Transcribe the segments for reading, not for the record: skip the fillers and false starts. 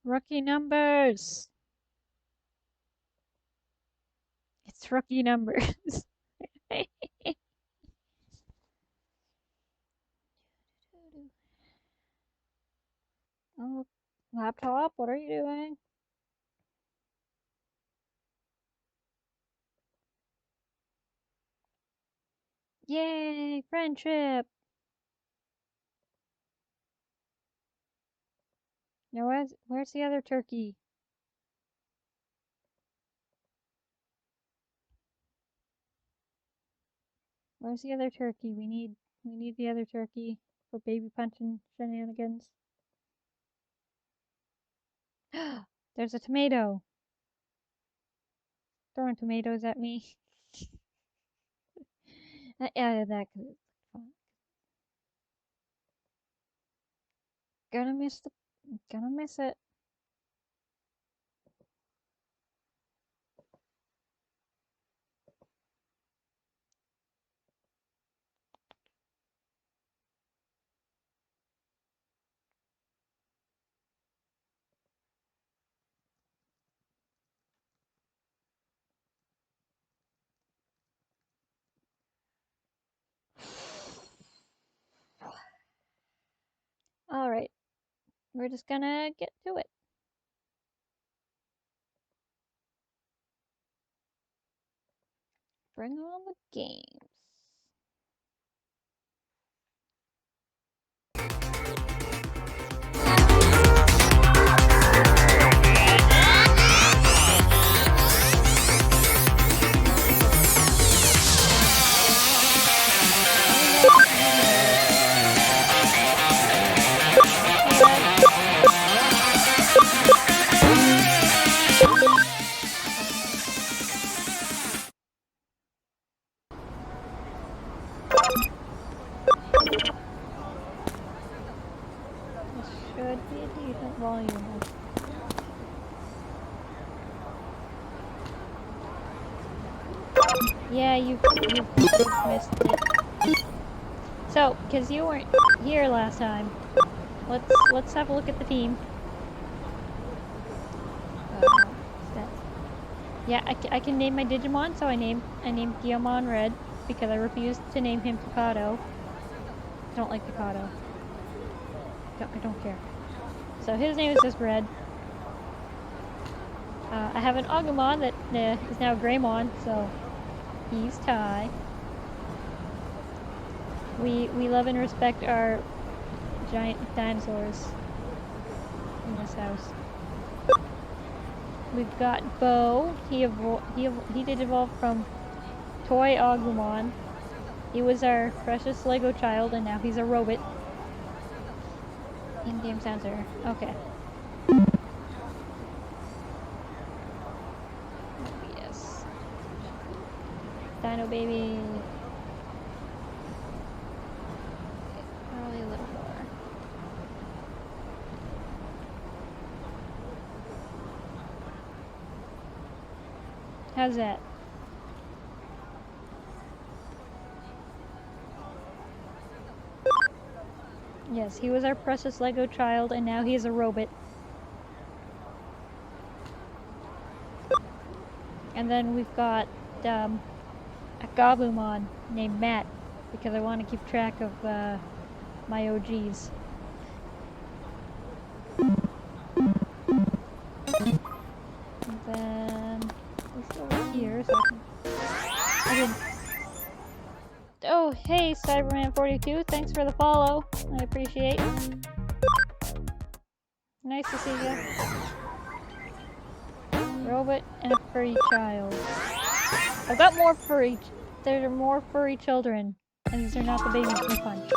Rookie numbers. It's rookie numbers. Oh, laptop, what are you doing? Yay, friendship. Now where's the other turkey? Where's the other turkey? We need the other turkey for baby punching shenanigans. There's a tomato. Throwing tomatoes at me. I added that because it's fun. Gonna miss it. Alright, we're just gonna get to it. Bring on the games. Should be a decent volume. Yeah, you missed it. So, because you weren't here last time, let's have a look at the team. Yeah, I can name my Digimon, so I named Digimon Red because I refused to name him Picado. I don't like Picado. I don't care. So his name is just Red. I have an Agumon that is now Greymon, so he's Tai. We love and respect our giant dinosaurs in this house. We've got Bo. He did evolve from Toy Agumon. He was our precious Lego child, and now he's a robot. In-game sensor. Okay. Yes. Dino baby. Probably a little more. How's that? Yes, he was our precious Lego child, and now he is a robot. And then we've got a Gabumon named Matt, because I want to keep track of my OGs. And then this over here, so I didn't. Oh, hey, Cyberman42, thanks for the follow. I appreciate. Nice to see you. Robot and a furry child. I've got more furry. There are more furry children, and these are not the babies we punch.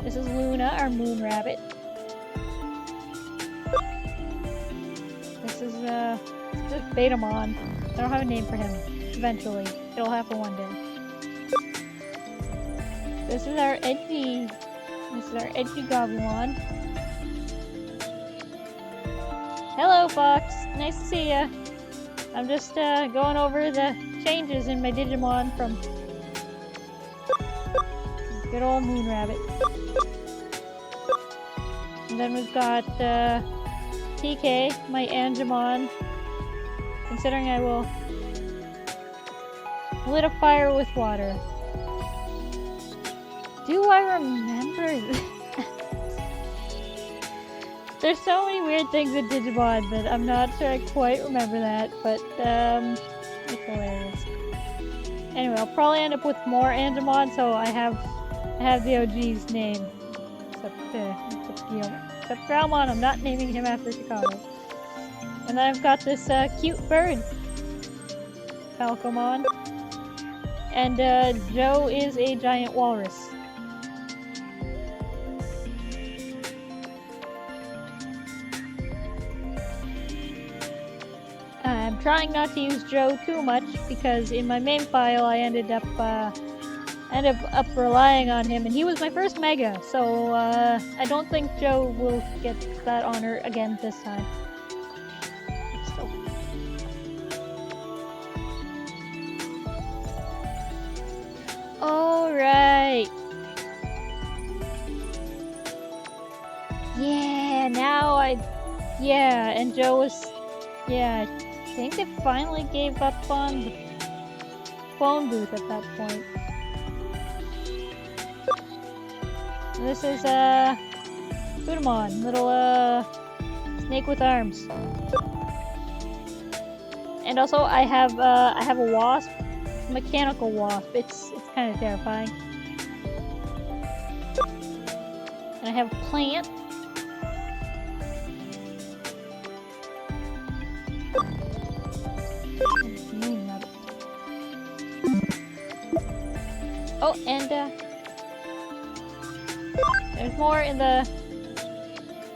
This is Luna, our moon rabbit. This is just Betamon. I don't have a name for him. Eventually, it'll happen one day. This is our edgy Gabumon. Hello, Fox. Nice to see ya. I'm just going over the changes in my Digimon from Good old moon rabbit. And then we've got TK, my Angemon. Considering I will lit a fire with water. Do I remember this? There's so many weird things in Digimon that I'm not sure I quite remember that, but it's hilarious. Anyway, I'll probably end up with more Angemon, so I have the OG's name. Except Growlmon, I'm not naming him after Chicago. And then I've got this cute bird, Falcomon. And Joe is a giant walrus. I'm trying not to use Joe too much because in my main file I ended up relying on him, and he was my first Mega, so I don't think Joe will get that honor again this time. Still. Alright. Yeah, now and Joe was, yeah, I think they finally gave up on the phone booth at that point. This is Budamon, little snake with arms. And also I have a wasp, mechanical wasp. It's kind of terrifying. And I have a plant. Oh, and there's more in the...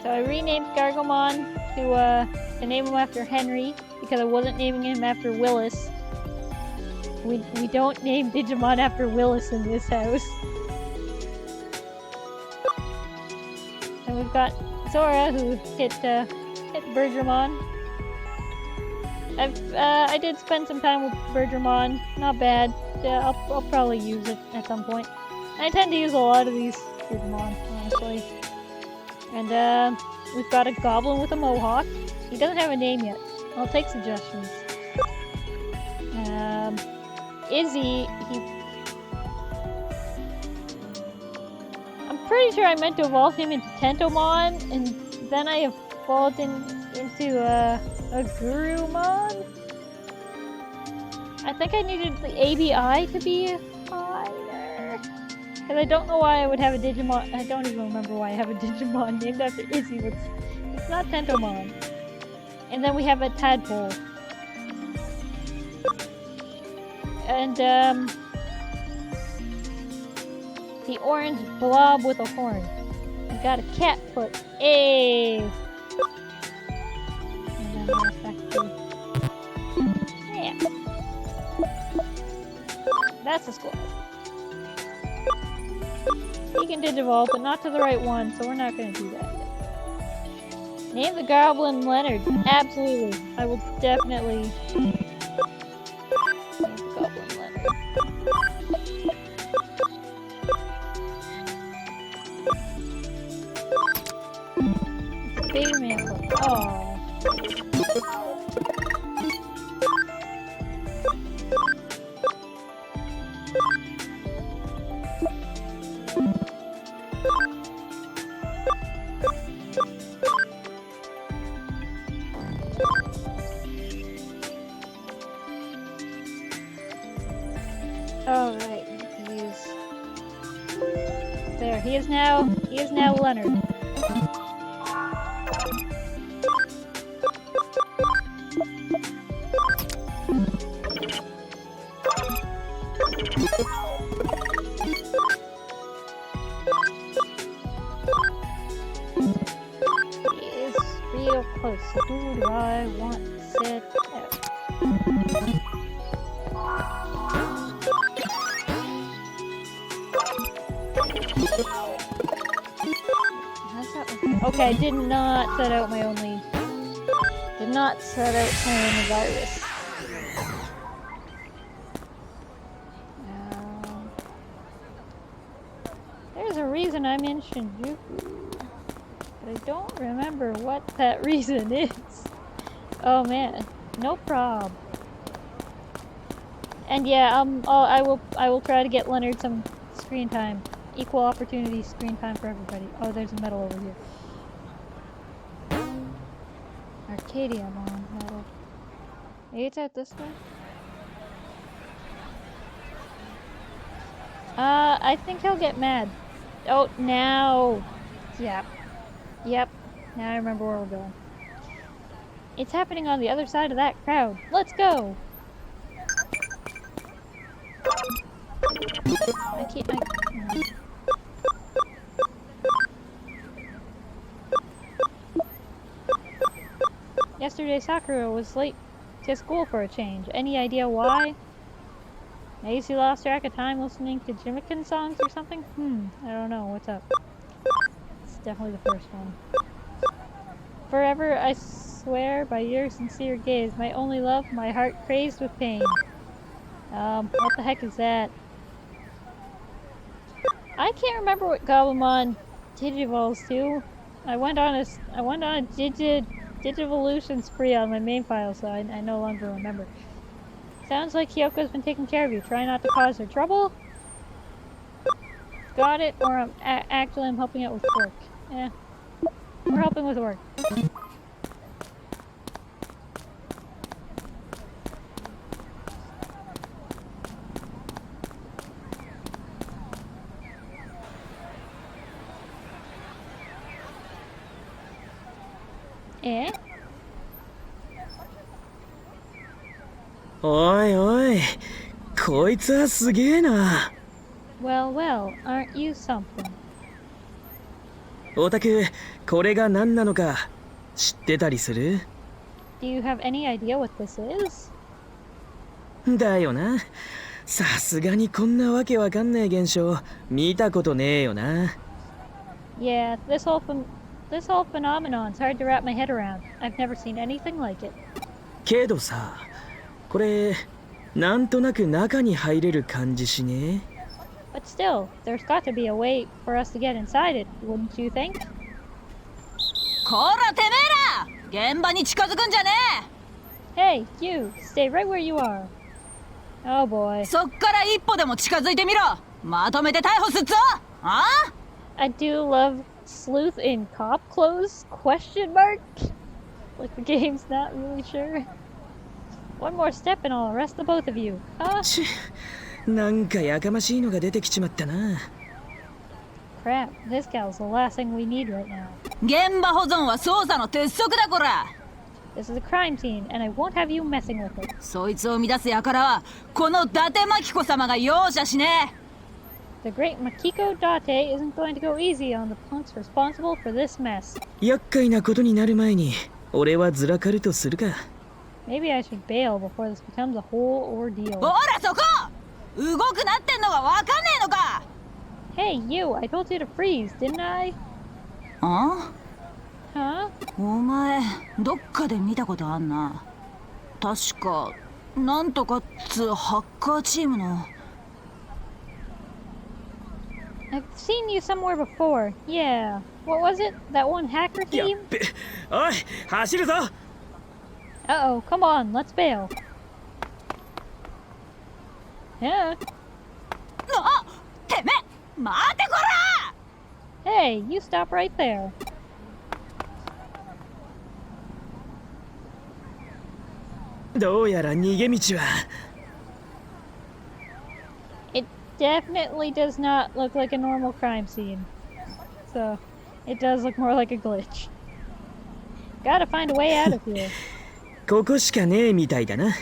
So I renamed Gargomon to name him after Henry, because I wasn't naming him after Willis. We don't name Digimon after Willis in this house. And we've got Zora, who hit Bergermon. I did spend some time with Bergermon, not bad. I'll probably use it at some point. I tend to use a lot of these Digimon, honestly. And we've got a goblin with a mohawk. He doesn't have a name yet. I'll take suggestions. Izzy, I'm pretty sure I meant to evolve him into Tentomon, and then I evolved into a Gurumon. I think I needed the ABI to be higher. Because I don't know why I would have a Digimon. I don't even remember why I have a Digimon named after Izzy. It's not Tentomon. And then we have a Tadpole. And the orange blob with a horn. We got a cat foot. Ayy! And then back to... Yeah. That's the squad. He can Digivolve, but not to the right one, so we're not gonna do that yet. Name the Goblin Leonard. Absolutely. I will definitely name the Goblin Leonard. It's a baby man foot. Aww. Alright, use... There, he is now Leonard. He is real close, so who do I want to sit out? Okay, I did not set out my only virus. a reason I'm in Shinjuku. But I don't remember what that reason is. Oh man, no prob. And yeah, I will try to get Leonard some screen time. Equal opportunity screen time for everybody. Oh, there's a medal over here. Arcadiamon medal. Maybe it's out this way? I think he'll get mad. Oh, now. Yep. Yep. Now I remember where we're going. It's happening on the other side of that crowd. Let's go! I can't. No. Yesterday, Sakura was late to school for a change. Any idea why? Maybe she lost track of time listening to Jimikin songs or something? I don't know. What's up? It's definitely the first one. Forever, I swear by your sincere gaze, my only love, my heart crazed with pain. What the heck is that? I can't remember what Gabumon digivolves to. I went on a digivolution spree on my main file, so I no longer remember. Sounds like Kyoko's been taking care of you. Try not to cause her trouble. Got it, or actually I'm helping out with work. Yeah, we're helping with work. Eh? おいおい、こいつはすげえな。Well, well, aren't you something? オタク、これが何なのか知ってたりする？ Do you have any idea what this is? だよな。さすがにこんなわけわかんねえ現象見たことねえよな。Yeah, this whole phenomenon's hard to wrap my head around. I've never seen anything like it. けどさ、これなんとなく中に入れる感じしねえ？ But still, there's got to be a way for us to get inside it, wouldn't you think? こらてめえら！現場に近づくんじゃねえ！ Hey, you! Stay right where you are. Oh boy. そっから一歩でも近づいてみろ！まとめて逮捕すっぞ！あ？ I do love sleuth in cop clothes? Question mark? Like the game's not really sure. One more step and I'll arrest the both of you. Huh? ち、なんかやかましいのが出てきちまったな。Crap, this gal's the last thing we need right now. 現場保存は捜査の鉄則だこら！ This is a crime scene, and I won't have you messing with it. そいつを乱す輩はこの伊達巻子様が容赦しねえ！ The great Makiko Date isn't going to go easy on the punks responsible for this mess. 厄介なことになる前に俺はずらかるとするか。 Maybe I should bail before this becomes a whole ordeal. ほらそこ！動くなってんのがわかんねえのか！ Hey, you! I told you to freeze, didn't I? あ？ Huh? お前どっかで見たことあんな。確かなんとかっつハッカーチームの。 I've seen you somewhere before. Yeah. What was it? That one hacker やっ team? べ、おい、走るぞ。 Uh-oh, come on, let's bail. Yeah. あ！てめえ！待てこら！ Hey, you stop right there. どうやら逃げ道は。It definitely does not look like a normal crime scene. So, it does look more like a glitch. Gotta find a way out of here. ここしかねえみたいだな。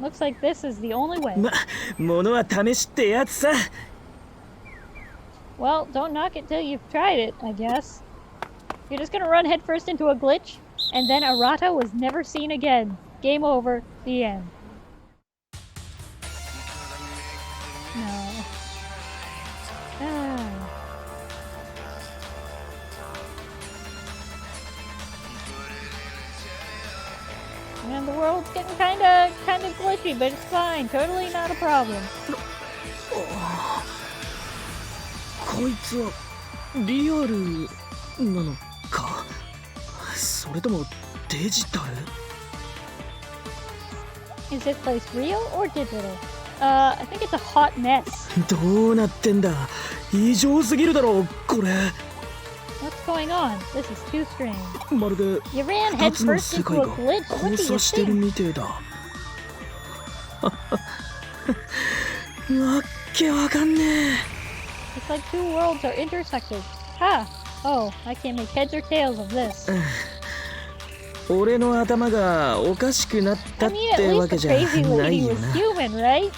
Looks like this is the only way. ま、物は試しってやつさ。 Well, don't knock it till you've tried it, I guess. You're just gonna run headfirst into a glitch, and then Arata was never seen again. Game over. The end. No. Ah. And the world's getting kinda glitchy, but it's fine. Totally not a problem. ここいつはリアルなのか、それともデジタル？ Is this place real or digital? I think it's a hot mess. どうなってんだ、異常すぎるだろこれ。 What's going on? This is too strange. まるで You ran 2つの headfirst 世界 into が a glitch. What 交 do 差 you してる think? みてえだ。わっけわかんねえ。 It's like two worlds are intersected. Ha! Oh, I can't make heads or tails of this. 俺の頭がおかしくなった I っ mean, at てわ least け the じゃ crazy ない lady よ was な。 human, right?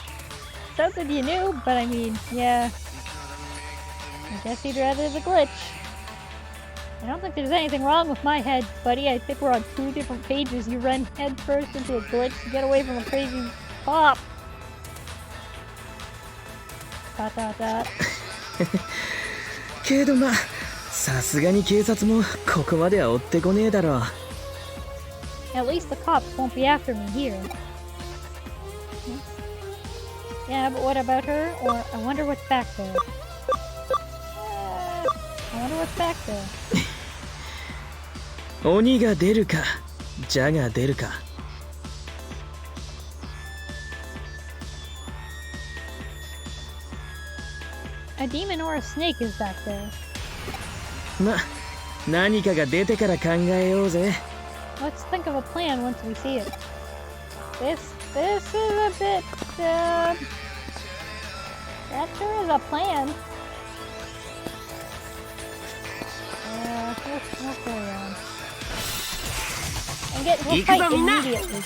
Something you knew, but I mean, yeah. I guess you'd rather the glitch. I don't think there's anything wrong with my head, buddy. I think we're on two different pages. You run head first into a glitch to get away from a crazy cop. Dot dot dot. けどまあさすがに警察もここまでは追ってこねえだろう。 At least the cops won't be after me here. Yeah, but what about her? Or I wonder what's back there. I wonder what's back there. 鬼が出るかジャが出るか。 A demon or a snake is back there. ま何かが出てから考えようぜ。 Let's think of a plan once we see it. This is a bit, that sure is a plan. We'll carry on. And we'll fight immediately.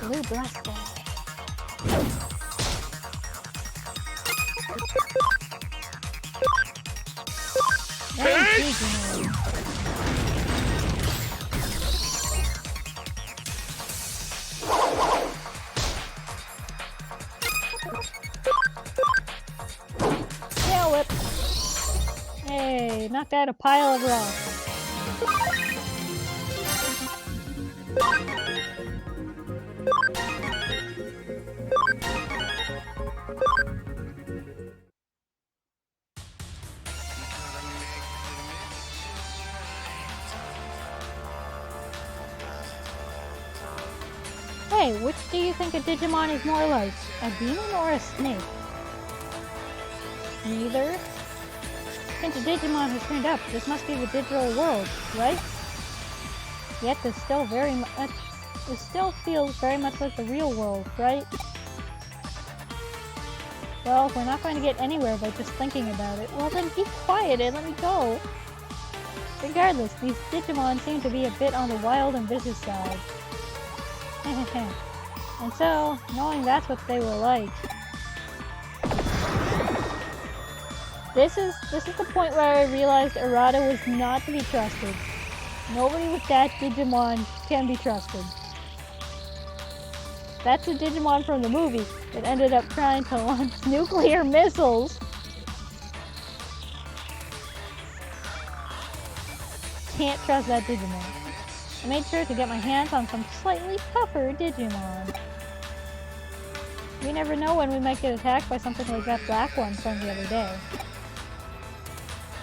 Blue blast ball. Digimon. Tail whip. Hey, knocked out a pile of rocks. Hey, which do you think a Digimon is more like? A demon or a snake? Neither? Since a Digimon has turned up, this must be the digital world, right? Yet this still feels very much like the real world, right? Well, we're not going to get anywhere by just thinking about it. Well then be quiet and let me go. Regardless, these Digimon seem to be a bit on the wild and vicious side. And so, knowing that's what they were like. This is the point where I realized Arata was not to be trusted. Nobody with that Digimon can be trusted. That's the Digimon from the movie that ended up trying to launch nuclear missiles. Can't trust that Digimon. I made sure to get my hands on some slightly tougher Digimon. We never know when we might get attacked by something like that black one from the other day.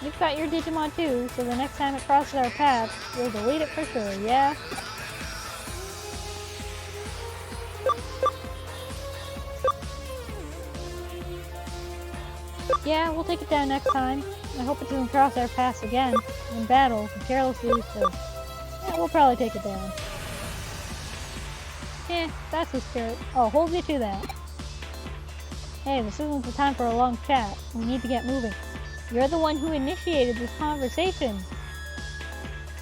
You've got your Digimon too, so the next time it crosses our path, we'll delete it for sure, yeah? Yeah, we'll take it down next time. I hope it doesn't cross our paths again, in battle, carelessly, so... Yeah, we'll probably take it down. That's the spirit. I'll hold you to that. Hey, this isn't the time for a long chat. We need to get moving. You're the one who initiated this conversation.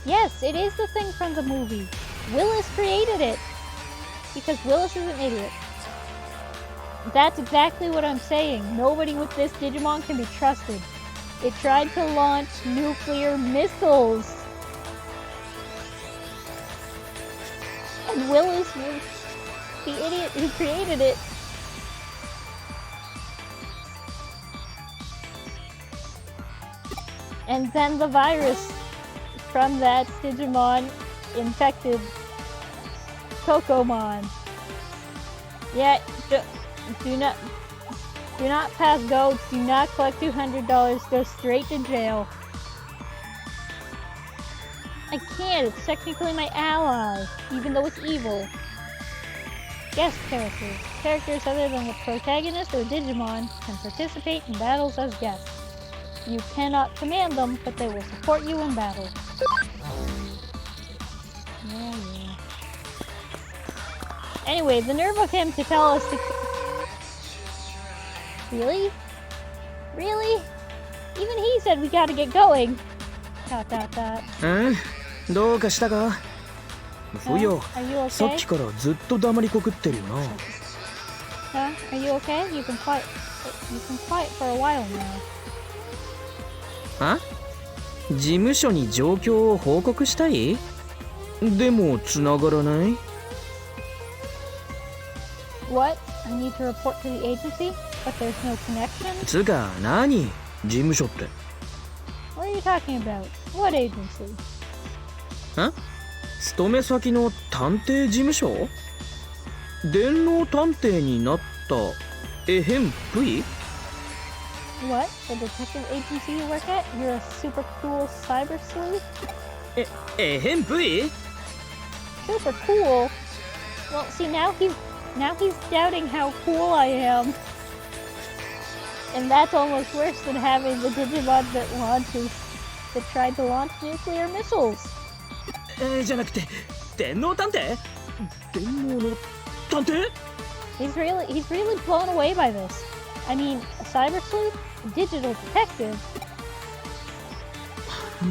Yes, it is the thing from the movie. Willis created it. Because Willis is an idiot. That's exactly what I'm saying. Nobody with this Digimon can be trusted. It tried to launch nuclear missiles. And Willis was the idiot who created it. And then the virus from that Digimon infected Kokomon. Yeah, do not pass go. Do not collect $200. Go straight to jail. I can't. It's technically my ally, even though it's evil. Guest characters. Characters other than the protagonist or Digimon can participate in battles as guests. You cannot command them, but they will support you in battle. Yeah. Anyway, the nerve of him to tell us to... Really? Really? Even he said we gotta get going. ... どうかしたか？ふよ、 Are you さっ okay? きからずっと黙りこくってるよな。Huh? Are you okay? You've been quiet for a while now. あ？事務所に状況を報告したい？でも繋がらない？ What? I need to report to the agency, but there's no connection? つか何？事務所って。What are you talking about? What agency? ん？勤め先の探偵事務所？電脳探偵になったえへんぷい？ What? The detective agency you work at? You're a super cool cyber sleuth? えへんぷい？ Super cool? Well, see, now he's doubting how cool I am. And that's almost worse than having the Digimon that tried to launch nuclear missiles. じゃなくて電脳探偵？電脳の探偵？ He's really blown away by this. I mean, a cyber sleuth? A digital detective?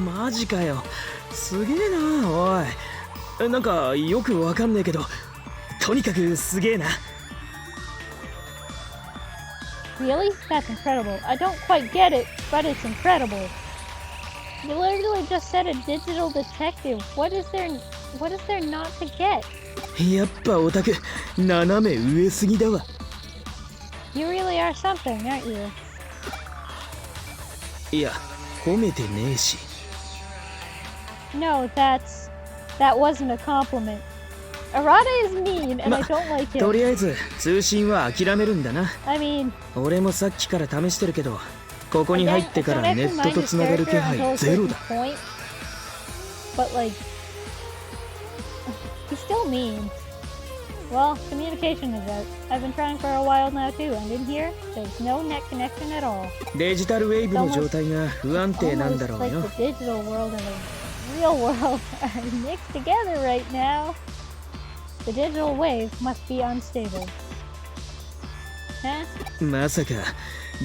マジかよ。すげえな、おい。なんかよくわかんねえけど、とにかくすげえな。Really? That's incredible. I don't quite get it, but it's incredible. You literally just said a digital detective. What is there not to get? やっぱオタク斜め上すぎだわ。You really are something, aren't you? いや、褒めてねえし。No, that wasn't a compliment. Arata is mean, and I don't like と him. りあえず通信は諦めるんだな。I mean, 俺もさっきから試してるけど、ここに入ってから I ネ don't ットと mind つ his ながる character 気配 until a ゼロ certain だ。 point. But like, he's still mean. Well, communication is out. I've been trying for a while now too, and in here, there's no net connection at all. デジタルウェーブの状態が不安定なんだろ Almost う like よ。 the digital world and the real world are mixed together right now. The digital wave must be unstable. Huh? まさか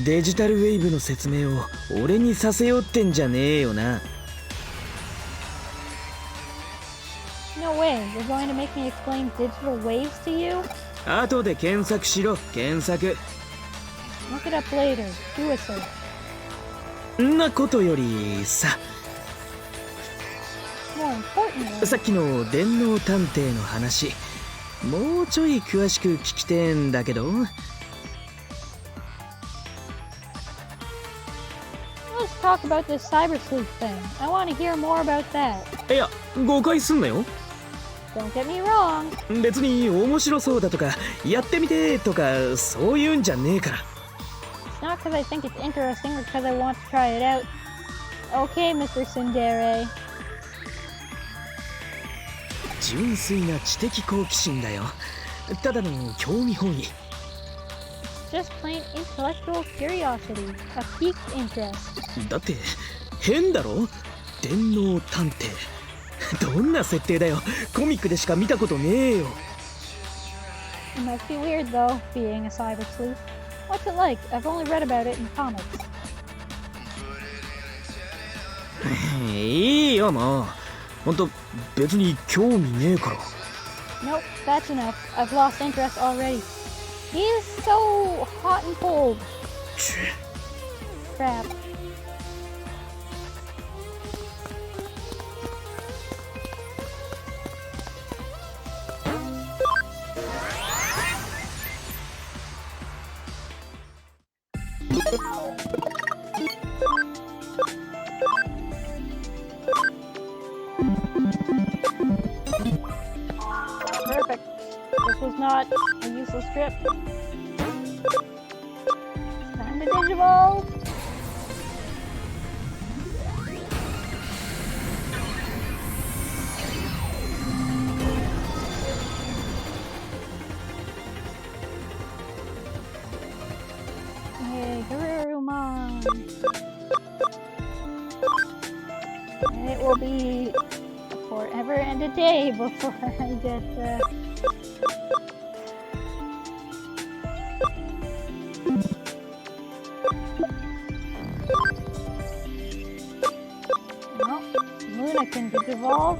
デジタルウェーブの説明を俺にさせようってんじゃねえよな。 No way. You're going to make me explain digital waves to you? 後で検索しろ、検索。 Look it up later. Do a search. んなことよりさ、 More importantly, さっきの電脳探偵の話、もうちょい詳しく聞きてえんだけど。 let's talk about this cyber sleuth thing. I want to hear more about that. いや、誤解すんなよ。 Don't get me wrong. 別に面白そうだとか、やってみてとか、そういうんじゃねえから。 It's not because I think it's interesting or because I want to try it out. Okay, Mr. Tsundere. 純粋な知的好奇心だよ。ただの興味本位。 It's just plain intellectual curiosity. A piqued interest. だって変だろ、電脳探偵。どんな設定だよ。コミックでしか見たことねえよ。 It must be weird though, being a cyber sleuth. What's it like? I've only read about it in comics. いいよもう。ほんと別に興味ねえから。 Nope, that's enough. I've lost interest already. He is so hot and cold. Crap. not a useless trip. It's time to Digivolve. Hey, Garurumon. And it will be forever and a day before I get well, Luna can Digivolve.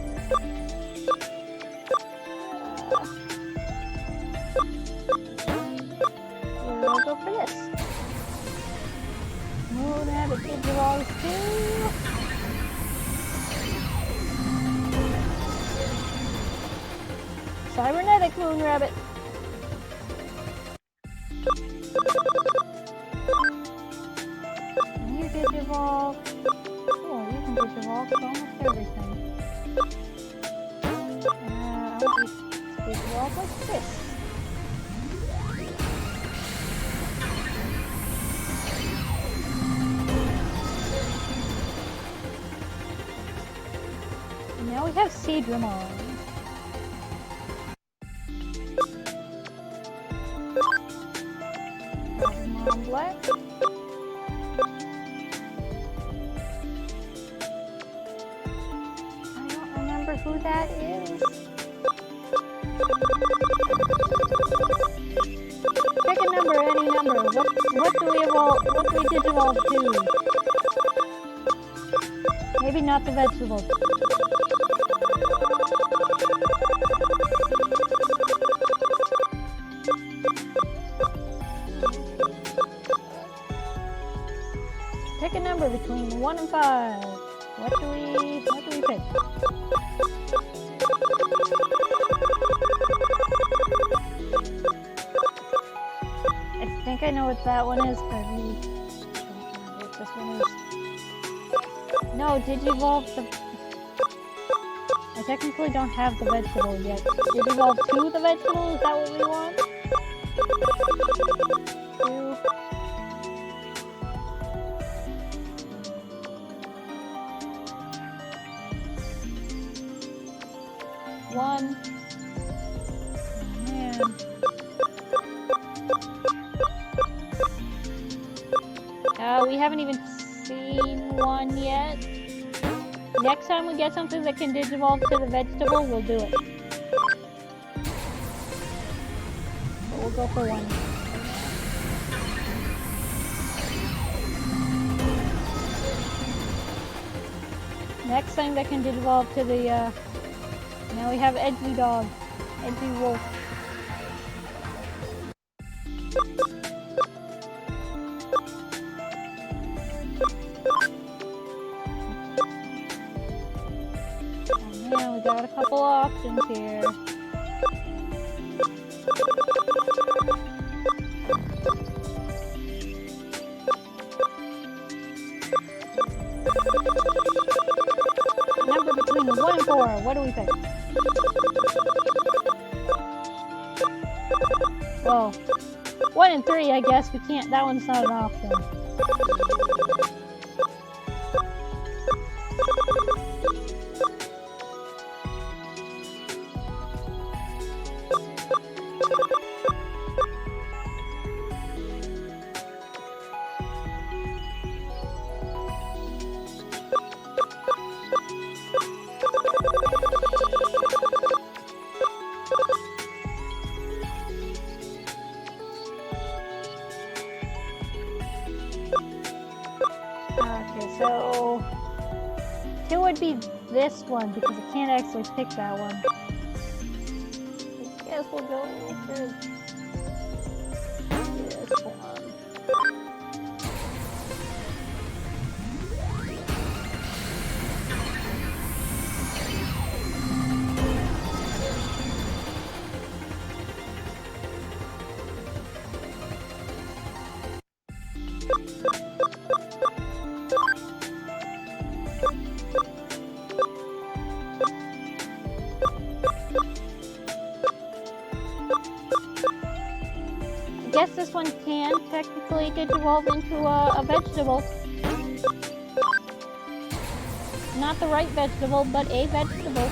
We'll go for this. Moon Rabbit Digivolves too. Cybernetic Moon Rabbit. You Digivolve. Oh, you can Digivolve for almost everything. I want you to Digivolve like this. And now we have Seedramon. Digimon Black. I don't remember who that is. Pick a number, any number. What do we evolve? What do we Digivolve to? Maybe not the vegetables. Pick a number between 1 and 5. What do we pick? I think I know what that one is, but I really don't remember what this one is. No, Digivolve the... I technically don't have the vegetable yet. Digivolve to the vegetable? Is that what we want? 2. One. Oh, man. We haven't even seen one yet. Next time we get something that can Digivolve to the vegetable, we'll do it. But we'll go for one. Next thing that can Digivolve to the, now we have Edgy Dog. Edgy Wolf. Oh man, we got a couple options here. Number between 1 and 4. What do we think? Well, 1 and 3, I guess we can't. That one's not an option. Okay, so 2 would be this one because I can't actually pick that one. I guess we'll go for this one. digivolve into a vegetable. Not the right vegetable, but a vegetable.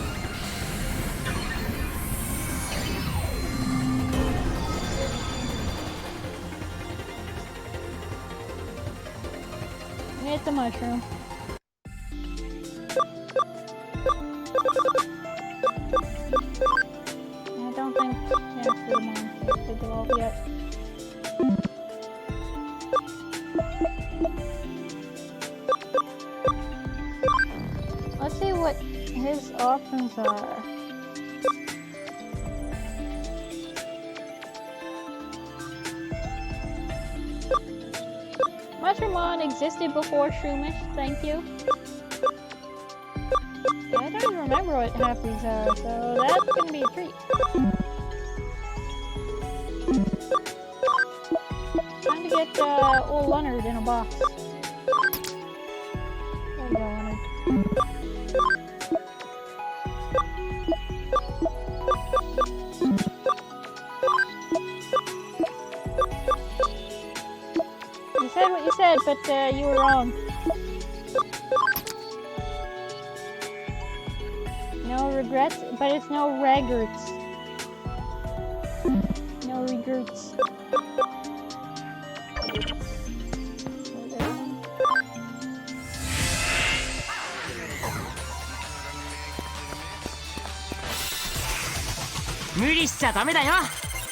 It's a mushroom. I don't think Digimon can digivolve yet. Let's see what his options are. Mushroomon existed before Shroomish, thank you. I don't even remember what half these are, so that's gonna be a treat. Time to get old Leonard in a box. There you go, Leonard. You said what you said, but you were wrong. No regrets, but it's no regrets. No regrets.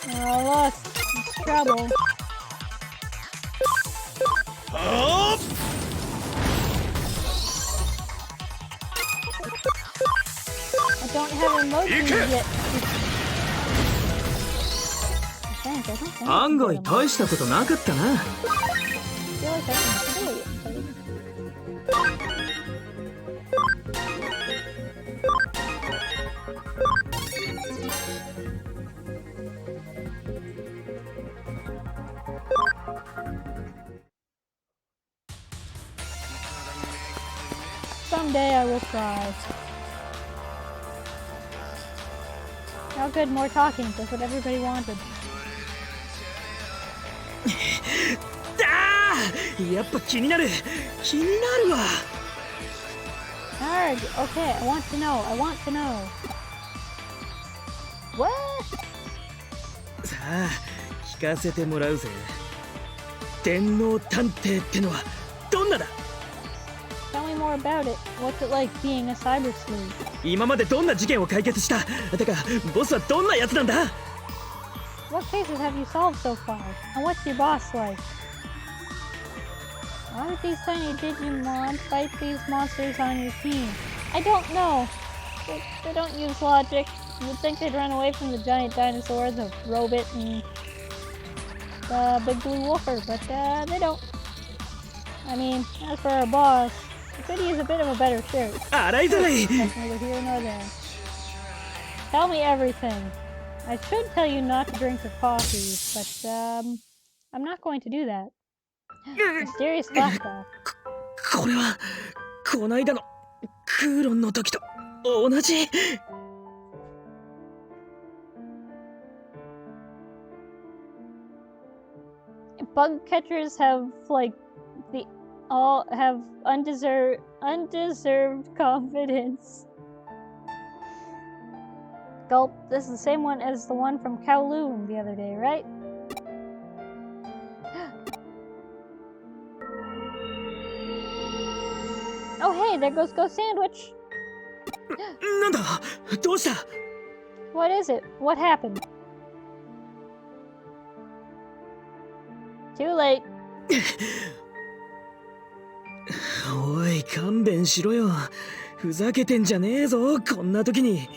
Oh, look, it's trouble. I don't have emotions yet. Thanks, I don't think 案外大したことなかったな。 I feel like I can kill it. Someday I will try. Oh good, more talking. That's what everybody wanted. やっぱ気になる。気になるわ。Hard. Okay, I want to know. I want to know. What? さあ、聞かせてもらうぜ。電脳探偵ってのはどんなだ？ Tell me more about it. What's it like being a cyber sleuth? 今までどんな事件を解決した？てか、ボスはどんなやつなんだ？ What cases have you solved so far? And what's your boss like? Why would these tiny Digimon fight these monsters on your team? I don't know. They don't use logic. You'd think they'd run away from the giant dinosaurs of Robot and the Big Blue Wolfer, but they don't. I mean, as for our boss, I could use a bit of a better shirt. 洗いざらい。 That's neither here nor there. Tell me everything. I should tell you not to drink your coffee, but I'm not going to do that. Mysterious flashback. これはこないだのクーロンの時と同じ。 Bug catchers have all have undeserved confidence. Gulp, this is the same one as the one from Kowloon the other day, right? Oh hey, there goes Ghost Sandwich! なんだ？どうした？ What is it? What happened? Too late. おい、勘弁しろよ。ふざけてんじゃねえぞ、こんな時に。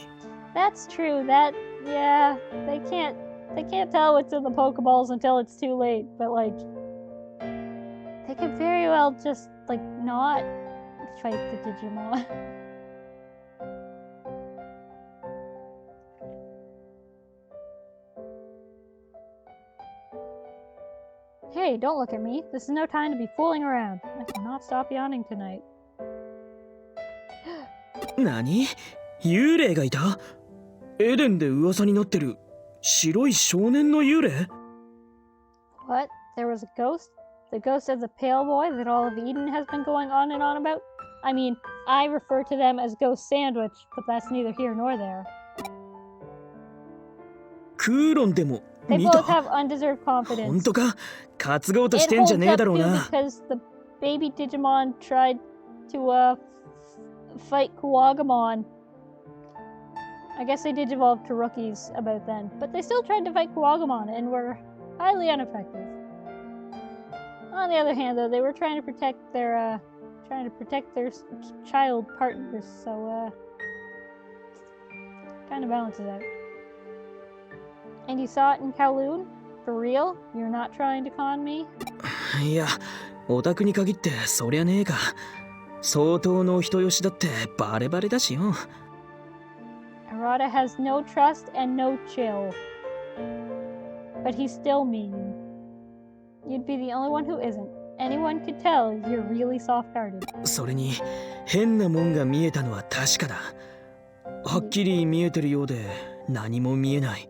That's true. Yeah, they can't tell what's in the Pokeballs until it's too late. But like, they could very well just like not fight the Digimon. Hey, don't look at me. This is no time to be fooling around. I cannot stop yawning tonight. 何？幽霊がいた？エデンで噂になってる白い少年の幽霊？ What? There was a ghost? The ghost of the pale boy that all of Eden has been going on and on about? I mean, I refer to them as Ghost Sandwich, but that's neither here nor there. クーロンでも They 見 both た have undeserved 本 confidence. 当か担ごうとし It てんじゃ holds ねえ up だろう too な because the baby Digimon tried to fight Kuwagamon. I guess they digivolved to rookies about then, but they still tried to fight Kuwagamon and were highly ineffective. On the other hand, though, they were trying to protect their child partners, so kind of balances out. And you saw it in Kowloon? For real? You're not trying to con me? いやオタクに限ってそりゃねえか相当の人よしだってバレバレだしよ Arata has no trust and no chill. But he's still mean. You'd be the only one who isn't. Anyone could tell you're really soft-hearted. それに変なもんが見えたのは確かだはっきり見えてるようで何も見えない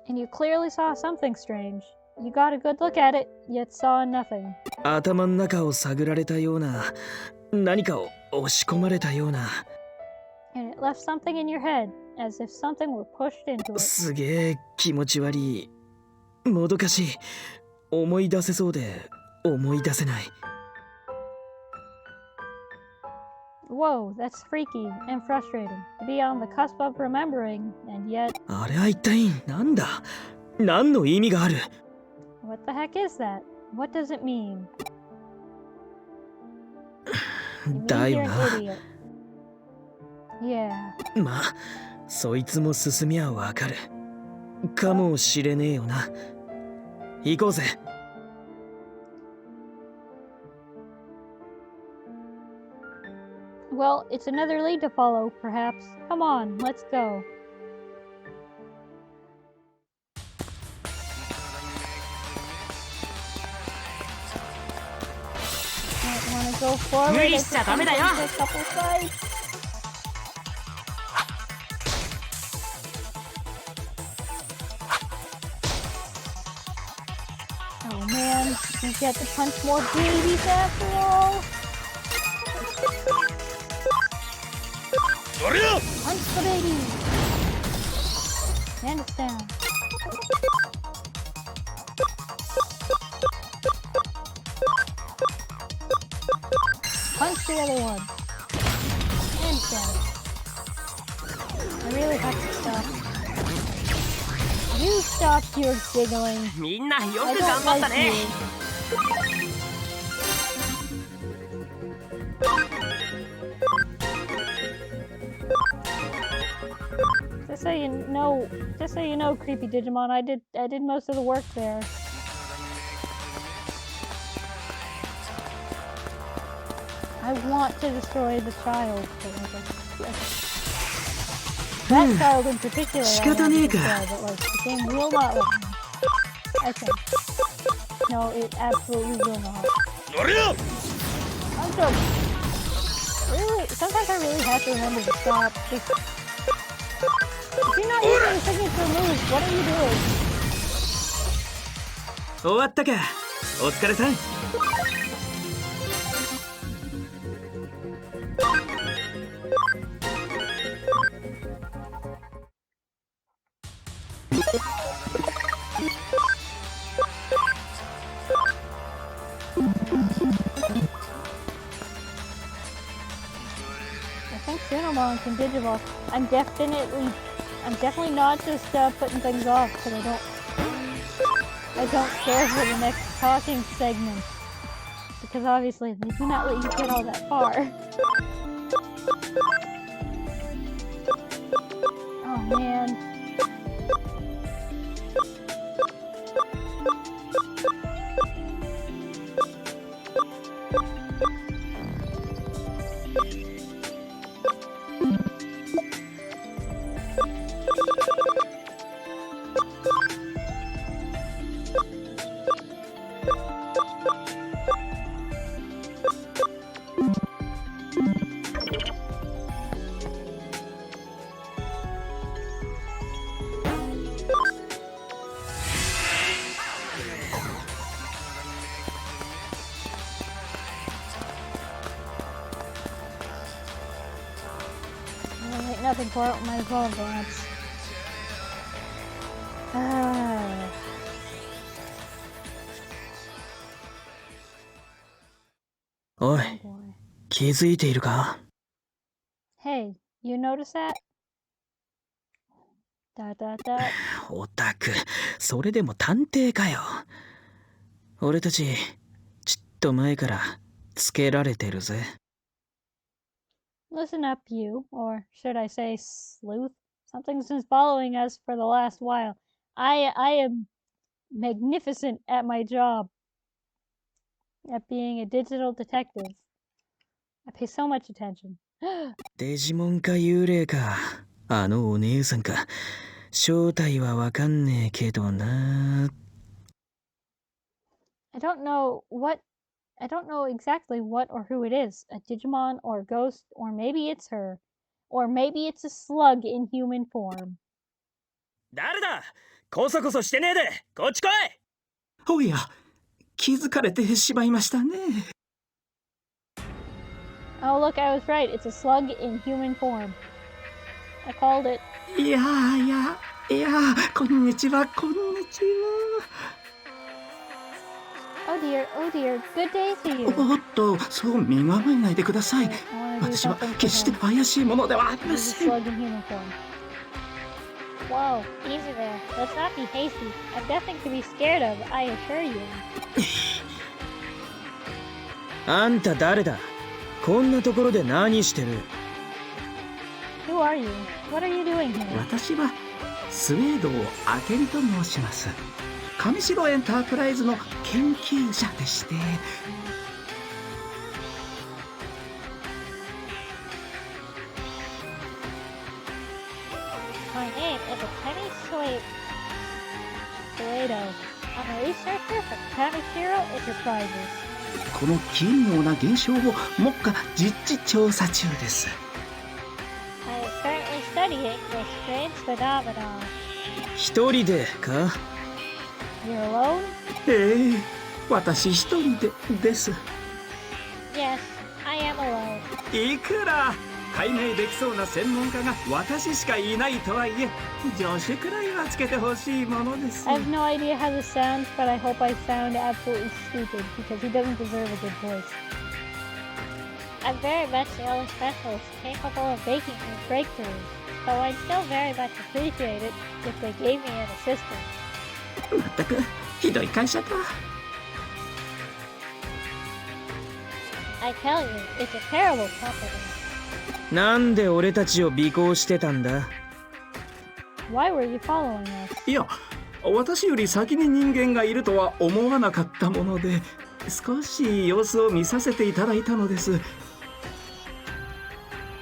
And you clearly saw something strange. You got a good look at it, yet saw nothing. 頭の中を探られたような何かを押し込まれたような And it left something in your head, as if something were pushed into it. すげえ気持ち悪いもどかしい思い出せそうで思い出せない Whoa, that's freaky and frustrating. To be on the cusp of remembering, and yet... あれは一体なんだ何の意味がある What the heck is that? What does it mean? It means だ you're よ an な idiot. Yeah. まあそいつも進みゃわかるかもしれねえよな行こうぜ Well, it's another lead to follow, perhaps. Come on, let's go. Might want to go forward. 無理しちゃダメだよ。 A couple fights. Oh man, you get to punch more babies after all. Punch the baby! And it's down. Punch the other one. And it's down. I really have to stop. You stop your giggling. みんなよ I く頑 don't 張った like ね you. Just so you know, creepy Digimon, I did most of the work there. I want to destroy the child. That child in particular, I want to destroy, but like the game will not let me. Okay. No, it absolutely will not. I'm joking. Really, sometimes I really have to remember to stop. Just, if you're not using the signature moves, what are you doing? 終わったかお疲れさん I think Cinnamon can digivolve. I'm definitely not just putting things off because I don't care for the next talking segment. Because obviously they do not let you get all that far. Oh man. nothing for it, might as well advance.おい、 Oh boy. 気づいているか？ Hey, you notice that? Dot dot dot. オタク、それでも探偵かよ。俺たち、ちっと前からつけられてるぜ。Listen up, you, or should I say sleuth? Something's been following us for the last while. I am magnificent at my job, at being a digital detective. I pay so much attention. デジモンか幽霊か、あのお姉さんか、正体はわかんねえけどな。I don't know exactly what or who it is. A Digimon or a ghost, or maybe it's her. Or maybe it's a slug in human form. 誰だ？こそこそしてねえで、こっち来い！おや、気づかれてしまいましたね。Oh, look, I was right. It's a slug in human form. I called it. いや、こんにちは、こんにちは。Oh dear, good day to you. おっと、そう身構えないでください。私は決して怪しいものではありま He's a せん。 slug in human form. Whoa, easy there. Let's not be hasty. I've nothing to be scared of, I assure you. あんた誰だ？こんなところで何してる？ Who are you? What are you doing here? 私はスウェードを明美と申します。上白エンタープライズの研究者でして。My name is Akemi Suedo. I'm a researcher for Kamishiro Enterprises. この奇妙な現象を目下実地調査中です。I am currently studying this strange phenomenon. 一人でか？ You're alone? ええ、私一人です。 Yes, I am alone. いくら解明できそうな専門家が私しかいないとはいえ、助手くらいはつけてほしいものです。 I have no idea how this sounds, but I hope I sound absolutely stupid because he doesn't deserve a good voice. I'm very much the only specialist capable of making these breakthroughs, so I'd still very much appreciate it if they gave me an assistant. まったくひどい会社か。 I tell you, it's a terrible company. なんで俺たちを尾行してたんだ？ Why were you following us? いや、私より先に人間がいるとは思わなかったもので、少し様子を見させていただいたのです。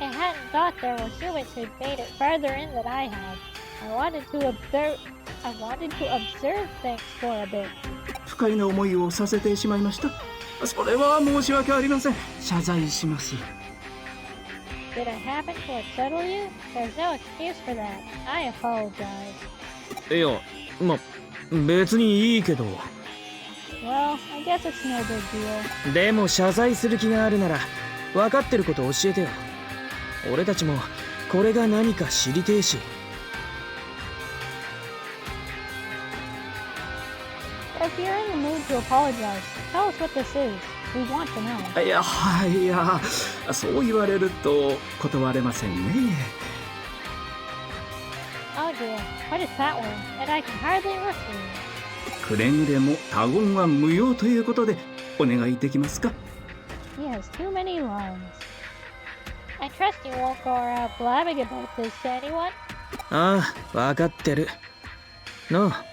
I hadn't thought there were humans who'd made it farther in than I had. I wanted to observe things for a bit. 不快な思いをさせてしまいました。それは申し訳ありません。謝罪します。 Did I happen to unsettle you? There's no excuse for that. I apologize. いや、別にいいけど。 Well, I guess it's no big deal. でも謝罪する気があるなら分かってること教えてよ。俺たちもこれが何か知りてえし。 If you're in the mood to apologize, tell us what this is. We want to know. いや、そう言われると断れませんね。 Oh dear, what is that one? And I can hardly listen. くれぐれも他言は無用ということでお願いできますか？ He has too many lines. I trust you won't go around blabbing about this to anyone. ああ、分かってる。なあ、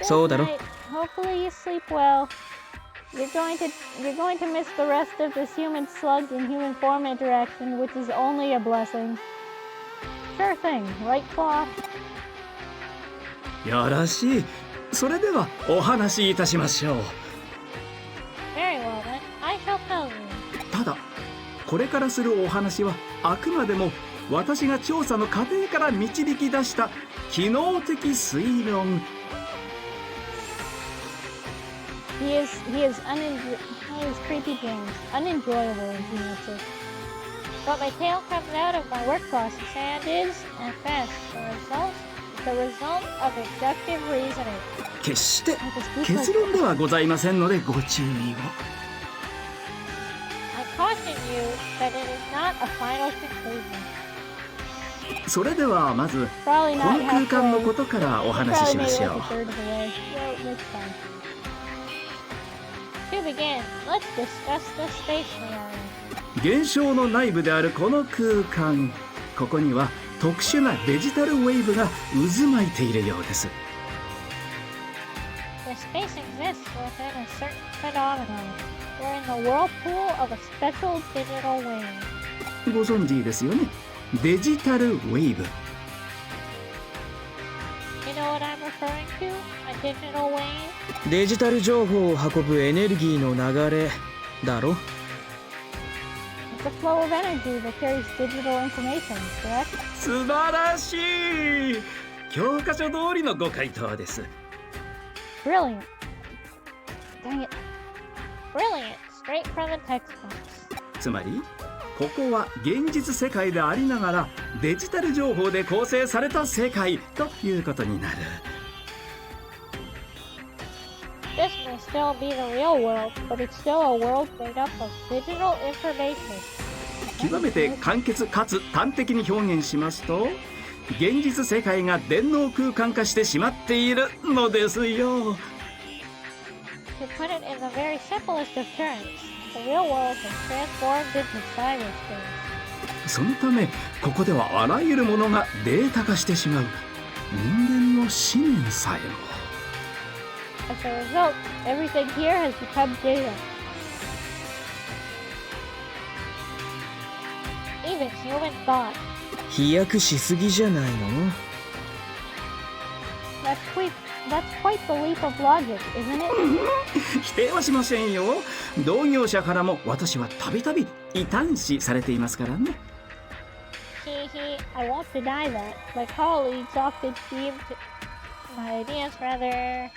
Good そうだろ。 night. Hopefully you sleep well. You're going to miss the rest of this human slug in human form interaction, which is only a blessing. Sure thing, right, Claw? よろしい。それではお話しいたしましょう。 Very well then, I shall tell you. ただ、これからするお話はあくまでも私が調査の過程から導き出した機能的推論。 He is creepy James, unenjoyable as he makes it. But my tail comes out of my work process and is, at best, the result of inductive reasoning. 決して I just speak 結 like 論ではございませんのでご注意を。 I caution you that it is not a final conclusion. それではまず Probably こ not の空間の halfway. ことからお話し Probably しま made し it ょ like う。 a third of the way. So it's fine. To begin, let's discuss the space we are in. 現象の内部であるこの空間、ここには特殊なデジタルウェーブが渦巻いているようです。 The space exists within a certain phenomenon. We're in the whirlpool of a special digital wave. ご存知ですよね。デジタルウェーブ。 You know what I'm referring to? A digital wave? デジタル情報を運ぶエネルギーの流れだろ。 It's a flow of energy that carries digital information, correct? 素晴らしい。教科書通りのご回答です。 Brilliant. Dang it. Brilliant. Straight from the textbooks. つまりここは現実世界でありながらデジタル情報で構成された世界ということになる。 This may still be the real world, but it's still a world made up of digital information. 極めて簡潔かつ端的に表現しますと、現実世界が電脳空間化してしまっているのですよ。 To put it in the very simplest of terms, the real world has transformed into cyberspace. そのためここではあらゆるものがデータ化してしまう。人間の思念さえも。 As a result, everything here has become data. Even human thought. 飛躍しすぎじゃないの？ That's quite the leap of logic, isn't it? 否定はしませんよ。同業者からも私はたびたび異端視されていますからね。 I won't deny that. My colleagues often deemed my ideas rather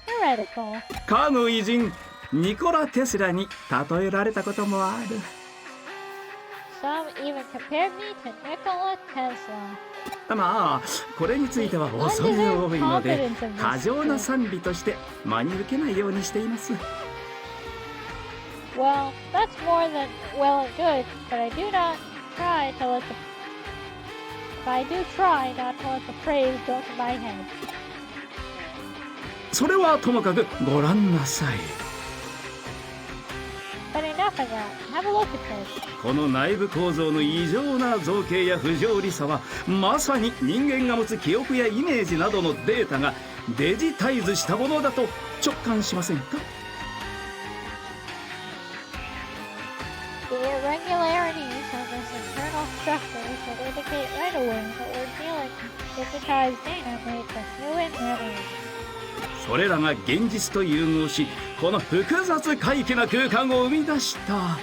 heretical. かの偉人ニコラ・テスラに例えられたこともある。 Some even compared me to Nikola Tesla. まあこれについては恐れ多いので過剰な賛美として真に受けないようにしています。 Well, that's more than well and good, but I do try not to let the praise go to my head. それはともかくご覧なさい。 But enough of that. Have a look at this. この内部構造の異常な造形や不条理さはまさに人間が持つ記憶やイメージなどのデータがデジタイズしたものだと直感しませんか？ The irregularities of this internal structure should indicate right away that we're dealing with digitized data made for human memory. それらが現実と融合しこの複雑怪奇な空間を生み出した。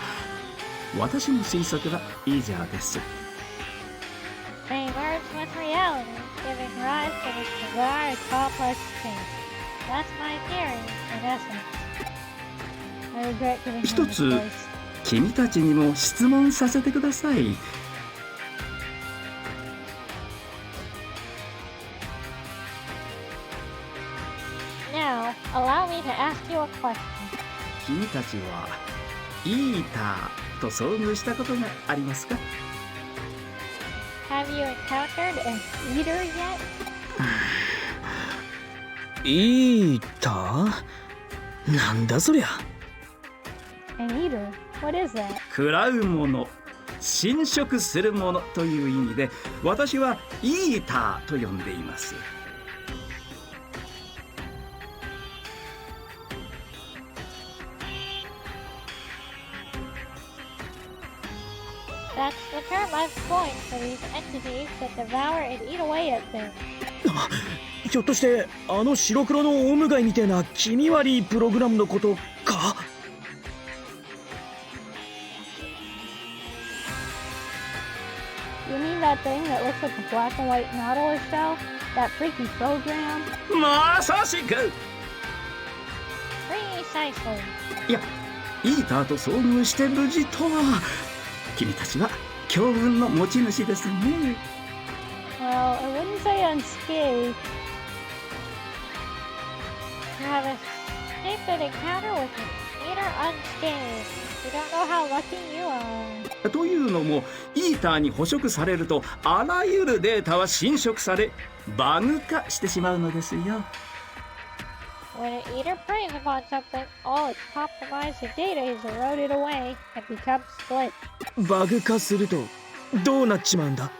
私の推測は以上です。 They merge with reality, giving rise to this bizarre and complex change. That's my theory, in essence. I regret giving him 一 this つ voice. 君たちにも質問させてください。 Now, allow me to ask you a question. 君たちはイーターと遭遇したことがありますか？ Have you encountered an eater yet? イーター？なんだそりゃ。 An eater? What is that? 食らうもの、侵食するものという意味で私はイーターと呼んでいます。 That's the term I've coined for these entities that devour and eat away at things. ひょっとしてあの白黒のオウムガイみたいな気味悪いプログラムのことか？ You mean that thing that looks like a black and white Nautilus shell? That freaky program? まさしく。 Precisely. いや、イーターと遭遇して無事とは。君たちは強運の持ち主ですね。 Well, I wouldn't say unscathed. You have escaped an encounter with an eater unscathed. You don't know how lucky you are. というのもイーターに捕食されるとあらゆるデータは侵食されバグ化してしまうのですよ。 When an eater preys upon something, all its compromised data is eroded away and becomes split. バグ化するとどうなっちまうんだ？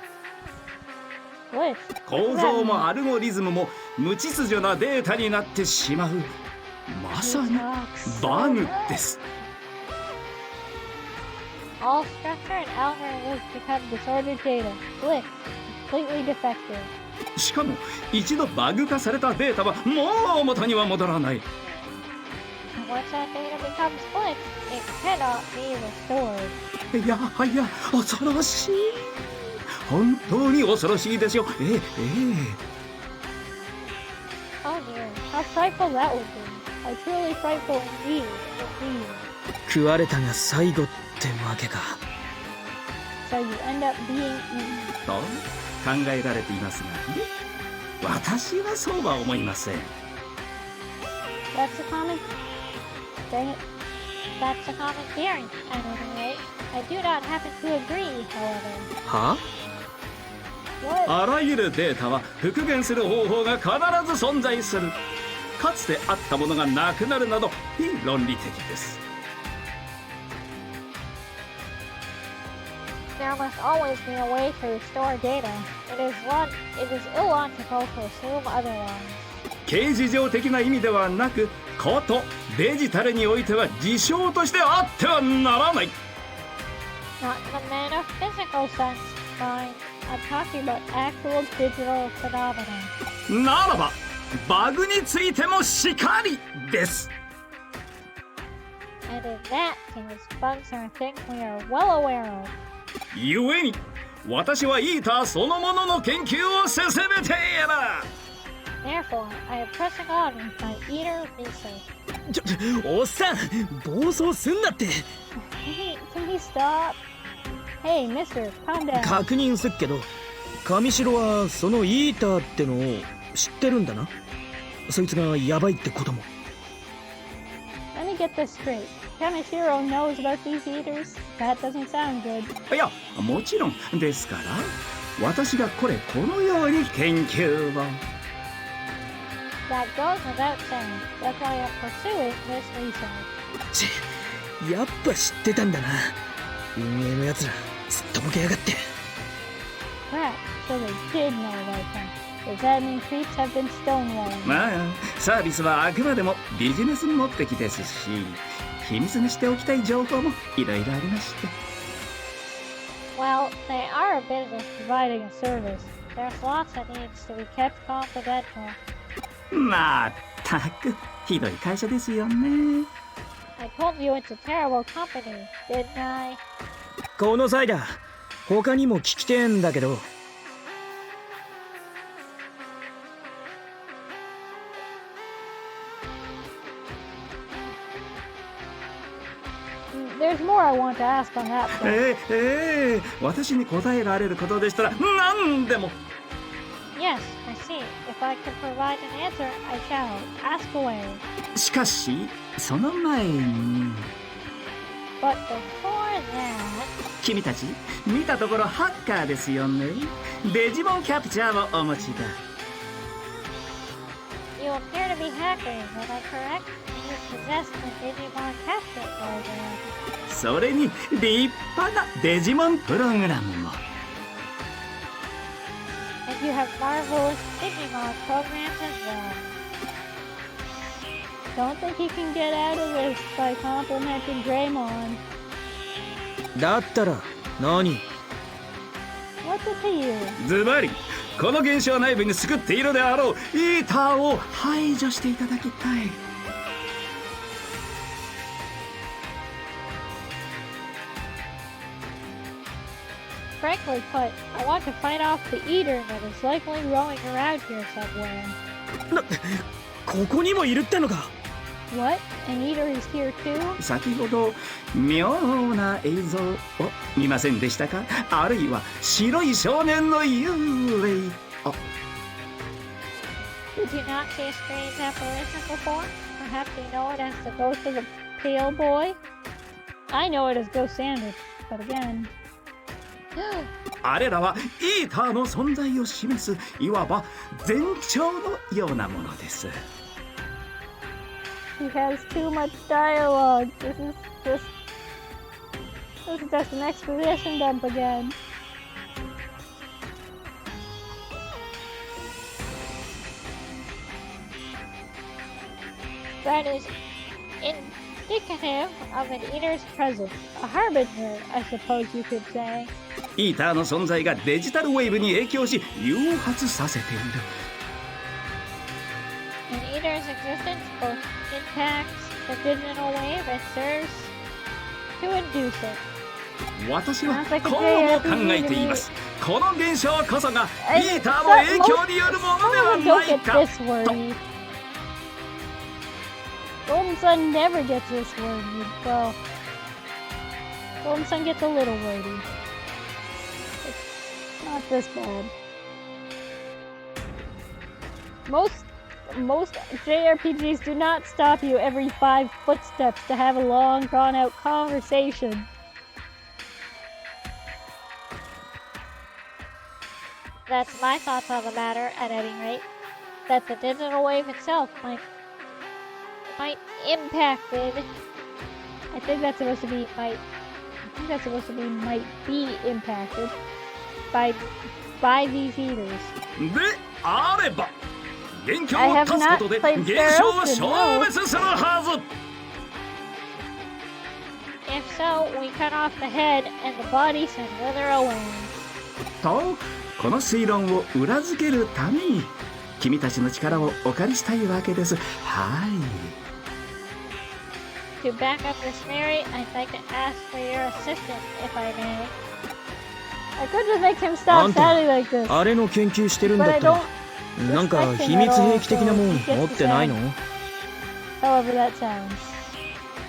Split. 構造もアルゴリズムも無秩序なデータになってしまう。まさにバグです。 All structure and algorithms become disordered data. Split. Completely defective. しかも一度バグ化されたデータはもう元には戻らない。 And once that data becomes split, it cannot be restored. いやはや恐ろしい。本当に恐ろしいですよ。Oh dear, how frightful that would be. How truly frightful indeed. Indeed. 食われたが最後ってわけか。 So you end up being eaten. と考えられていますが、私はそうは思いません。 That's a common thing. That's a common theory. At any rate, I do not happen to agree, however. は？ What? あらゆるデータは復元する方法が必ず存在する。かつてあったものがなくなるなど非論理的です。 There must always be a way to restore data. It is illogical to assume otherwise. 形而上的な意味ではなく、ことデジタルにおいては事象としてあってはならない。 Not in the metaphysical sense, fine. I'm talking about actual digital phenomena. ならばバグについてもしかりです。 And in that case, bugs are things we are well aware of. ゆえに私はイーターそのものの研究を進めている。 Therefore, I am pressing on with my eater research. おっさん暴走すんなって。 Hey, can you stop? Hey, mister, calm down. 確認すっけど上白はそのイーターってのを知ってるんだな。そいつがヤバいってことも。 Let me get this straight. Kaneshiro knows about these eaters? That doesn't sound good. いやもちろんですから私がこのように研究を。 That goes without saying. That's why I'm pursuing this research. ちやっぱ知ってたんだな。運営のやつらすっとぼけやがって。 Crap, so they did know about them. Does that mean creeps have been stonewalling? まあサービスはあくまでもビジネス目的ですし秘密にしておきたい情報もいろいろありまして。 Well, they are a business providing a service. There's lots that needs to be kept confidential. まったくひどい会社ですよね。 I told you it's a terrible company, didn't I? この際だ他にも聞きてえんだけど。 There's more I want to ask on that front. 私に答えられることでしたら何でも。 Yes, I see. If I can provide an answer, I shall. Ask away. しかしその前に But before that... 君たち見たところハッカーですよね。デジモンキャプチャーをお持ちだ。 You appear to be hackers, am I correct? You possess the Digimon capture program. それに立派なデジモンプログラムも。 And you have marvelous Digimon programs as well. Don't think you can get out of this by complimenting Greymon. だったら何？ What's it to you? ズバリこの現象内部に救っているであろうイーターを排除していただきたい。 Frankly put, I want to fight off the eater that is likely roaming around here somewhere. ここにもいるってのか。What? An eater is here too? 先ほど妙な映像を見ませんでしたか？あるいは白い少年の幽霊。あ、 Did you not see a strange apparition before? Perhaps you know it as the ghost of the pale boy? I know it as Ghost Sanders, but again... あれらはイーターの存在を示すいわば前兆のようなものです。 He has too much dialogue. This is just an exposition dump again. That is indicative of an eater's presence. A harbinger, I suppose you could say. イーターの存在がデジタルウェーブに影響し誘発させている。 An eater's existence both impacts the digital wave and serves to induce it. 私はこうも考えています。この現象こそがイーターの影響によるものではないかと。 Golden Sun never gets this wordy. Well, Golden Sun gets a little wordy. It's not this bad. Most JRPGs do not stop you every 5 footsteps to have a long, drawn-out conversation. That's my thoughts on the matter, at any rate. That the digital wave itself might impacted. I think that's supposed to be might be impacted by these eaters. であれば元凶を断つことで現象を消滅するはず。 If so, we cut off the head and the bodies and wither away. とこの推論を裏付けるために君たちの力をお借りしたいわけです。はい。 To back up this theory, I'd like to ask for your assistance, if I may. I could just make him stop sounding like this. あれの研究してるんだったらなんか秘密兵器的なもん持ってないの？ However that sounds.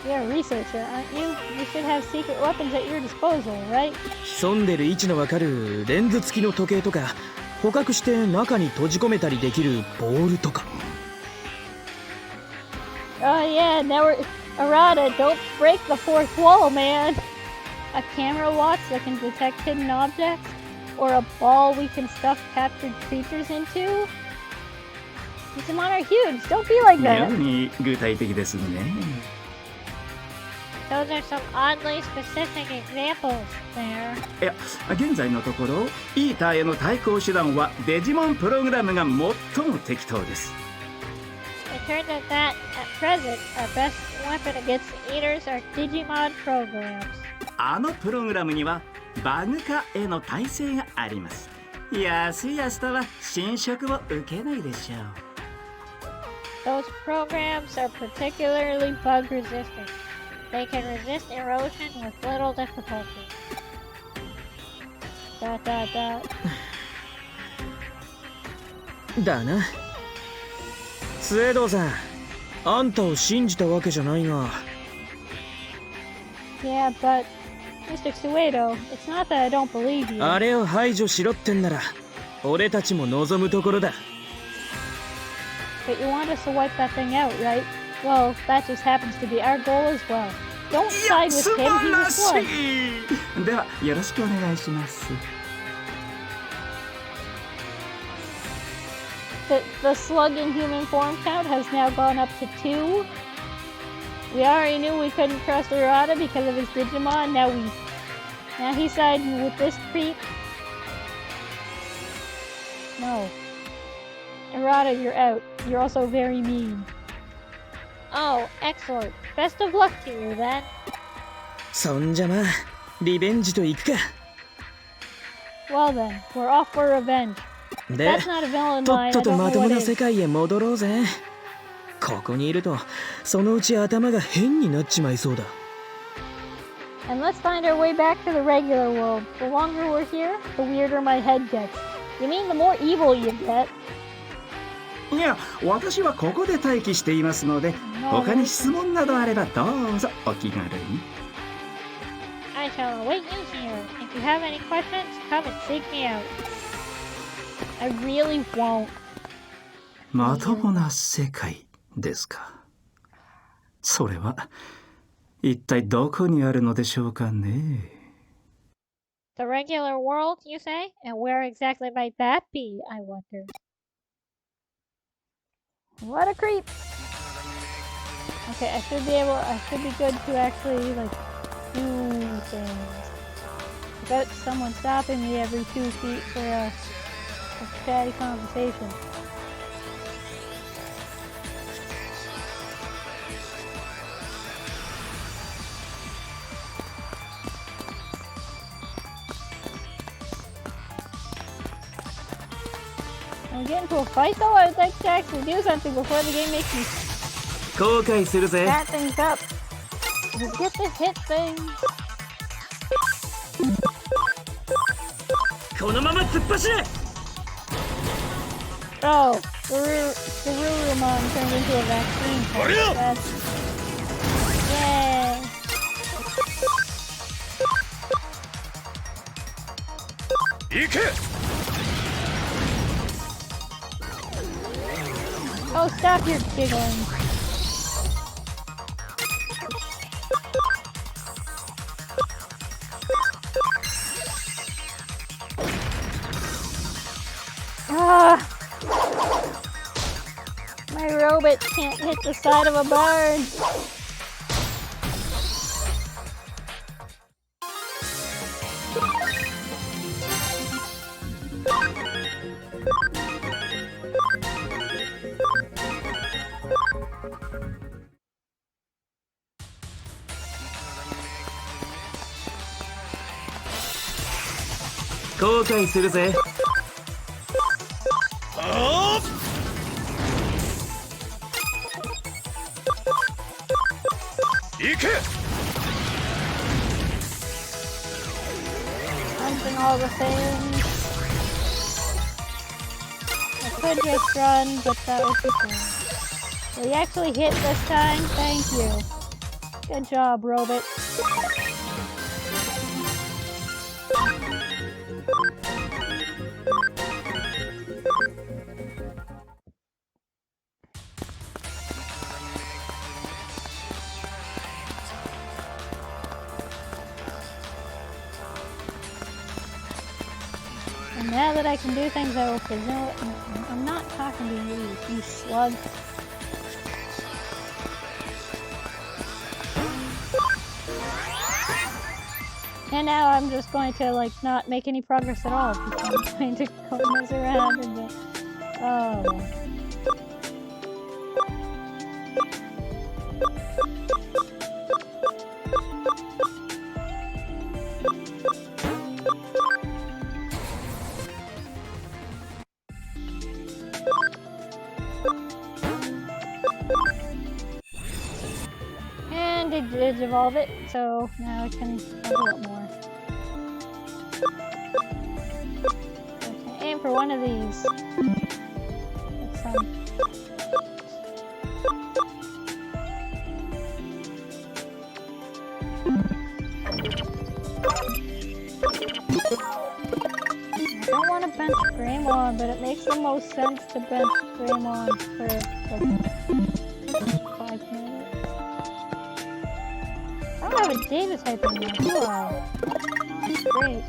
You're a researcher, aren't you? You should have secret weapons at your disposal, right? 潜んでる位置のわかるレンズ付きの時計とか捕獲して中に閉じ込めたりできるボールとか。 Oh yeah, now we're... Arata, don't break the fourth wall, man! A camera watch that can detect hidden objects? Or a ball we can stuff captured creatures into? Digimon are huge, don't be like 妙 that! に具体的ですね。 Those are some oddly specific examples there. いや、現在のところイーターへの対抗手段はデジモンプログラムが最も適当です。 It turns out that, at present, our best weapon against the eaters are Digimon programs. あのプログラムにはバグ化への耐性があります。やすやすとは侵食を受けないでしょう。 Those programs are particularly bug resistant. They can resist erosion with little difficulty. ... だな。スエドさん、あんたを信じたわけじゃないが。 Yeah, but Mr. Suedo, it's not that I don't believe you. あれを排除しろってんなら、俺たちも望むところだ。 But you want us to wipe that thing out, right? Well, that just happens to be our goal as well. Don't いや、 side 素 with him, 晴 he's ら a し slug. い。ではよろしくお願いします。 The slug in human form count has now gone up to 2. We already knew we couldn't trust Arata because of his Digimon. Now he's siding with this creep. No. Arata, you're out. You're also very mean. Oh, excellent. Best of luck to you then. そんじゃまあ、リベンジといくか。 Well then, we're off for revenge. で、 That's not a villain と line. っと I と don't ま know とも what な is. 世界へ戻ろうぜ。ここにいると、そのうち頭が変になっちまいそうだ。 And let's find our way back to the regular world. The longer we're here, the weirder my head gets. You mean the more evil you get? いや、私はここで待機していますので、他に質問などあればどうぞお気軽に。I shall await you here. If you have any questions, come and seek me out. I really won't. まともな世界ですか。それは一体どこにあるのでしょうかね。The regular world, you say? And where exactly might that be, I wonder? What a creep! Okay, I should be good to actually, like, do things. Without someone stopping me every 2 feet for a chatty conversation. Can we get into a fight though? I would like to actually do something before the game makes me 後悔するぜ。 bat things up. Just get this hit thing. このまま突っ走れ。 Oh, the Rurumon turned into a vaccine. Hurry up! Yay! Oh, stop your giggling. Ah! My robot can't hit the side of a barn.後悔するぜ。行け。 Punching all the things. I could just run, but that would be cool. Will you actually hit this time? Thank you. Good job, robot. And now that I can do things, I will present. I'm not talking to you, you slug. And now I'm just going to, like, not make any progress at all. Because I'm going to go mess around and just... Oh. And it did evolve it, so now I can do a lot more. Okay, aim for one of these. That's I don't want to bench Greymon, but it makes the most sense to bench Greymon for like 5 minutes. I don't have a data type anymore, do I? That's great.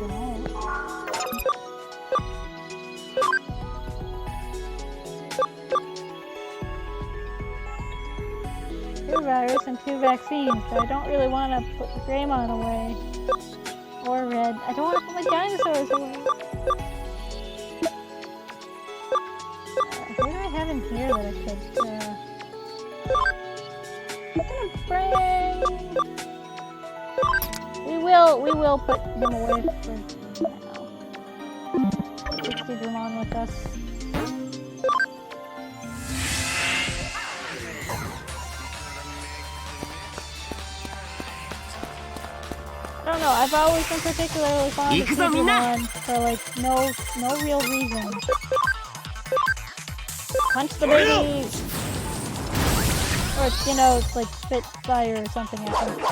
Don't. Two virus and 2 vaccines, but I don't really want to put Greymon away. Or Red. I don't want to put my dinosaurs away. What do I have in here that I could, I'm gonna bring... We will put him away for now. 6 Digimon with us. don't know. I've always been particularly fond of Digimon for like no real reason. Punch the baby, or it's, you know, it's like spit fire or something. I think.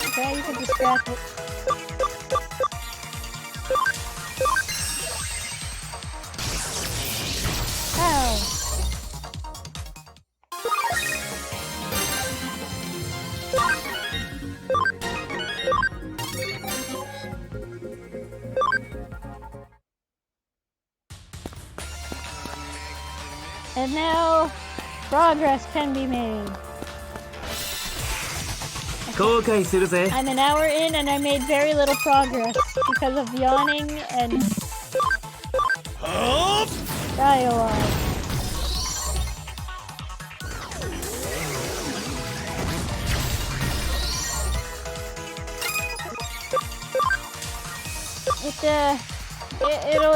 Okay, you can just scratch it. Ow. And now, progress can be made. 後悔するぜ。 I'm an hour in and I made very little progress because of yawning and dialogue. It'll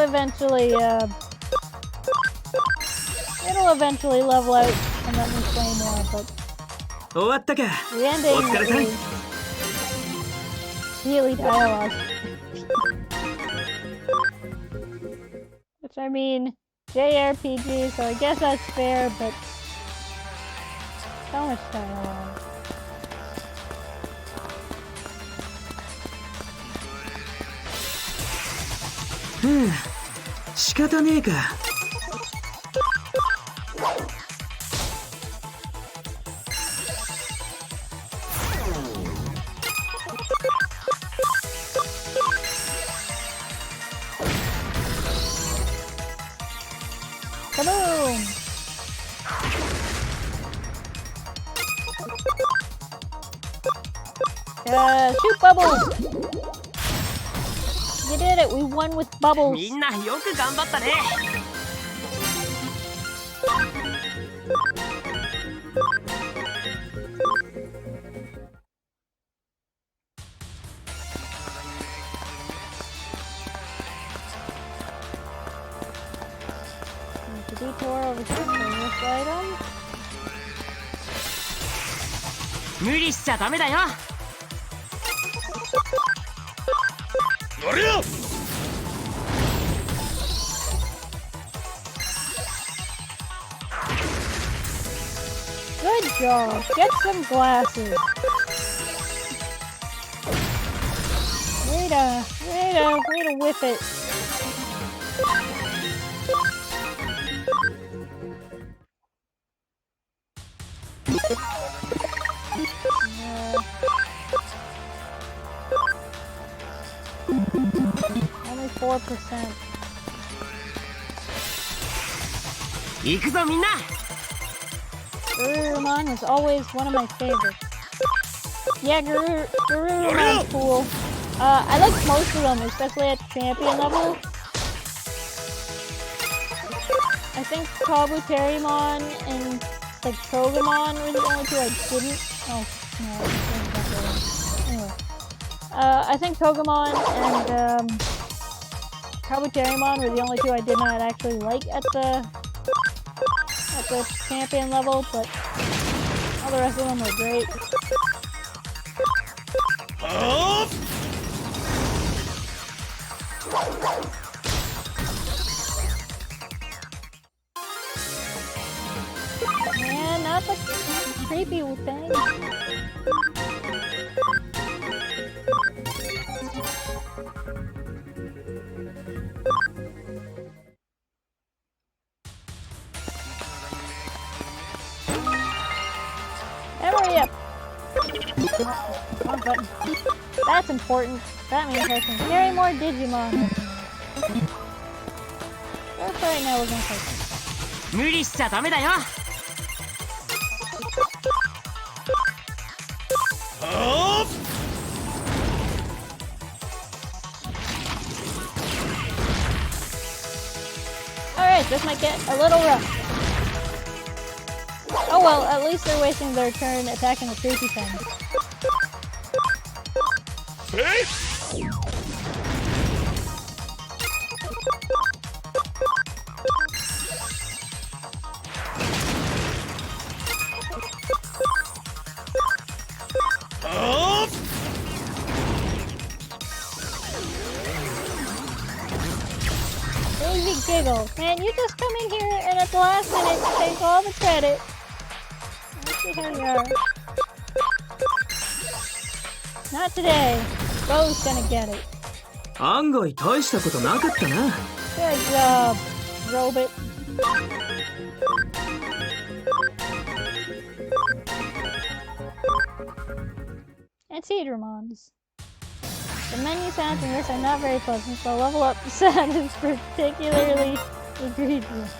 eventually level out and let me play more, but 終わったか。 the ending お疲れさん。 is really dialogue. Which I mean, JRPG, so I guess that's fair, but so much dialogue. 仕方ねえか。 Kaboom! Shoot bubbles! You did it! We won with bubbles! みんなよく頑張ったね。 There's a detour over here for this item. 無理しちゃダメだよ。 乗れよ。 Good job! Get some glasses! Way to whiff it! Only 4%. 行くぞみんな。 Garurumon was always one of my favorites. Yeah, Garurumon's cool. I like most of them, especially at champion level. I think Kabuterimon and like Togemon were the only two I didn't. Oh no, I didn't get that. Anyway, I think Togemon and Kabuterimon were the only two I did not actually like at the champion level, but all the rest of them were great. Man, not the creepy thing. Memory up! Wrong button. That's important. That means I can carry more Digimon. But right now we're gonna take this. 無理しちゃダメだよ。 Alright, this might get a little rough. Oh well, at least they're wasting their turn attacking the creepy thing. struggle. Man, you just come in here and at the last minute take all the credit. Let's see how you are. Not today. Bo's gonna get it. 案外大したことなかったな。 Good job, robot. And Cedramons. The menu sounds in this are not very pleasant, so level up the sound is particularly egregious.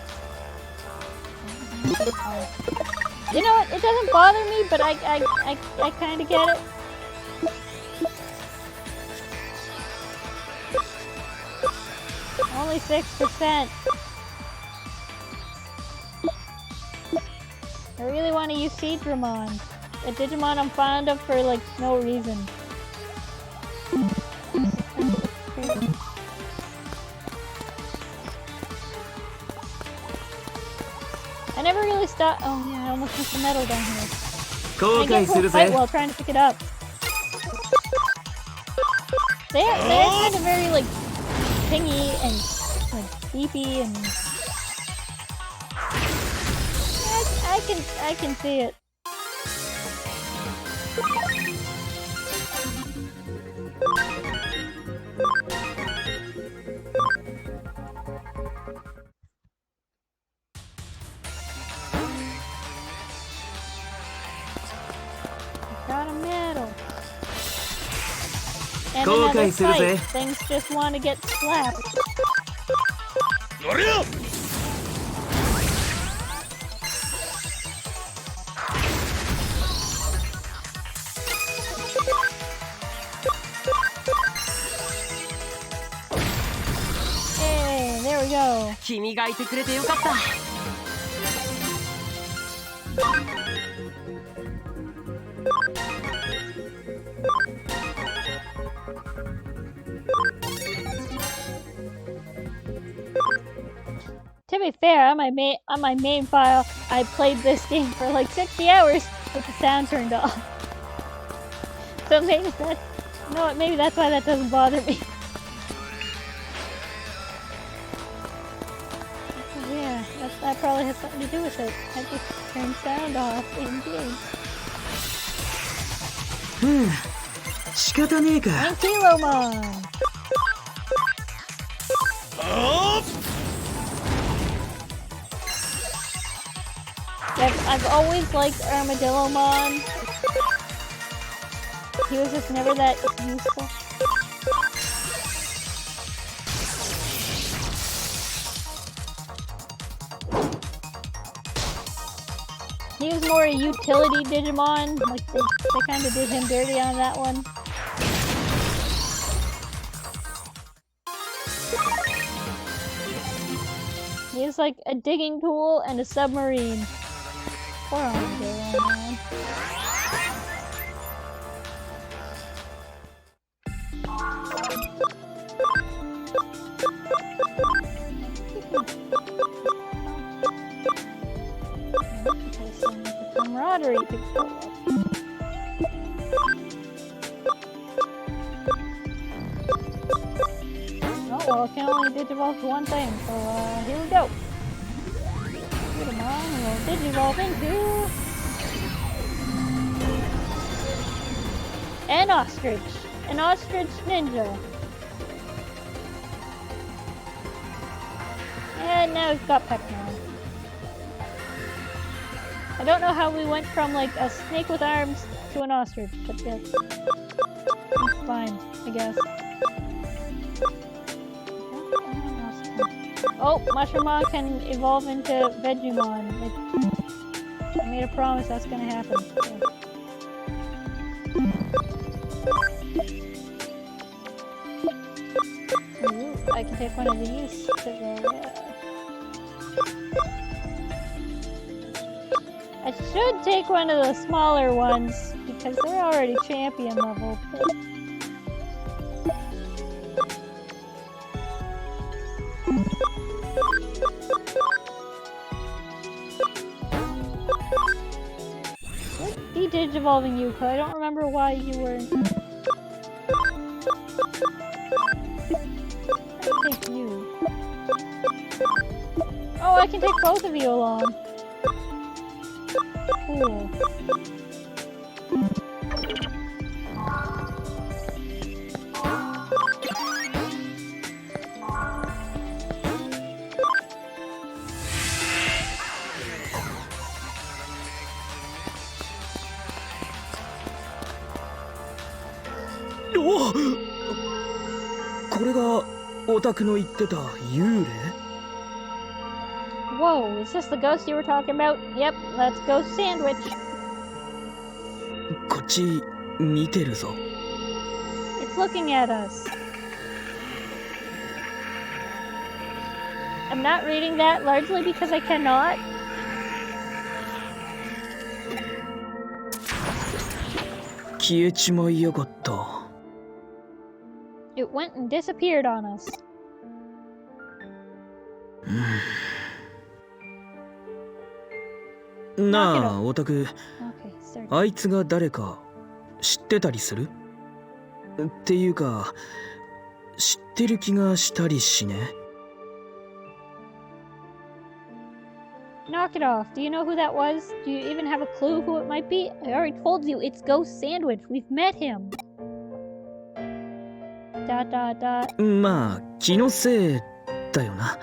You know what? It doesn't bother me, but I kind of get it. Only 6%. I really want to use Cedramon. A Digimon I'm fond of for like no reason. I never really stopped. Oh yeah, I almost missed the metal down here. I get into a fight while trying to pick it up. They're kind of very like pingy and like beefy and I can see it. Got a medal. And another fight. Things just want to get slapped. Hey, there we go. 君がいてくれてよかった。To be fair, on my main file, I played this game for like 60 hours with the sound turned off. So maybe that's, you know what, maybe that's why that doesn't bother me. Yeah, that probably has something to do with it. I just turned sound off in game. 仕方ねえか。 Ankylomon! I've always liked Armadillomon. He was just never that useful. He was more a utility Digimon. Like they kind of did him dirty on that one. He was like a digging tool and a submarine. Poor Armadillomon. Camaraderie to go up. Oh well, it can only digivolve to one thing, so here we go. Digimon will digivolve into an ostrich ninja. And now we've got Peckman. I don't know how we went from like a snake with arms to an ostrich, but that's fine, I guess. Oh, Mushroomon can evolve into Vegemon. I made a promise that's gonna happen. Ooh, I can take one of these to the... I should take one of the smaller ones because they're already champion level. De-digivolving you, because I don't remember why you were... I'll take you. I can take both of you along. Cool.おっ、これがオタクの言ってた幽霊？ Whoa, is this the ghost you were talking about? Yep, let's go sandwich. こっち見てるぞ。 It's looking at us. I'm not reading that largely because I cannot. 消えちまいやがった。 It went and disappeared on us. なあ、オタク、 Okay, sorry. あいつが誰か知ってたりする？っていうか、知ってる気がしたりしね。 Knock it off. Do you know who that was? Do you even have a clue who it might be? I already told you, it's Ghost Sandwich. We've met him. Dot dot dot. まあ、気のせいだよな。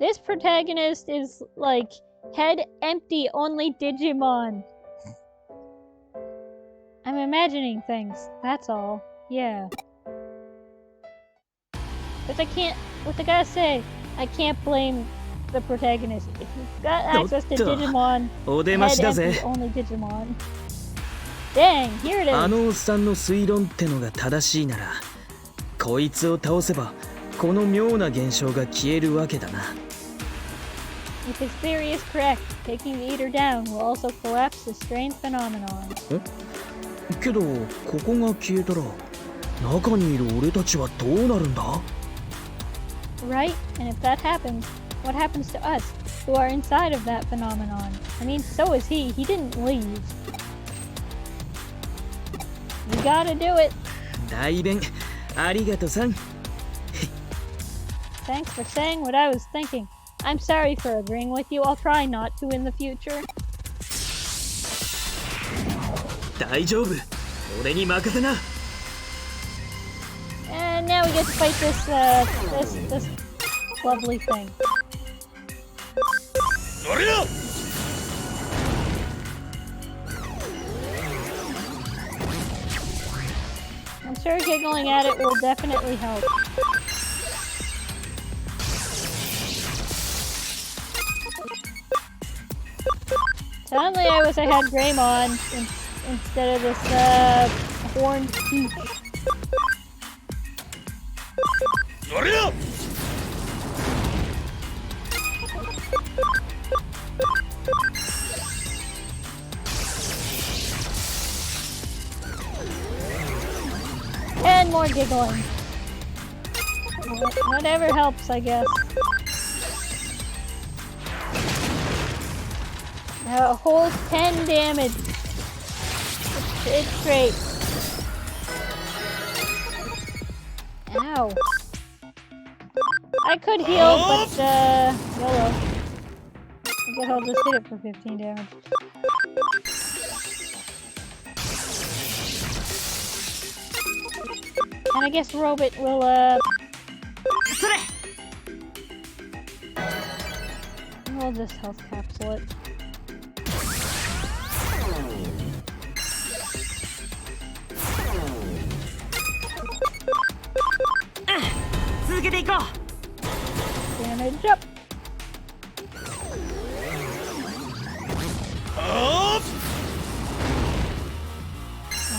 This protagonist is like head empty, only Digimon. I'm imagining things, that's all. Yeah. But I can't, what I gotta say, I can't blame the protagonist. If you've got access to Digimon, お出まし head だ empty, ぜ。 only Digimon. Dang, here it あ is. のおっさんの推論ってのが正しいなら、こいつを倒せば、この妙な現象が消えるわけだな。 If his theory is correct, taking the eater down will also collapse the strange phenomenon. けど、ここが消えたら、中にいる俺たちはどうなるんだ？ Right? And if that happens, what happens to us, who are inside of that phenomenon? I mean, so is he. He didn't leave. You gotta do it. 代弁、ありがとさん。 Thanks for saying what I was thinking. I'm sorry for agreeing with you. I'll try not to in the future. 大丈夫。俺に任せな。 And now we get to fight this lovely thing. 乗れよ！ I'm sure giggling at it will definitely help. Suddenly I wish I had Greymon instead of this horned peach. 乗れよ！ And more giggling. Whatever helps, I guess. A whole 10 damage. It's great. Ow. I could heal, but YOLO. I guess I'll just hit it for 15 damage. And I guess Robot will, we'll just health capsule it. Damage up. A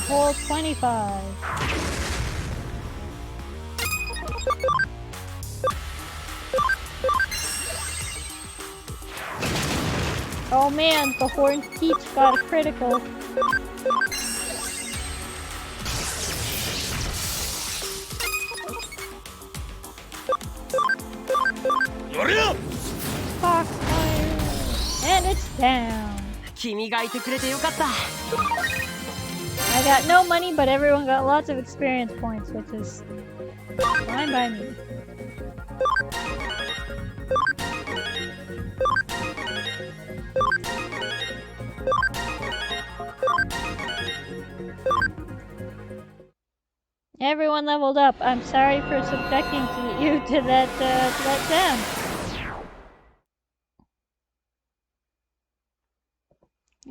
whole 25. Oh man, the Horned Peach got a critical. Foxfire! And it's down. 君がいてくれてよかった。 I got no money, but everyone got lots of experience points, which is fine by me. everyone leveled up. I'm sorry for subjecting you to that down.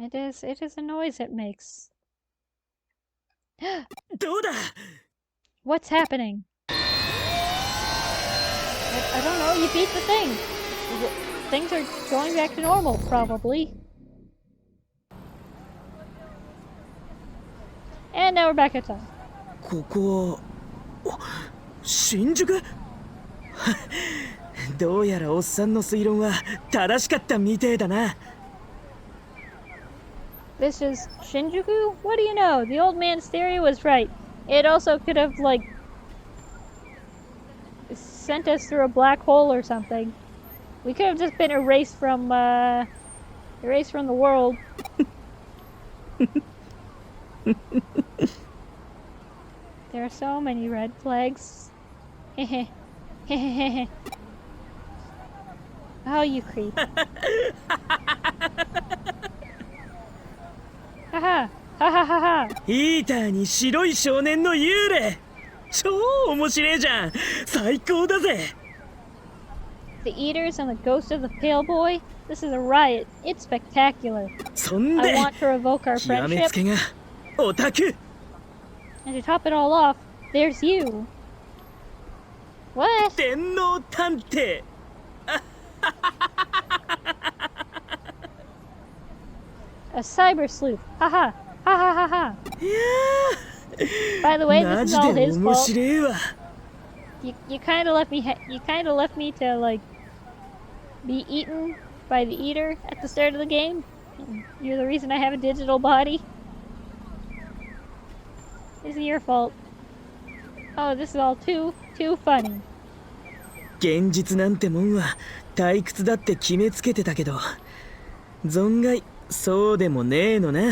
It is a noise it makes. どうだ What's happening? I don't know, you beat the thing. Things are going back to normal, probably. And now we're back at time. ここは新宿どうやらおっさんの推論は正しかったみてえだな This is Shinjuku? What do you know? The old man's theory was right. It also could have, like, sent us through a black hole or something. We could have just been erased from the world. There are so many red flags. Oh, you creep. Haha. Ha ha ha ha. ヒーターに白い少年の幽霊超面白いじゃん最高だぜ The Eaters and the Ghost of the Pale Boy? This is a riot. It's spectacular. そん I で want to revoke our 極め friendship. つけがオタク And to top it all off, there's you. What? 電脳探偵 A cyber sleuth. Haha. Ha ha ha ha. いや By the way, ーマ this is ジ all で his 面 fault. 白いわ You kind of left me. You kind of left me to like be eaten by the eater at the start of the game. You're the reason I have a digital body. Isn't your fault. Oh, this is all too funny. 現実なんてもんは退屈だって決めつけてたけど存外そうでもねえのな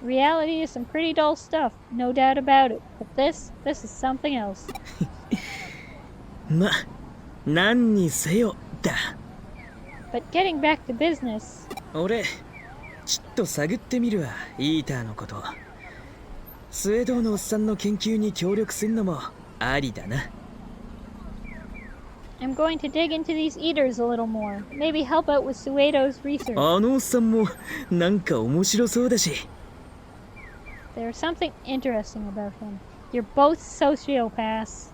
Reality is some pretty dull stuff, no doubt about it. But this is something else. ま何にせよだ But getting back to business. 俺ちょっと探ってみるわイーターのことスウェードのおっさんの研究に協力するのもありだな I'm going to dig into these eaters a little more. Maybe help out with Suedo's research. あのおっさんもなんか面白そうだし There's something interesting about him. You're both sociopaths.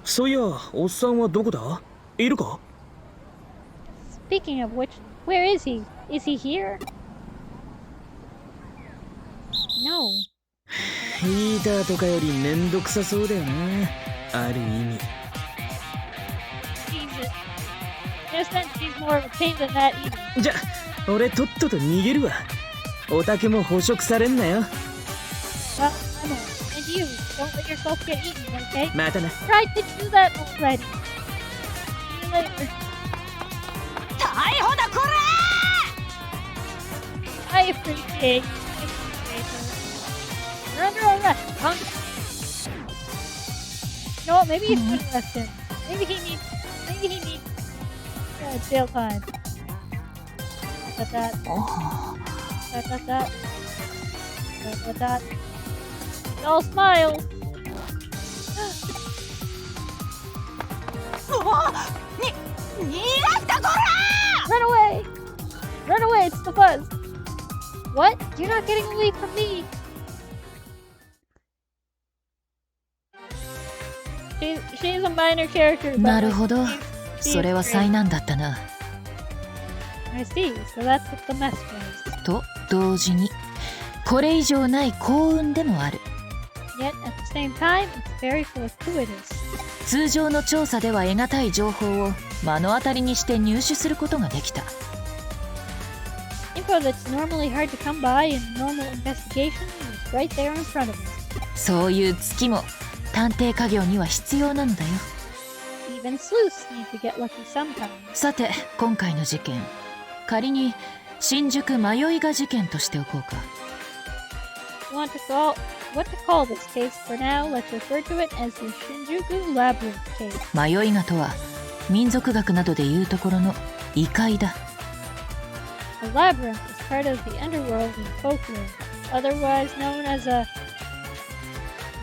そういやおっさんはどこだいるか Speaking of which, where is he? Is he here? No. イーターとかよりめんどくさそうだよなある意味 Jesus. In a sense, he's more of a pain than that either. じゃ俺とっとと逃げるわオタクも捕食されんなよ Well, I'm on. And you, don't let yourself get eaten, okay? またな Tried to do that already. See you later. 逮捕だこ I appreciate it. You're under arrest, punk. You know what? Maybe you should arrest him. Maybe he needs jail time. That. All smiles. れ逃がしたこ Run away! Run away! It's the buzz. What? You're not getting away from me. She's a minor character. ら but なるほど she's それは great. 災難だったな I see. So that's what the mess was. と同時にこれ以上ない幸運でもある Yet at the same time, it's very fortuitous. 通常の調査では得難い情報を目の当たりにして入手することができた Info that's normally hard to come by in normal investigation is right there in front of us. そういう月も探偵家業には必要なのだよ Even sleuths need to get lucky sometimes. さて今回の事件仮に新宿迷いが事件としておこうか What to call this case for now? Let's refer to it as the Shinjuku Labyrinth case. 迷いがとは民族学などでいうところの異界だ The labyrinth is part of the underworld in folklore, otherwise known as a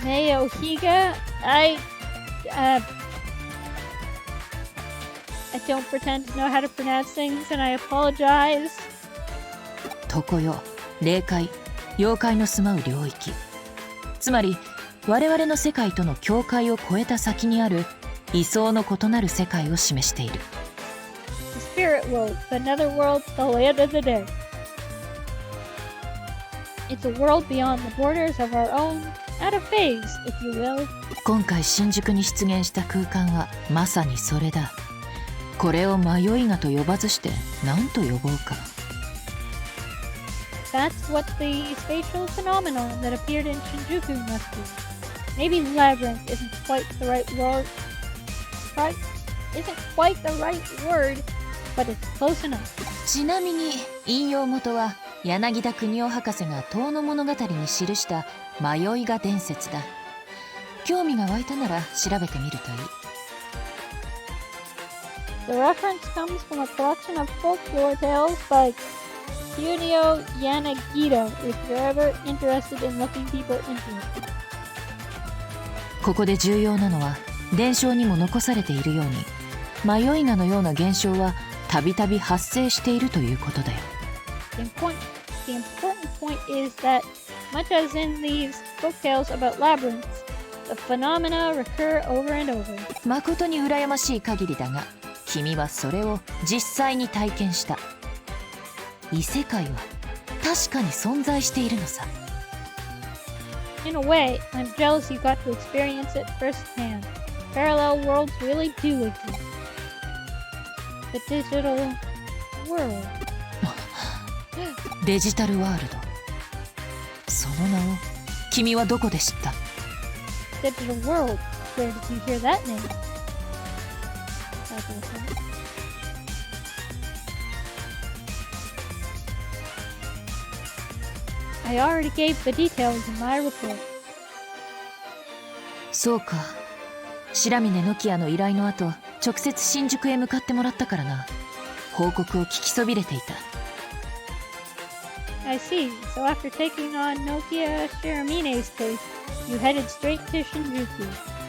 Mayo Higa, I don't pretend to know how to pronounce things, and I apologize. 常世、霊界、妖怪の住まう領域。つまり我々の世界との境界を越えた先にある位相の異なる世界を示している。The spirit world, the nether world, the land of the dead. It's a world beyond the borders of our own, out of phase, if you will. 今回新宿に出現した空間はまさにそれだ。これを迷いがと呼ばずして何と呼ぼうか。That's what the spatial phenomenon that appeared in Shinjuku must be. Maybe labyrinth isn't quite the right word. Isn't quite the right word, but it's close enough. ちなみに引用元は柳田国夫博士が遠野物語に記した迷いが伝説だ。興味が湧いたなら調べてみるといい。The reference comes from a collection of folklore tales by Kunio Yanagita, if you're ever interested in looking deeper into it. ここで重要なのは伝承にも残されているように迷いがのような現象はたびたび発生しているということだよ。The important point is that, much as in these folktales about labyrinths, the phenomena recur over and over. 誠に羨ましい限りだが、君はそれを実際に体験した。異世界は確かに存在しているのさ。In a way, I'm jealous you got to experience it firsthand. Parallel worlds really do exist. The digital world. デジタルワールド。その名を君はどこで知った？ Digital world. Where did you hear that name? I already gave the details in my report. そうか。白峰ノキアの依頼の後、直接新宿へ向かってもらったからな。報告を聞きそびれていた。I see. So after taking on Nokia Shiramine's case, you headed straight to Shinjuku.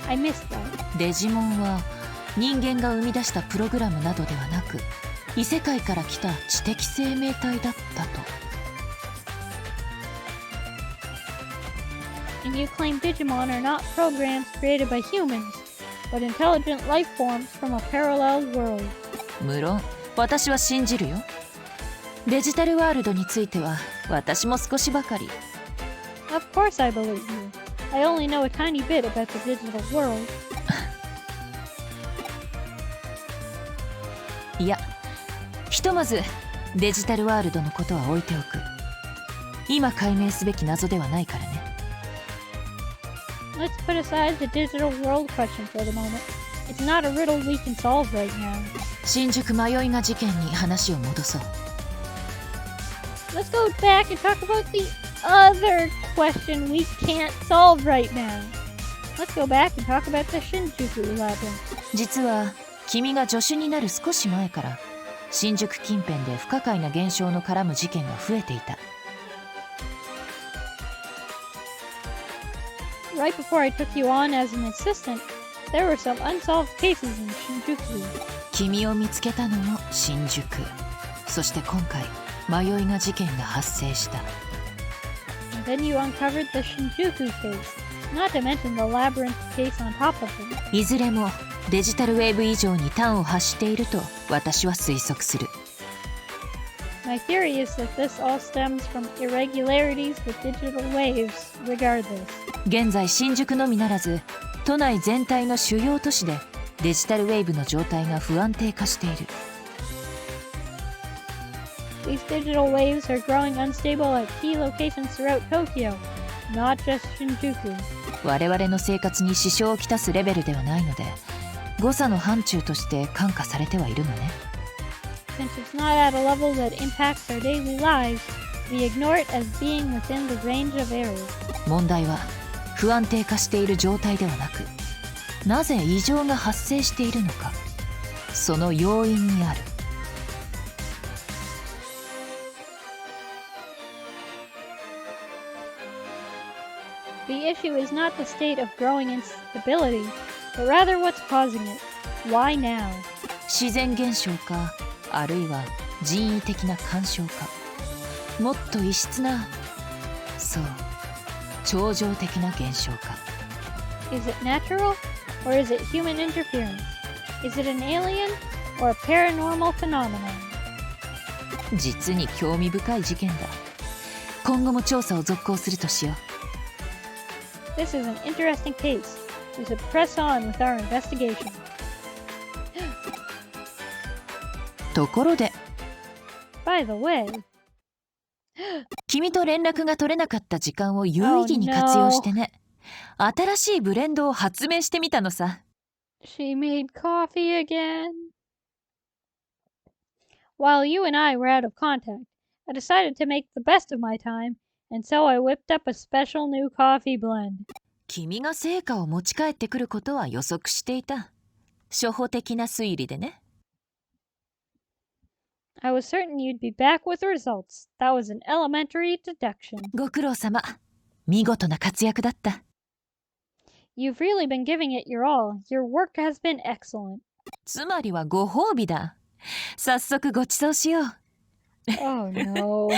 I missed that. デジモンは人間が生み出したプログラムなどではなく、異世界から来た知的生命体だったと。And you claim Digimon are not programs created by humans, but intelligent life forms from a parallel world. 無論、私は信じるよ。デジタルワールドについては私も少しばかり。Of course I believe you. I only know a tiny bit about the digital world. いや、ひとまずデジタルワールドのことは置いておく。今解明すべき謎ではないからね。Let's put aside the digital world question for the moment. It's not a riddle we can solve right now. 新宿迷いが事件に話を戻そう。Let's go back and talk about the other question we can't solve right now. Let's go back and talk about the Shinjuku labyrinth. 実は君が助手になる少し前から新宿近辺で不可解な現象の絡む事件が増えていた。Right before I took you on as an assistant, there were some unsolved cases in Shinjuku. 君を見つけたのも新宿。そして今回迷いが事件が発生した。And then you uncovered the Shinjuku case, not to mention the labyrinth case on top of it. いずれもデジタルウェーブ以上に端を発していると私は推測する。My theory is that this all stems from irregularities with digital waves, regardless. 現在新宿のみならず都内全体の主要都市でデジタルウェーブの状態が不安定化している。These digital waves are growing unstable at key locations throughout Tokyo, not just Shinjuku. 我々の生活に支障をきたすレベルではないので誤差の範疇として看過されてはいるのね。Since it's not at a level that impacts our daily lives, we ignore it as being within the range of error. 問題は不安定化している状態ではなく、なぜ異常が発生しているのか、その要因にある。The issue is not the state of growing instability, but rather what's causing it. Why now? 自然現象か、あるいは人為的な干渉か、もっと異質な、そう、超常的な現象か。Is it natural, or is it human interference? Is it an alien, or a paranormal phenomenon? 実に興味深い事件だ。今後も調査を続行するとしよう。This is an interesting case. We should press on with our investigation. ところで、By the way, 君と連絡が取れなかった時間を有意義に活用してね、新しいブレンドを発明してみたのさ。she made coffee again. While you and I were out of contact, I decided to make the best of my time, and so I whipped up a special new coffee blend. 君が成果を持ち帰ってくることは予測していた。初歩的な推理でね。I was certain you'd be back with results. That was an elementary deduction. ご苦労様。見事な活躍だった。You've really been giving it your all. Your work has been excellent. つまりはご褒美だ。早速ご馳走しよう。Oh no.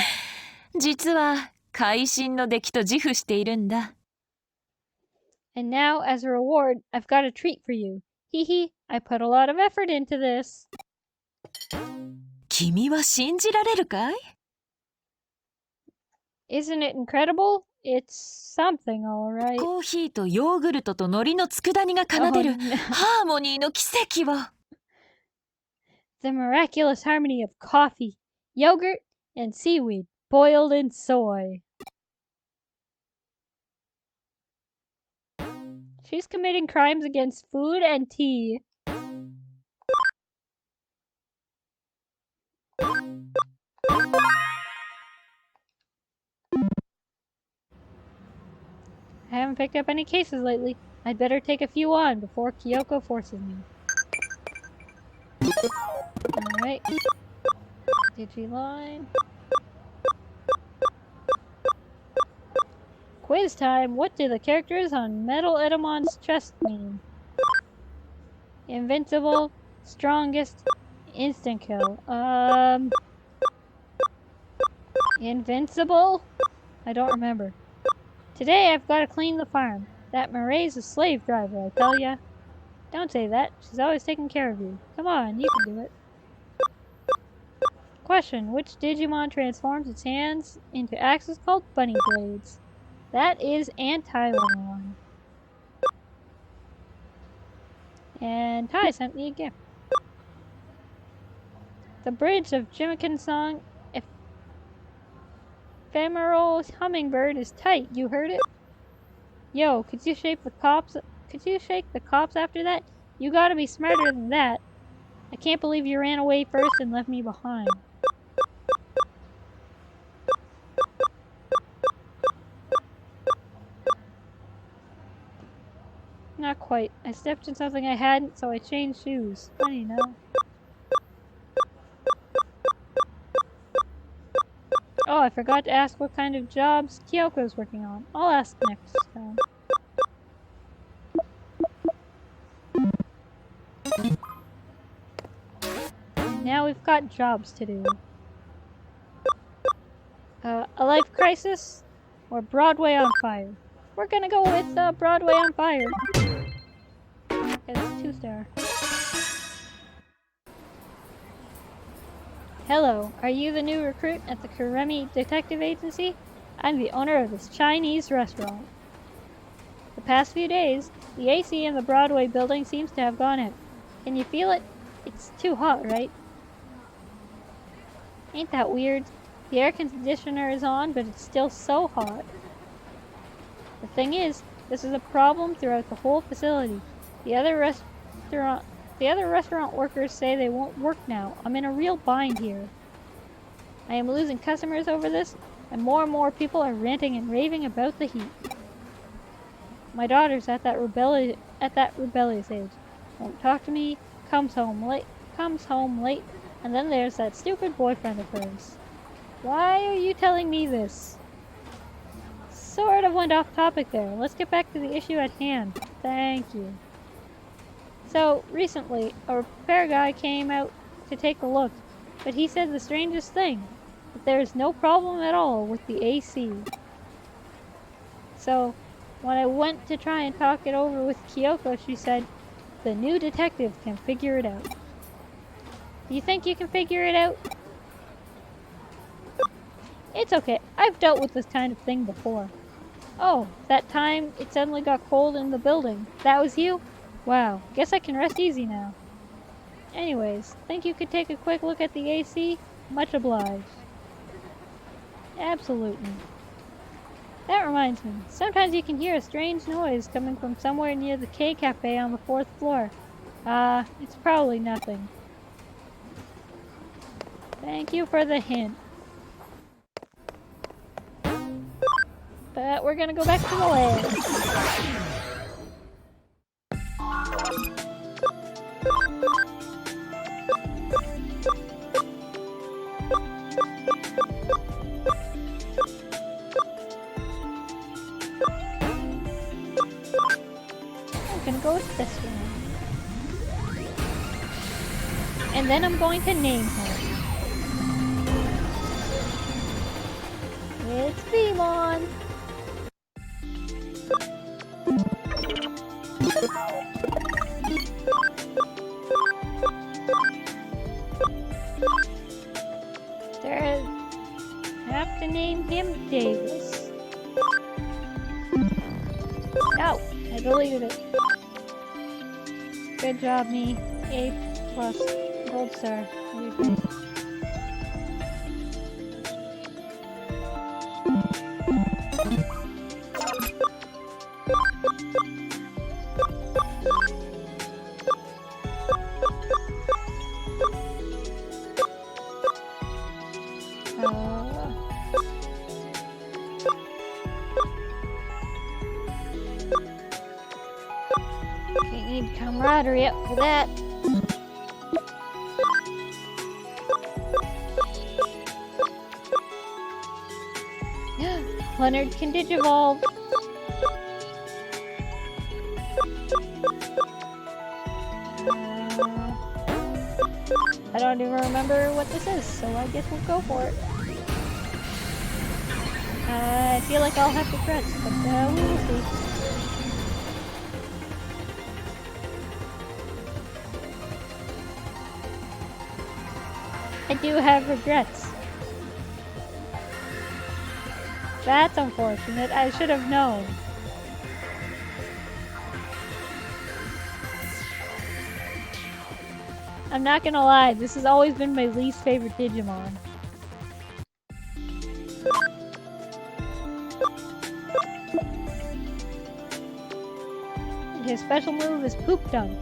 実は会心の出来と自負しているんだ。And now, as a reward, I've got a treat for you. Hee hee, I put a lot of effort into this. 君は信じられるかい？ Isn't it incredible? It's something, all right. コーヒーとヨーグルトと海苔の佃煮が奏でる Oh, no. ハーモニーの奇跡を。The miraculous harmony of coffee, yogurt, and seaweed boiled in soy. She's committing crimes against food and tea. I haven't picked up any cases lately. I'd better take a few on before Kyoko forces me. Alright. Digiline. Quiz time! What do the characters on Metal Edamon's chest mean? Invincible, strongest, instant kill. Invincible? I don't remember. Today I've got to clean the farm. That Marae's a slave driver, I tell ya. Don't say that. She's always taking care of you. Come on, you can do it. Question. Which Digimon transforms its hands into axes called bunny blades? That is Anti-Lemon. And Ty sent me a gift. The bridge of Jimikin's song, Ephemeral Hummingbird, is tight. You heard it? Yo, could you shake the cops? Could you shake the cops after that? You gotta be smarter than that. I can't believe you ran away first and left me behind. Not quite. I stepped in something I hadn't, so I changed shoes. Funny, no? Oh, I forgot to ask what kind of jobs Kyoko's working on. I'll ask next time. Now we've got jobs to do. A life crisis or Broadway on fire? We're gonna go with Broadway on fire. It's 2-star. Hello, are you the new recruit at the Kuremi Detective Agency? I'm the owner of this Chinese restaurant. The past few days, the AC in the Broadway building seems to have gone out. Can you feel it? It's too hot, right? Ain't that weird? The air conditioner is on, but it's still so hot. The thing is, this is a problem throughout the whole facility. The other restaurant workers say they won't work now. I'm in a real bind here. I am losing customers over this, and more people are ranting and raving about the heat. My daughter's at that rebellious age. Won't talk to me, comes home late, and then there's that stupid boyfriend of hers. Why are you telling me this? sort of went off topic there. Let's get back to the issue at hand. Thank you. So, recently, a repair guy came out to take a look, but he said the strangest thing, that there's no problem at all with the AC. So, when I went to try and talk it over with Kyoko, she said, the new detective can figure it out. Do you think you can figure it out? It's okay. I've dealt with this kind of thing before. Oh, that time it suddenly got cold in the building. That was you? Wow, guess I can rest easy now. Anyways, think you could take a quick look at the AC? Much obliged. Absolutely. That reminds me, sometimes you can hear a strange noise coming from somewhere near the K Cafe on the 4th floor. It's probably nothing. Thank you for the hint. But we're gonna go back to the lab. I'm gonna go with this one. And then I'm going to name her. It's Digimon! I have to name him Davis. No! I deleted it. Good job, me. A+. Gold star. You're great. Okay, need camaraderie up for that. Leonard can digivolve. I don't even remember what this is, so I guess we'll go for it. I feel like I'll have regrets, but we will see. I do have regrets. That's unfortunate. I should have known. I'm not gonna lie, this has always been my least favorite Digimon. His special move is Poop Dunk.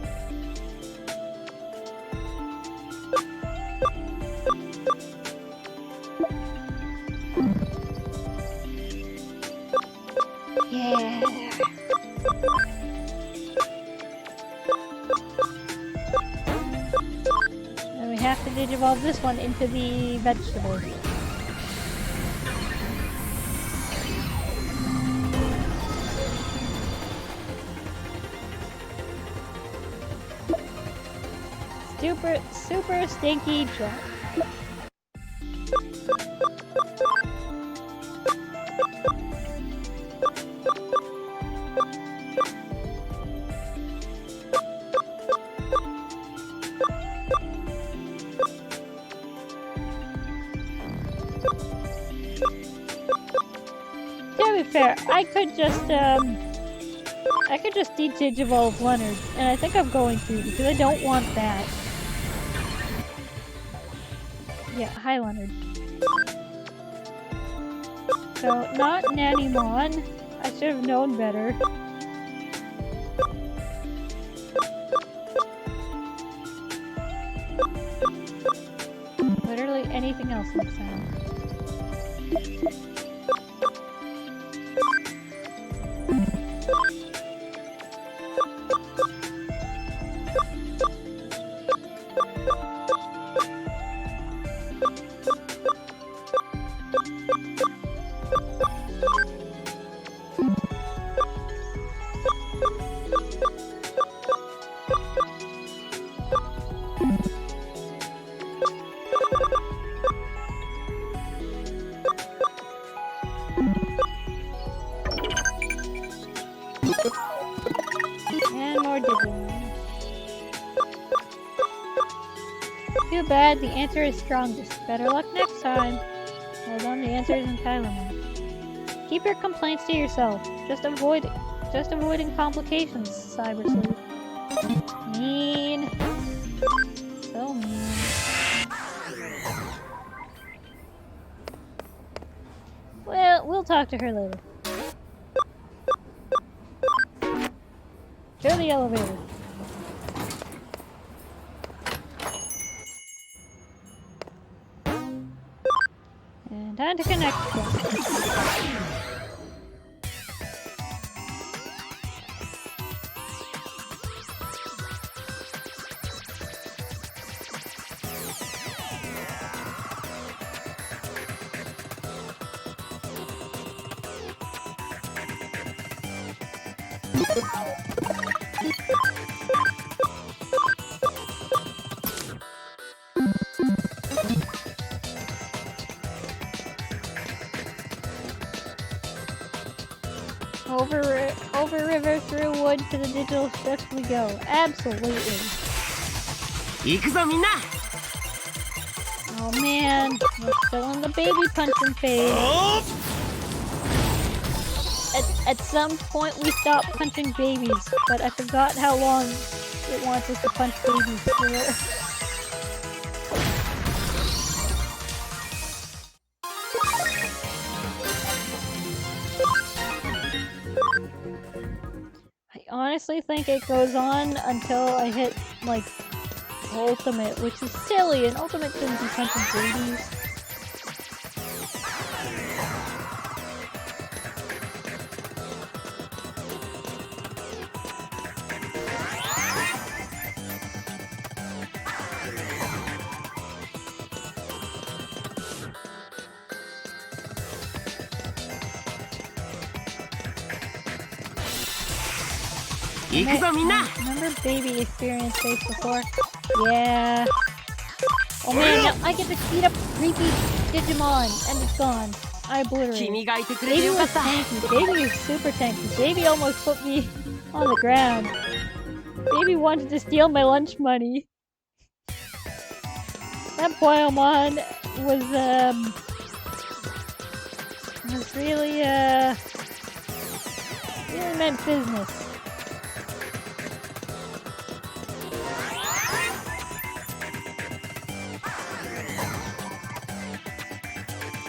Yeah. And we have to digivolve this one into the vegetable. Super stinky truck. To be fair, I could just de-digivolve Leonard, and I think I'm going to because I don't want that. Yeah, hi Leonard. So, not Nannymon. I should have known better. Literally anything else next time. bad, the answer is strongest. Better luck next time. Hold on, the answer is in Tyler mode. Keep your complaints to yourself. Just avoiding complications, Cyber Sleuth. Mean. So mean. Well, we'll talk to her later. Show the elevator. And time to connect. Over river, through wood, to the digital shift we go. Absolutely. 行くぞみんな Oh man, we're still in the baby punching phase. At some point we stopped punching babies, but I forgot how long it wants us to punch babies for. I honestly think it goes on until I hit, like, Ultimate, which is silly, and Ultimate shouldn't be punching babies. Remember baby experience face before? Yeah. Oh man, now I get to beat up creepy Digimon, and it's gone. I obliterated. 君がいてくれて Baby よか was った tanky. Baby was super tanky. Baby almost put me on the ground. Baby wanted to steal my lunch money. That Poyomon was really meant business.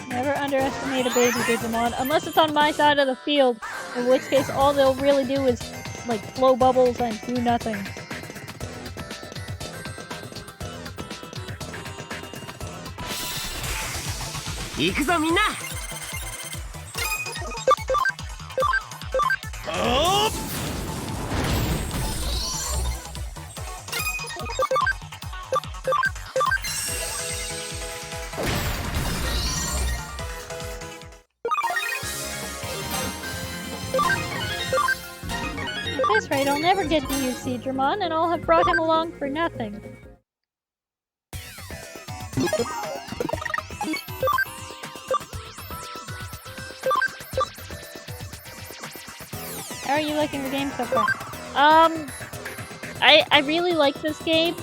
Never underestimate a baby Digimon, unless it's on my side of the field, in which case all they'll really do is, like, blow bubbles and do nothing. At this rate, I'll never get to use Seadramon, and I'll have brought him along for nothing. How are you liking the game so far? I really like this game.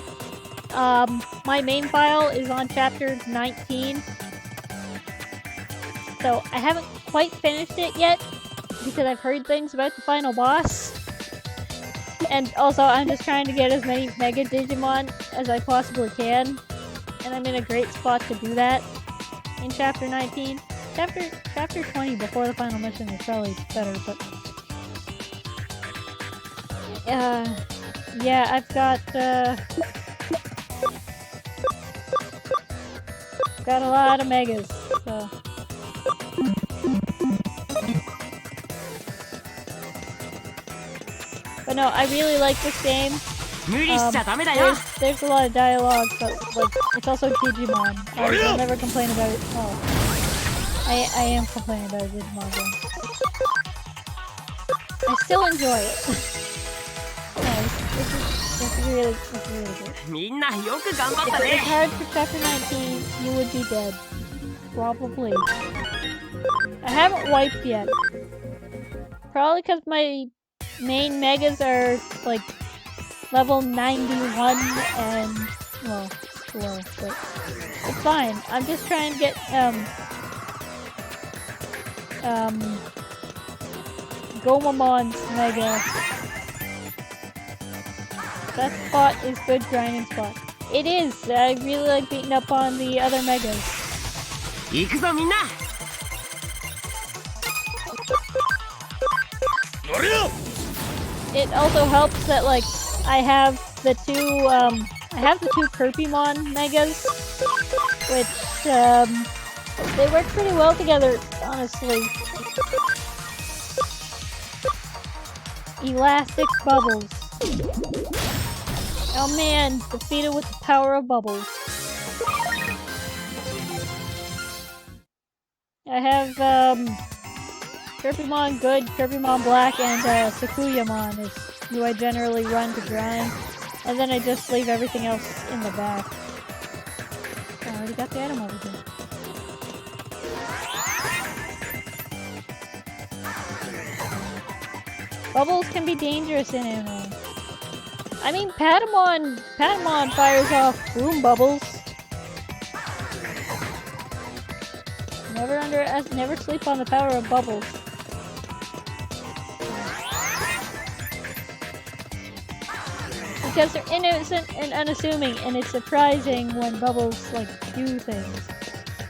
My main file is on chapter 19. So I haven't quite finished it yet, because I've heard things about the final boss. And also, I'm just trying to get as many Mega Digimon as I possibly can. And I'm in a great spot to do that in Chapter 19. Chapter 20 before the final mission is probably better, but... yeah, I've got a lot of Megas, so... But no, I really like this game. 無理しちゃダメだよ There's a lot of dialogue, but like it's also Digimon. I'll never complain about it. Oh, I am complaining about a Digimon game. I still enjoy it. It's really good. みんなよく頑張った If ね it's hard for chapter 19, you would be dead. Probably. I haven't wiped yet. Probably because my main megas are like level 91 and, well, slow, but it's fine. I'm just trying to get, Gomamon's Mega. That spot is good grinding spot. It is! I really like beating up on the other Megas. 行くぞみんな It also helps that, like, I have the two Kirpymon Megas, which, they work pretty well together, honestly. Elastic Bubbles. Oh man, defeated with the power of bubbles. I have, Kirpymon Good, Kirpymon Black, and Sakuyamon is who I generally run to grind. And then I just leave everything else in the back. Oh, I already got the item over here. Bubbles can be dangerous in anime. I mean, Patamon fires off boom bubbles. Never sleep on the power of bubbles. Because they're innocent and unassuming, and it's surprising when bubbles, like, do things.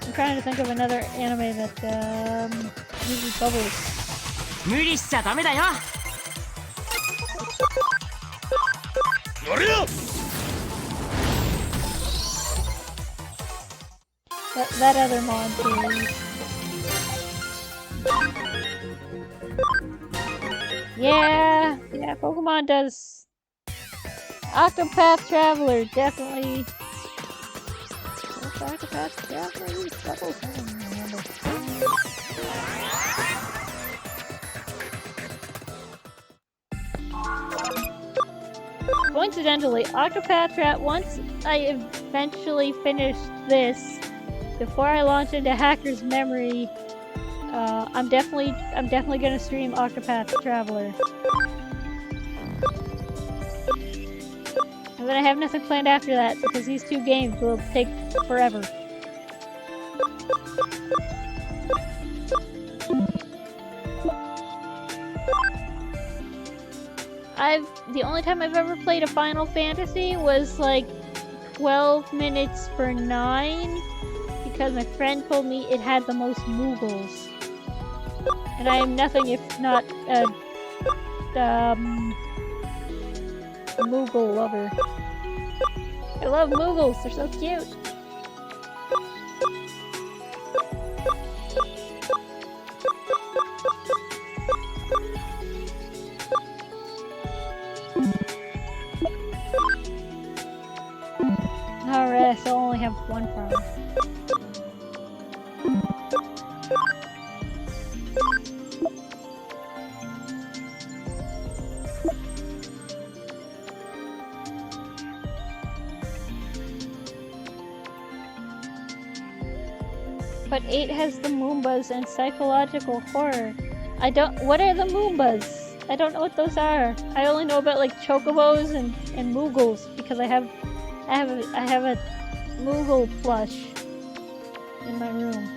I'm trying to think of another anime that, uses bubbles. 無理しちゃダメだよ That other mon series. Yeah, Pokemon does. Octopath Traveler, definitely. What's Octopath Traveler? These bubbles, I don't remember. Coincidentally, Octopath Traveler, once I eventually finished this, before I launch into Hacker's Memory, I'm definitely gonna stream Octopath Traveler. And then I have nothing planned after that because these two games will take forever. The only time I've ever played a Final Fantasy was like 12 minutes for 9 because my friend told me it had the most Moogles. And I am nothing if not a Moogle lover. I love Moogles, they're so cute. Alright, so I only have one problem. But 8 has the Moombas and psychological horror. What are the Moombas? I don't know what those are. I only know about like Chocobos and Moogles because I have a Moogle plush in my room.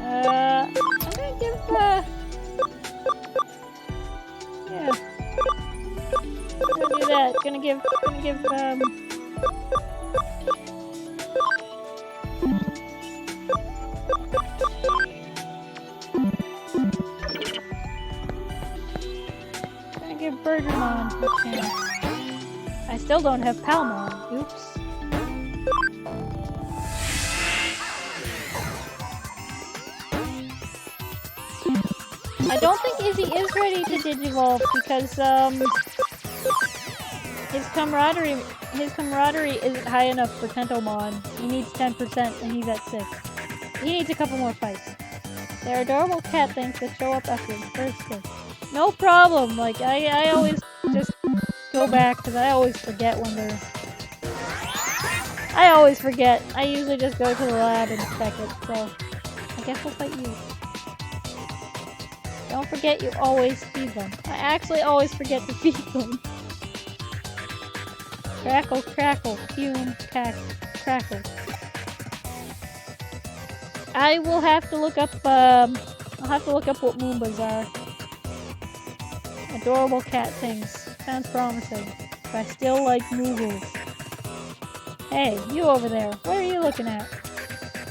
I'm gonna give yeah. I'm gonna do that. Gonna give Burgermon a chance. I still don't have Palmon. Oops. I don't think Izzy is ready to Digivolve because his camaraderie isn't high enough for Tentomon. He needs 10% and he's at 6. He needs a couple more fights. They're adorable cat things that show up after the first day. No problem, like, I always just go back, because I always forget when they're... I always forget. I usually just go to the lab and check it, so... I guess we'll fight you. Don't forget you always feed them. I actually always forget to feed them. Crackle, crackle, fume, crackle. I will have to look up, I'll have to look up what Moombas are. Adorable cat things. Sounds promising. But I still like Moogles. Hey, you over there. What are you looking at?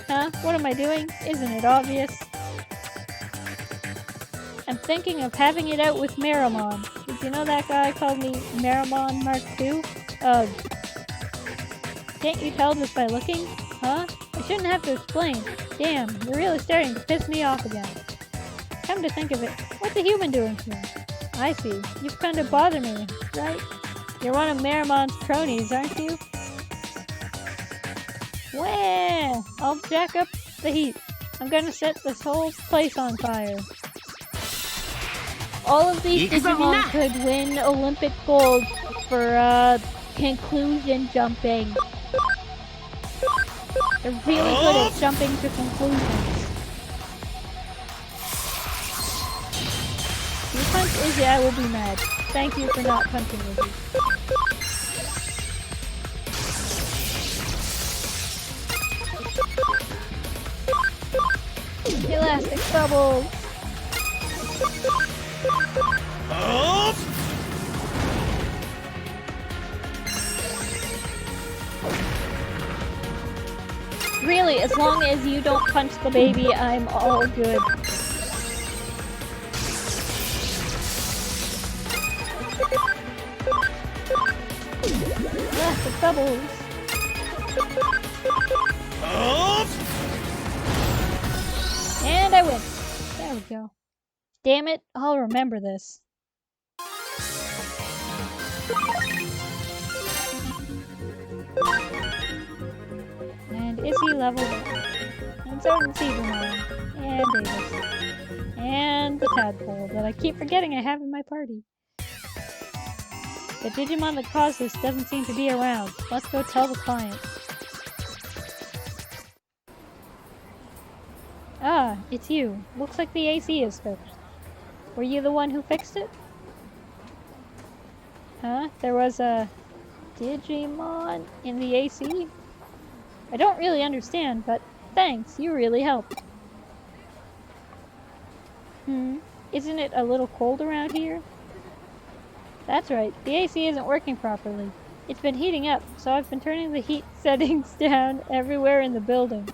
Huh? What am I doing? Isn't it obvious? I'm thinking of having it out with Meramon. Did you know that guy called me Meramon Mark II? Ugh. Can't you tell just by looking? Huh? I shouldn't have to explain. Damn, you're really starting to piss me off again. Come to think of it, what's a human doing here? I see. You kind of bother me, right? You're one of Meramon's cronies, aren't you? Wah! I'll jack up the heat. I'm gonna set this whole place on fire. All of these Digimon could win Olympic gold for conclusion jumping. They're really good at jumping to conclusions. If you punch Izzy, I will be mad. Thank you for not punching Izzy. Elastic bubbles! Really, as long as you don't punch the baby, I'm all good. Elastic bubbles! And I win. There we go. Damn it, I'll remember this. And Izzy leveled up. And so did Seaborn. And Davis. And the tadpole that I keep forgetting I have in my party. The Digimon that caused this doesn't seem to be around. Let's go tell the client. Ah, it's you. Looks like the AC is fixed. Were you the one who fixed it? Huh? There was a Digimon in the AC? I don't really understand, but thanks, you really helped. Isn't it a little cold around here? That's right, the AC isn't working properly. It's been heating up, so I've been turning the heat settings down everywhere in the building.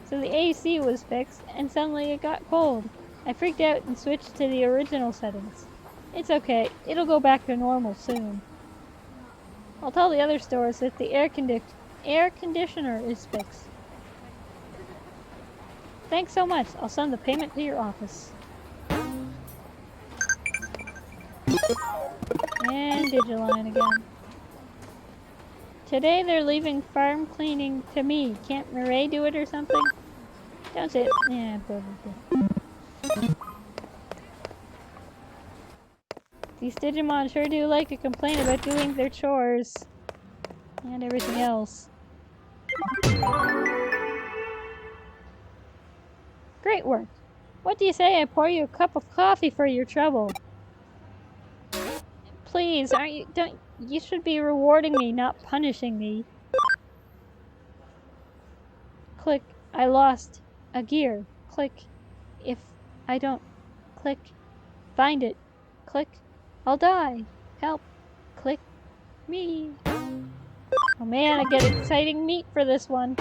So the AC was fixed, and suddenly it got cold. I freaked out and switched to the original settings. It's okay, it'll go back to normal soon. I'll tell the other stores that the air conditioner is fixed. Thanks so much, I'll send the payment to your office. And Digiline again. Today they're leaving farm cleaning to me. Can't Mireille do it or something? Don't say it. Yeah, probably. These Digimon sure do like to complain about doing their chores. And everything else. Great work. What do you say I pour you a cup of coffee for your trouble? Please, you should be rewarding me, not punishing me. Click, I lost a gear. Click, if I don't. Click, find it. Click, I'll die. Help. Click, me. Oh man, I get exciting meat for this one.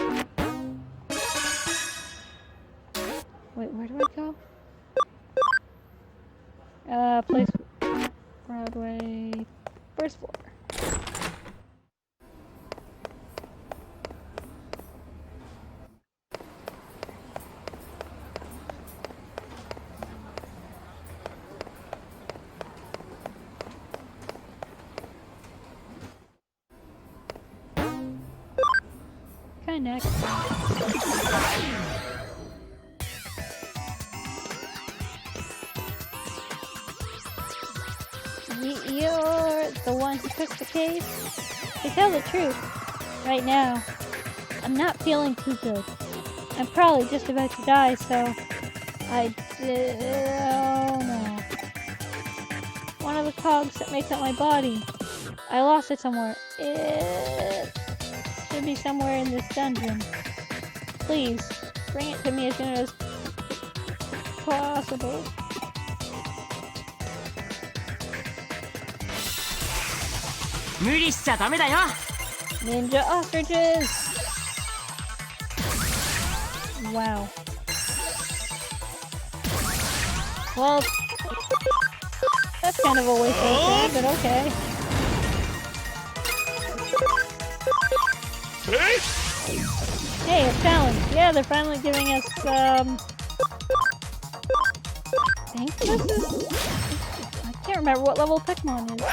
Wait, where do I go? Place Broadway, first floor. Connect. You're the one who took the case? To tell the truth, right now, I'm not feeling too good. I'm probably just about to die, so I'd Oh no. One of the cogs that makes up my body. I lost it somewhere. It should be somewhere in this dungeon. Please, bring it to me as soon as possible. Ninja ostriches! Wow. Well, that's kind of a waste of time, but okay. Hey, a challenge! Yeah, they're finally giving us, I think this is... I can't remember what level Pokemon is.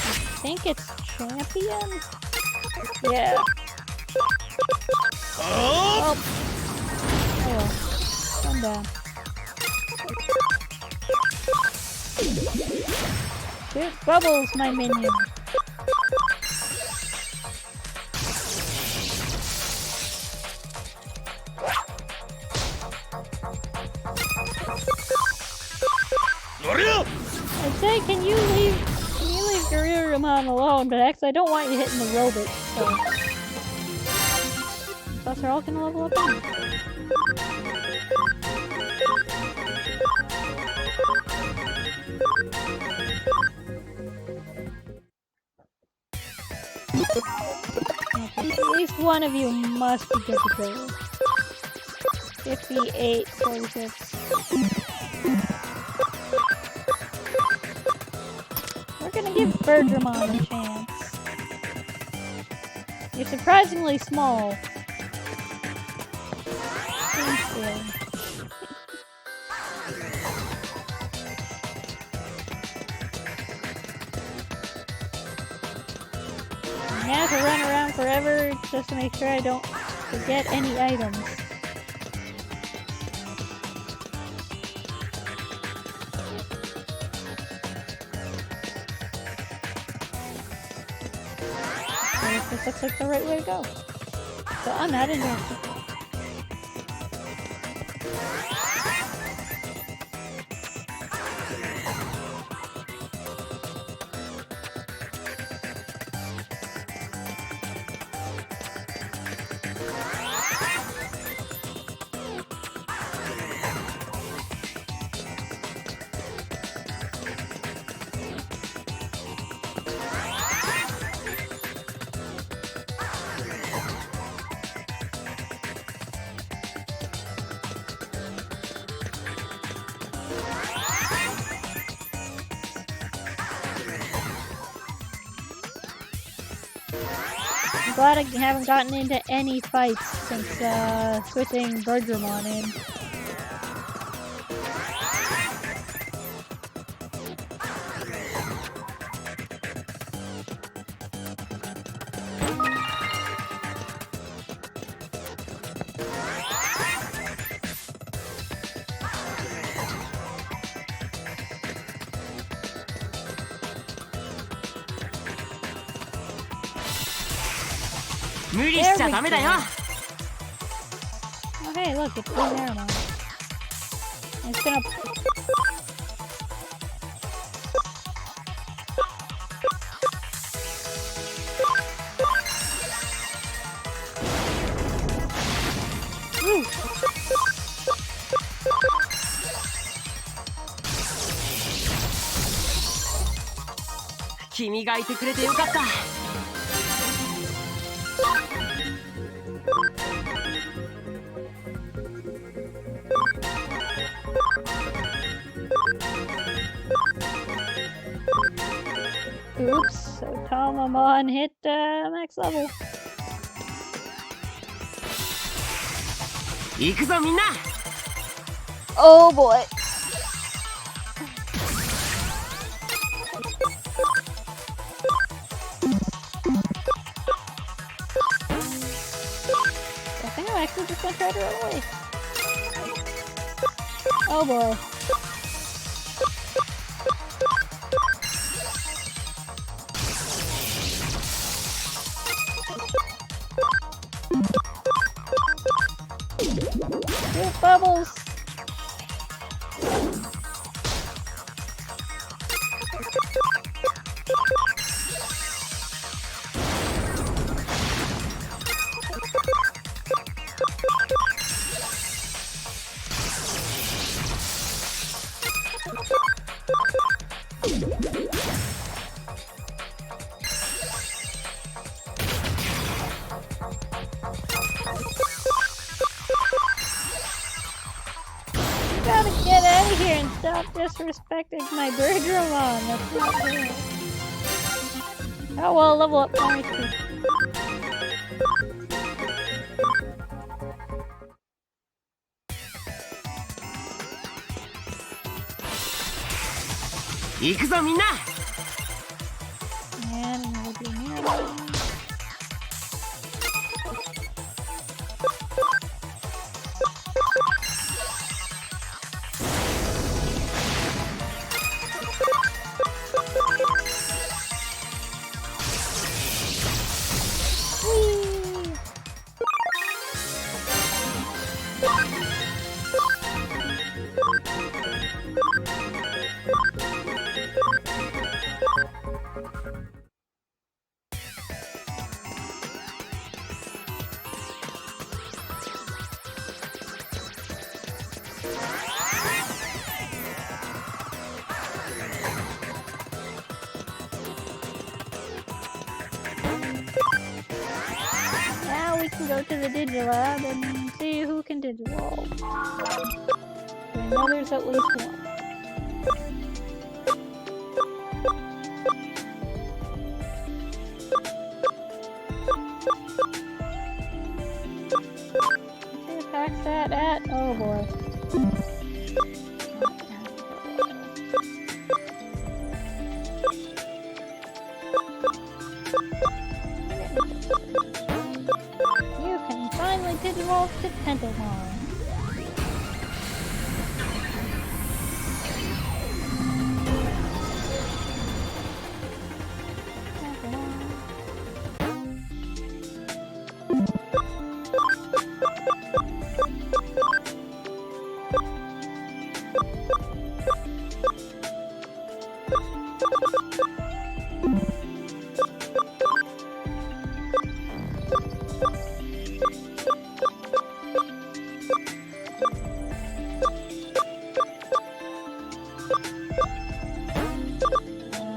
I think it's champion? Yeah. Oh! Oh well. Calm down. Shoot bubbles, my minion! I'd say, can you leave Garurumon alone, but actually I don't want you hitting the robot, so... Plus they're all gonna level up anyway. Okay, at least one of you must be good to go. 58, 46. We're gonna give Birdramon a chance. You're surprisingly small. I have to run around forever just to make sure I don't forget any items. This looks like the right way to go. So I'm not interested. I'm glad I haven't gotten into any fights since switching Birdramon in. Oh hey, look, it's Blue Naramon. It's gonna... Woo! Oops, so Tamamon hit max level. Oh boy. I think I'm actually just gonna try to run away. Oh boy. Stop disrespecting my Digimon. That's not fair. Oh well, level up my HP.行くぞみんな。 And we'll be near. Now we can go to the Digilab and see who can Digivolve. I know there's at least one. Who attacks that at? Oh boy. You can finally Digivolve to Pentamon.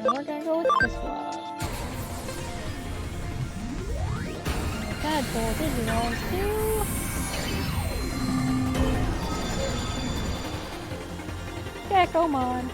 We're gonna go with this one. Tadpole Digivolves too. Geckomon.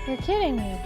You're kidding me.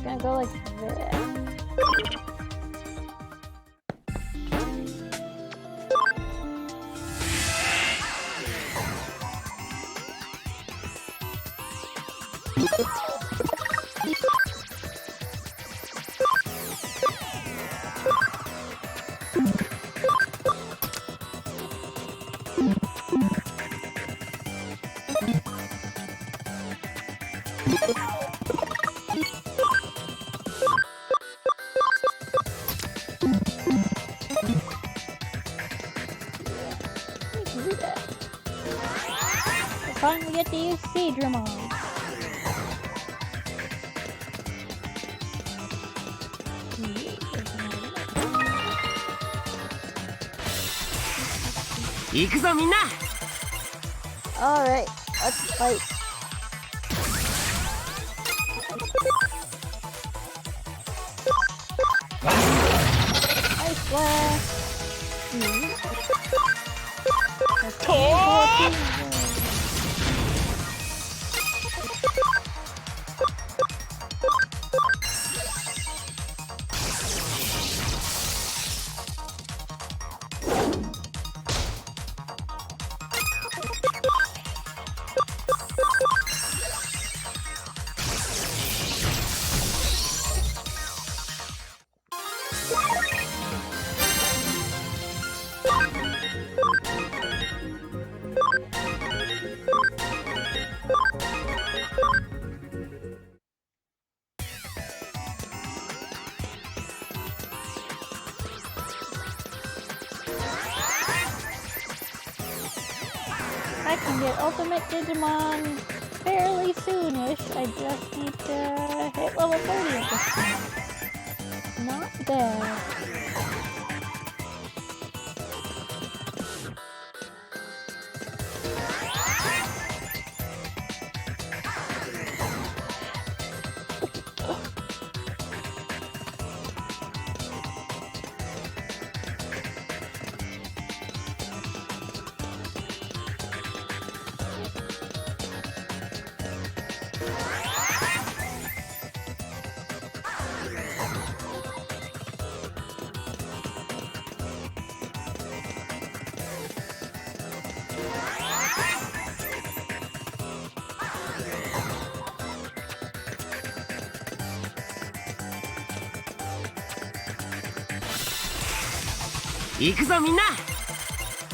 Gonna go like this. Finally get to use Digimon. Alright, let's fight. Nice blast. I can get Ultimate Digimon fairly soonish. I just need to hit level 30 at this point. Not bad.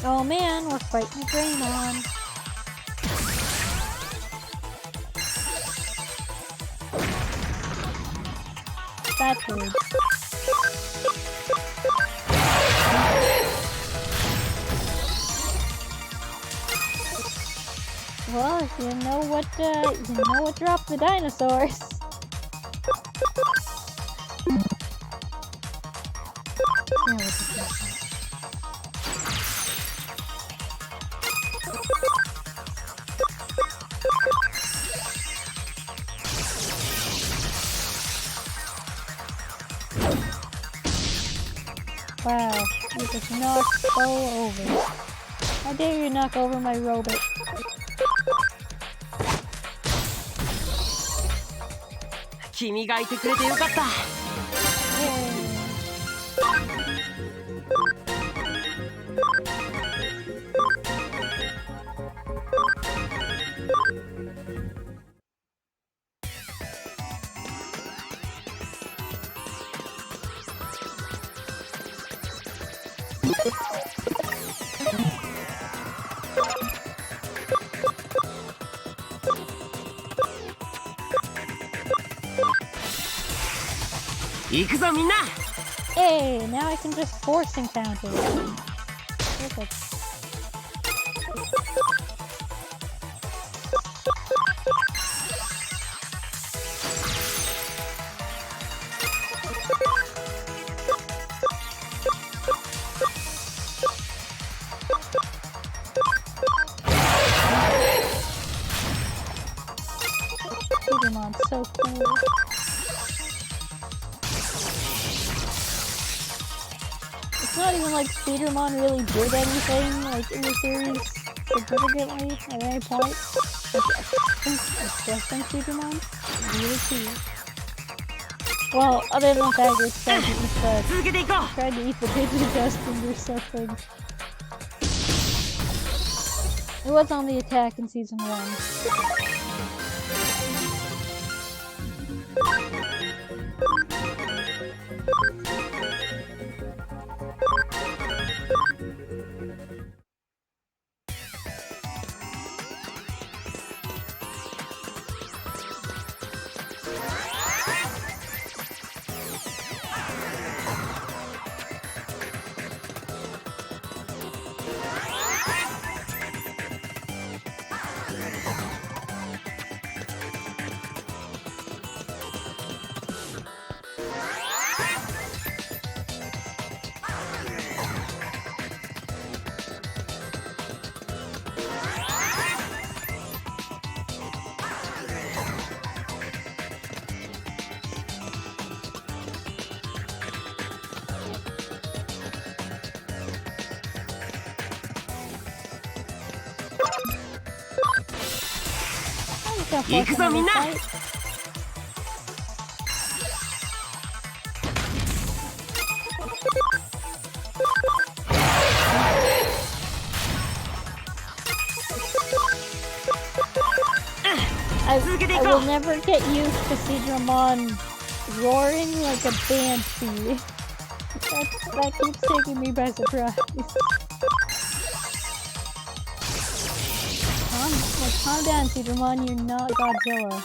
Oh man, we're fighting Greymon. That hurts. Well, you know what dropped the dinosaurs. Wow, you just knocked Bo over. How dare you knock over my robot? Yay. 行くぞみんな。 Hey, now I can just force encounters. Perfect. Digimon's so cool. It's not even like Speedermon really did anything like in the series significantly at any point. Just in Speedermon, really cool. Well, other than the fact that it's tried to eat the Digidust and do something. It was on the attack in season 1.行くぞみんな。 I will never get used to Seadramon roaring like a banshee. That keeps taking me by surprise. Calm down, Seadramon, you're not Godzilla.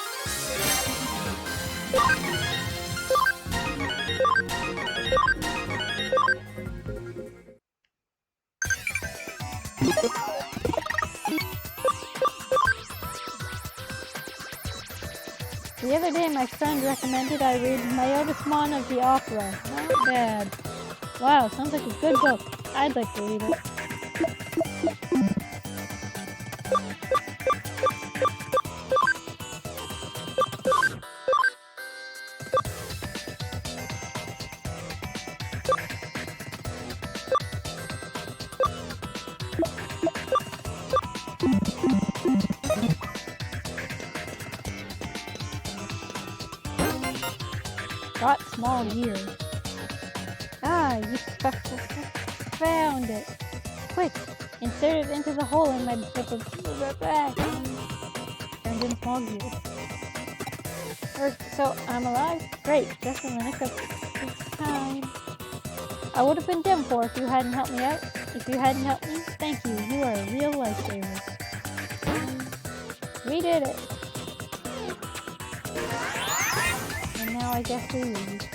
The other day, my friend recommended I read Majorly of the Opera. Not bad. Wow, sounds like a good book. I'd like to read it. Got small gear. Ah, you found it. Quick, insert it into the hole in my back. Turned in small gear. So I'm alive? Great, just in the nick of time. I would have been done for if you hadn't helped me out. If you hadn't helped me, thank you. You are a real lifesaver. We did it. And now I guess we leave.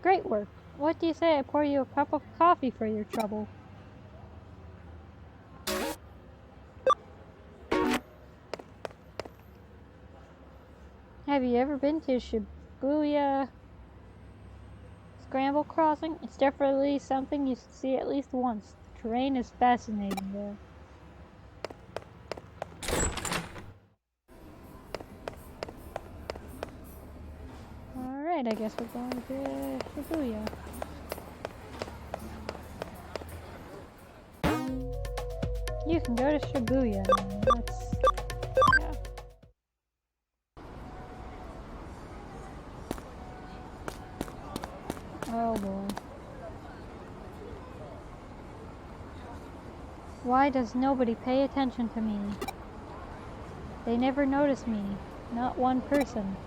Great work. What do you say I pour you a cup of coffee for your trouble? Have you ever been to Shibuya Scramble Crossing? It's definitely something you should see at least once. The terrain is fascinating there. Alright, I guess we're going to Shibuya. You can go to Shibuya. Yeah. Oh boy. Why does nobody pay attention to me? They never notice me. Not one person.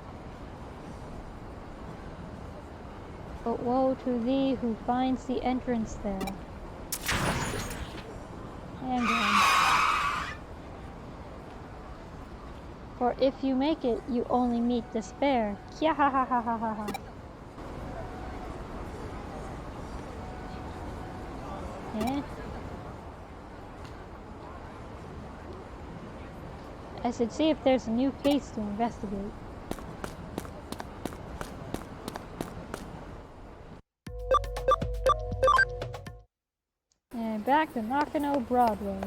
But woe to thee who finds the entrance there. And gone. For if you make it, you only meet despair. Kya ha ha ha ha ha ha. Eh? I should see if there's a new case to investigate. And back to Nakano Broadway.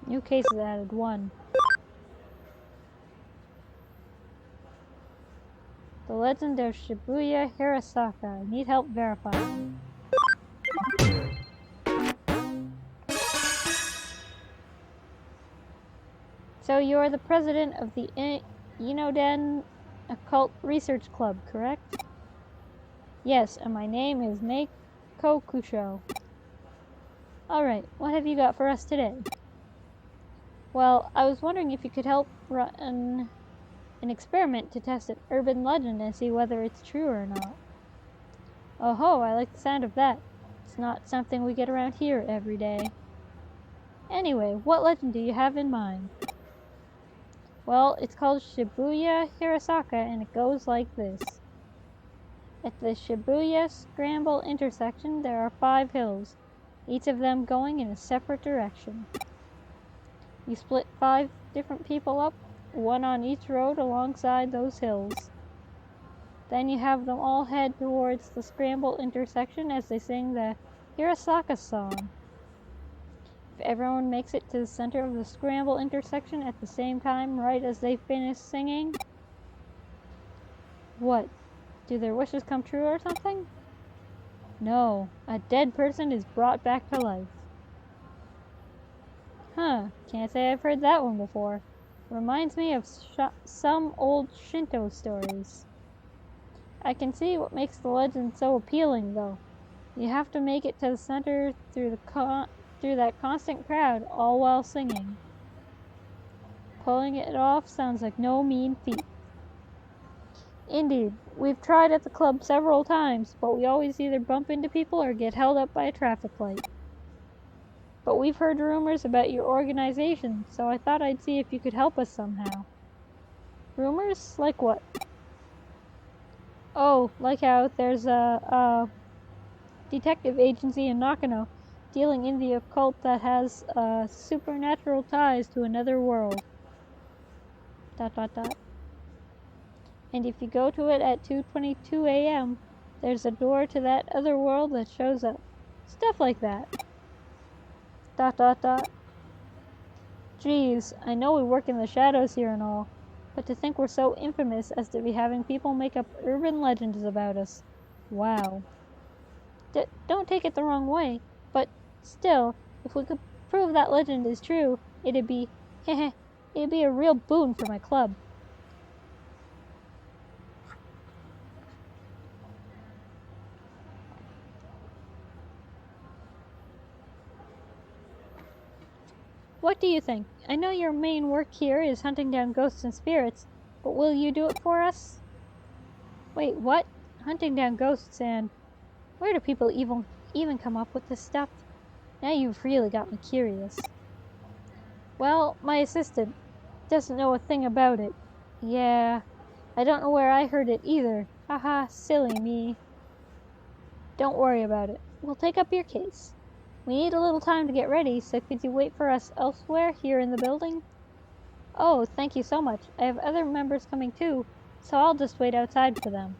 New cases added 1. The Legend of Shibuya Hirasaka. Need help verifying. So you are the president of the Inoden Occult Research Club, correct? Yes, and my name is Meiko Kusho. Alright, what have you got for us today? Well, I was wondering if you could help run an experiment to test an urban legend and see whether it's true or not. Oh ho, I like the sound of that. It's not something we get around here every day. Anyway, what legend do you have in mind? Well, it's called Shibuya Hirasaka and it goes like this. At the Shibuya Scramble intersection, there are 5 hills, each of them going in a separate direction. You split 5 different people up, one on each road alongside those hills. Then you have them all head towards the Scramble intersection as they sing the Hirasaka song. If everyone makes it to the center of the Scramble intersection at the same time right as they finish singing, what? Do their wishes come true or something? No, a dead person is brought back to life. Huh, can't say I've heard that one before. Reminds me of some old Shinto stories. I can see what makes the legend so appealing, though. You have to make it to the center through that constant crowd, all while singing. Pulling it off sounds like no mean feat. Indeed, we've tried at the club several times, but we always either bump into people or get held up by a traffic light. But we've heard rumors about your organization, so I thought I'd see if you could help us somehow. Rumors? Like what? Oh, like how there's a detective agency in Nakano dealing in the occult that has supernatural ties to another world. ... And if you go to it at 2:22 a.m., there's a door to that other world that shows up. Stuff like that. ... Geez, I know we work in the shadows here and all, but to think we're so infamous as to be having people make up urban legends about us. Wow. Don't take it the wrong way, but still, if we could prove that legend is true, it'd be it'd be a real boon for my club. What do you think? I know your main work here is hunting down ghosts and spirits, but will you do it for us? Wait, what? Hunting down ghosts and... Where do people even come up with this stuff? Now you've really got me curious. Well, my assistant doesn't know a thing about it. Yeah, I don't know where I heard it either. Haha, silly me. Don't worry about it. We'll take up your case. We need a little time to get ready, so could you wait for us elsewhere here in the building? Oh, thank you so much. I have other members coming too, so I'll just wait outside for them.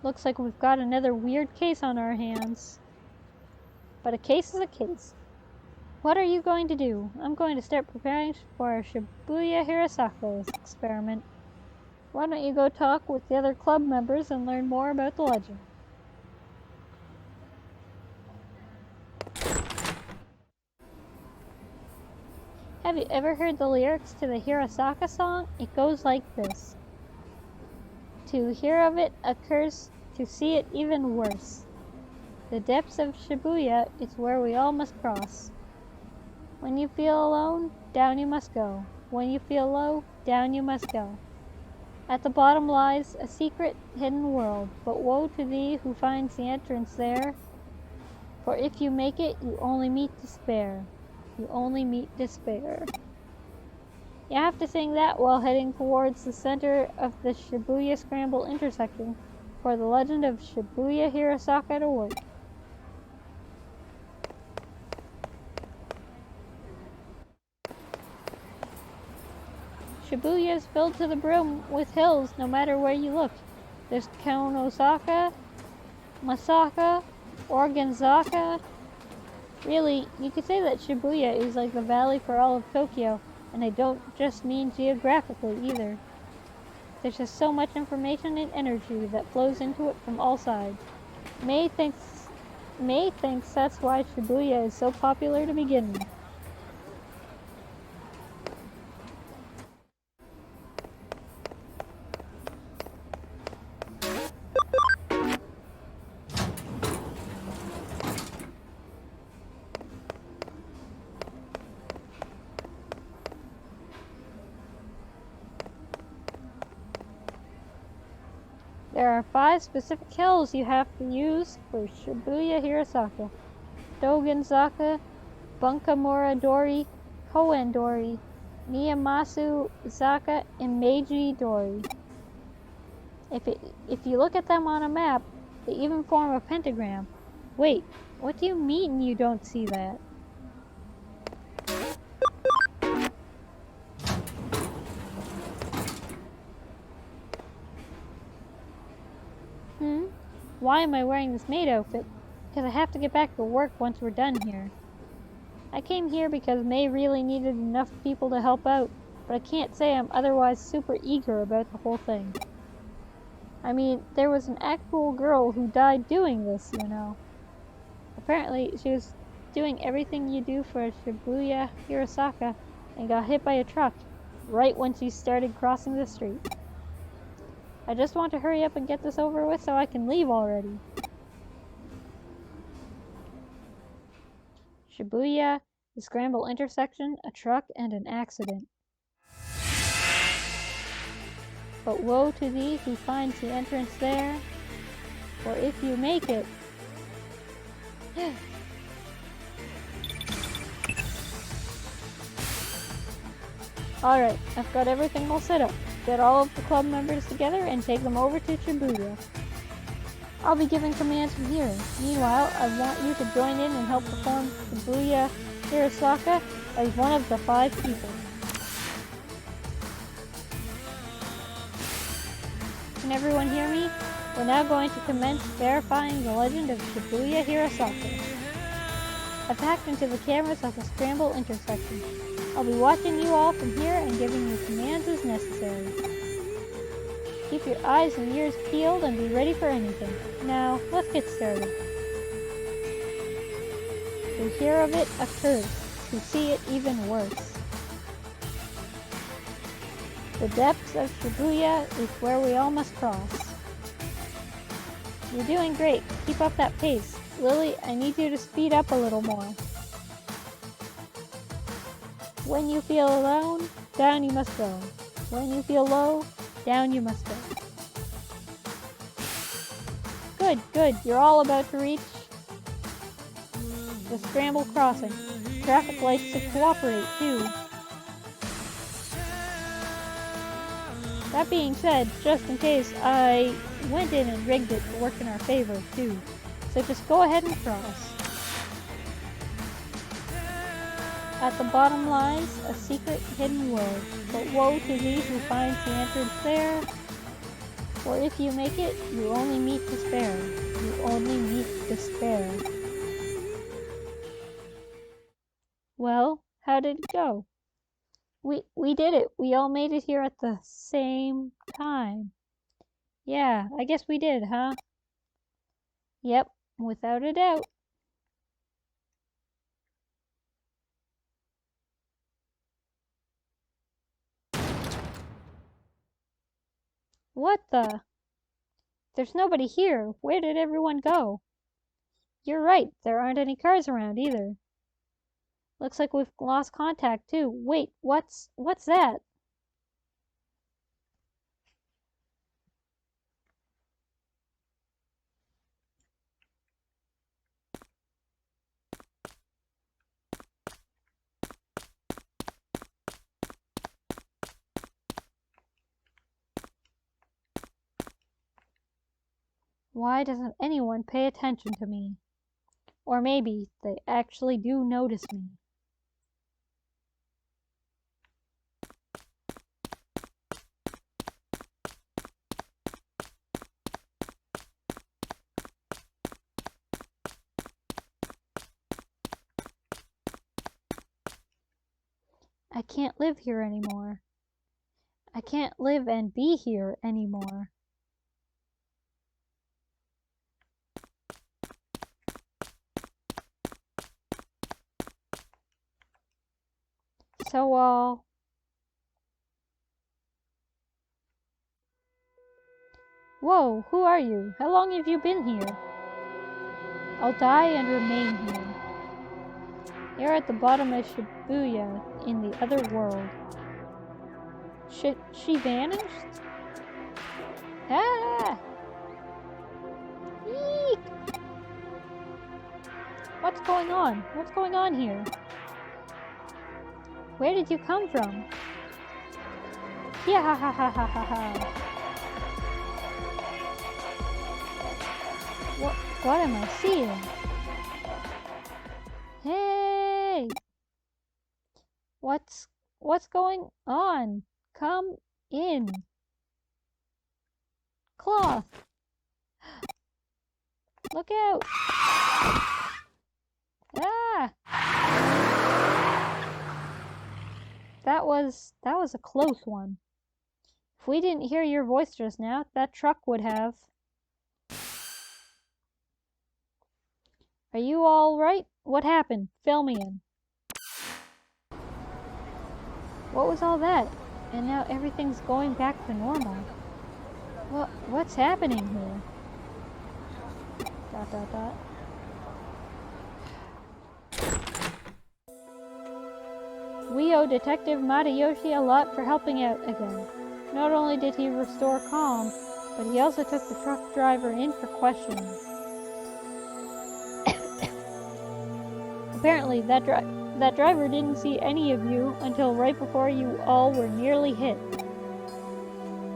Looks like we've got another weird case on our hands. But a case is a case. What are you going to do? I'm going to start preparing for a Shibuya Hirasaka experiment. Why don't you go talk with the other club members and learn more about the legend? Have you ever heard the lyrics to the Hirosaka song? It goes like this. To hear of it a curse, to see it even worse. The depths of Shibuya is where we all must cross. When you feel alone, down you must go. When you feel low, down you must go. At the bottom lies a secret, hidden world, but woe to thee who finds the entrance there. For if you make it, you only meet despair. You only meet despair. You have to sing that while heading towards the center of the Shibuya Scramble intersection for the legend of Shibuya Hirosaka to work. Shibuya is filled to the brim with hills no matter where you look. There's Konosaka, Masaka, Organzaka. Really, you could say that Shibuya is like the valley for all of Tokyo, and I don't just mean geographically either. There's just so much information and energy that flows into it from all sides. May thinks that's why Shibuya is so popular to begin with. There are 5 specific hills you have to use for Shibuya Hirosaka. Dogenzaka, Bunkamura Dori, Koen Dori, Niyamasu Zaka, and Meiji Dori. If you look at them on a map, they even form a pentagram. Wait, what do you mean you don't see that? Why am I wearing this maid outfit? Because I have to get back to work once we're done here. I came here because May really needed enough people to help out, but I can't say I'm otherwise super eager about the whole thing. I mean, there was an actual girl who died doing this, you know. Apparently, she was doing everything you do for Shibuya Hirosaka and got hit by a truck right when she started crossing the street. I just want to hurry up and get this over with so I can leave already. Shibuya, the Scramble intersection, a truck, and an accident. But woe to thee who finds the entrance there, for if you make it... Alright, I've got everything all set up. Get all of the club members together and take them over to Shibuya. I'll be giving commands from here. Meanwhile, I want you to join in and help perform Shibuya Hirosaka as one of the 5 people. Can everyone hear me? We're now going to commence verifying the legend of Shibuya Hirosaka. I've hacked into the cameras at the Scramble intersection. I'll be watching you all from here and giving you commands as necessary. Keep your eyes and ears peeled and be ready for anything. Now, let's get started. To hear of it, a curse. To see it, even worse. The depths of Shibuya is where we all must cross. You're doing great. Keep up that pace. Lily, I need you to speed up a little more. When you feel alone, down you must go. When you feel low, down you must go. Good, good. You're all about to reach the Scramble crossing. Traffic lights to cooperate, too. That being said, just in case, I went in and rigged it to work in our favor, too. So just go ahead and cross. At the bottom lies a secret hidden world, but woe to thee who finds the entrance there. For if you make it, you only meet despair. You only meet despair. Well, how did it go? We did it. We all made it here at the same time. Yeah, I guess we did, huh? Yep, without a doubt. What the? There's nobody here. Where did everyone go? You're right, there aren't any cars around either. Looks like we've lost contact too. Wait, what's that? Why doesn't anyone pay attention to me? Or maybe they actually do notice me. I can't live here anymore. I can't live and be here anymore. So, whoa, who are you? How long have you been here? I'll die and remain here. You're at the bottom of Shibuya in the other world. She vanished? Ah! Eek! What's going on? What's going on here? Where did you come from? Yeah, ha ha ha ha ha ha. What am I seeing? Hey! What's going on? Come in. Cloth. Look out. Ah! That was a close one. If we didn't hear your voice just now, that truck would have. Are you all right? What happened? Fill me in. What was all that? And now everything's going back to normal. What's happening here? ... We owe Detective Matayoshi a lot for helping out again. Not only did he restore calm, but he also took the truck driver in for questioning. Apparently, that driver didn't see any of you until right before you all were nearly hit.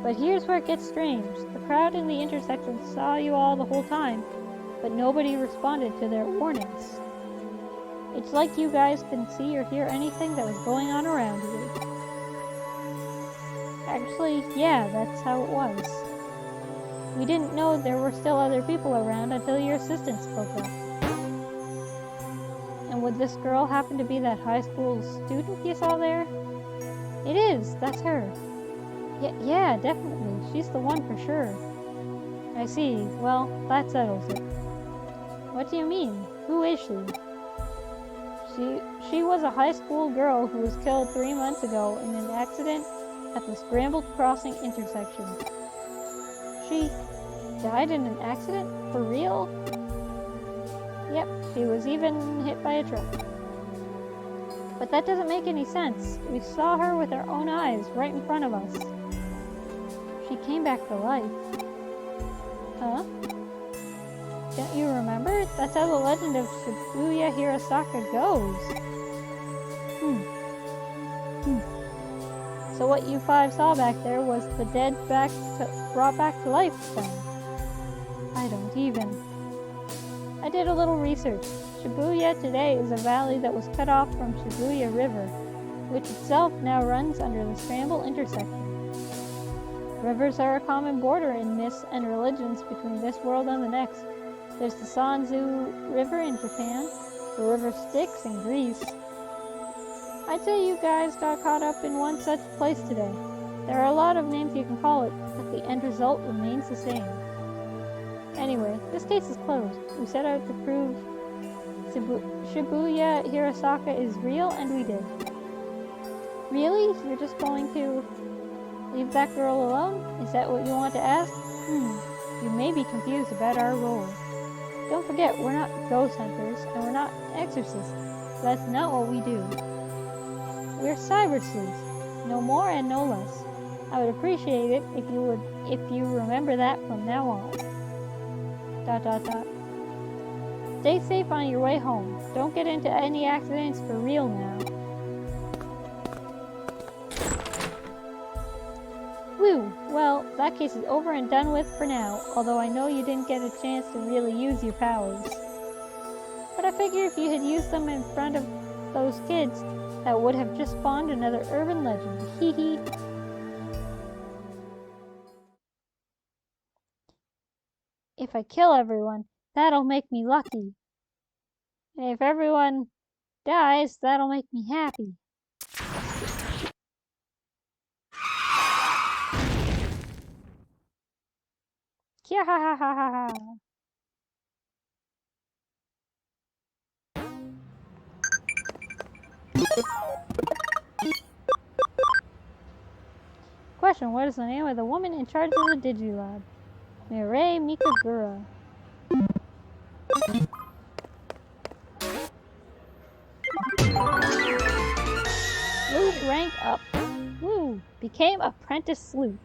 But here's where it gets strange. The crowd in the intersection saw you all the whole time, but nobody responded to their warnings. It's like you guys couldn't see or hear anything that was going on around you. Actually, yeah, that's how it was. We didn't know there were still other people around until your assistant spoke up. And would this girl happen to be that high school student you saw there? It is, that's her. Yeah, definitely. She's the one for sure. I see. Well, that settles it. What do you mean? Who is she? She was a high school girl who was killed 3 months ago in an accident at the Scrambled Crossing intersection. She died in an accident? For real? Yep, she was even hit by a truck. But that doesn't make any sense. We saw her with our own eyes right in front of us. She came back to life. Huh? Don't you remember? That's how the legend of Shibuya Hirosaka goes. So what you 5 saw back there was the dead brought back to life then? I don't even. I did a little research. Shibuya today is a valley that was cut off from Shibuya River, which itself now runs under the Scramble intersection. Rivers are a common border in myths and religions between this world and the next. There's the Sanzu River in Japan, the River Styx in Greece. I'd say you guys got caught up in one such place today. There are a lot of names you can call it, but the end result remains the same. Anyway, this case is closed. We set out to prove Shibuya Hirosaka is real, and we did. Really? You're just going to... Leave that girl alone? Is that what you want to ask? You may be confused about our role. Don't forget, we're not ghost hunters, and we're not exorcists. That's not what we do. We're cyber sleuths. No more and no less. I would appreciate it if you remember that from now on. ... Stay safe on your way home. Don't get into any accidents for real now. Whew, well, that case is over and done with for now, although I know you didn't get a chance to really use your powers. But I figure if you had used them in front of those kids, that would have just spawned another urban legend. Hee hee. If I kill everyone, that'll make me lucky. And if everyone dies, that'll make me happy. Kia ha ha ha ha ha. Question, what is the name of the woman in charge of the Digilab? Mireille Mikagura. Sleuth rank up. Woo! Became apprentice sleuth.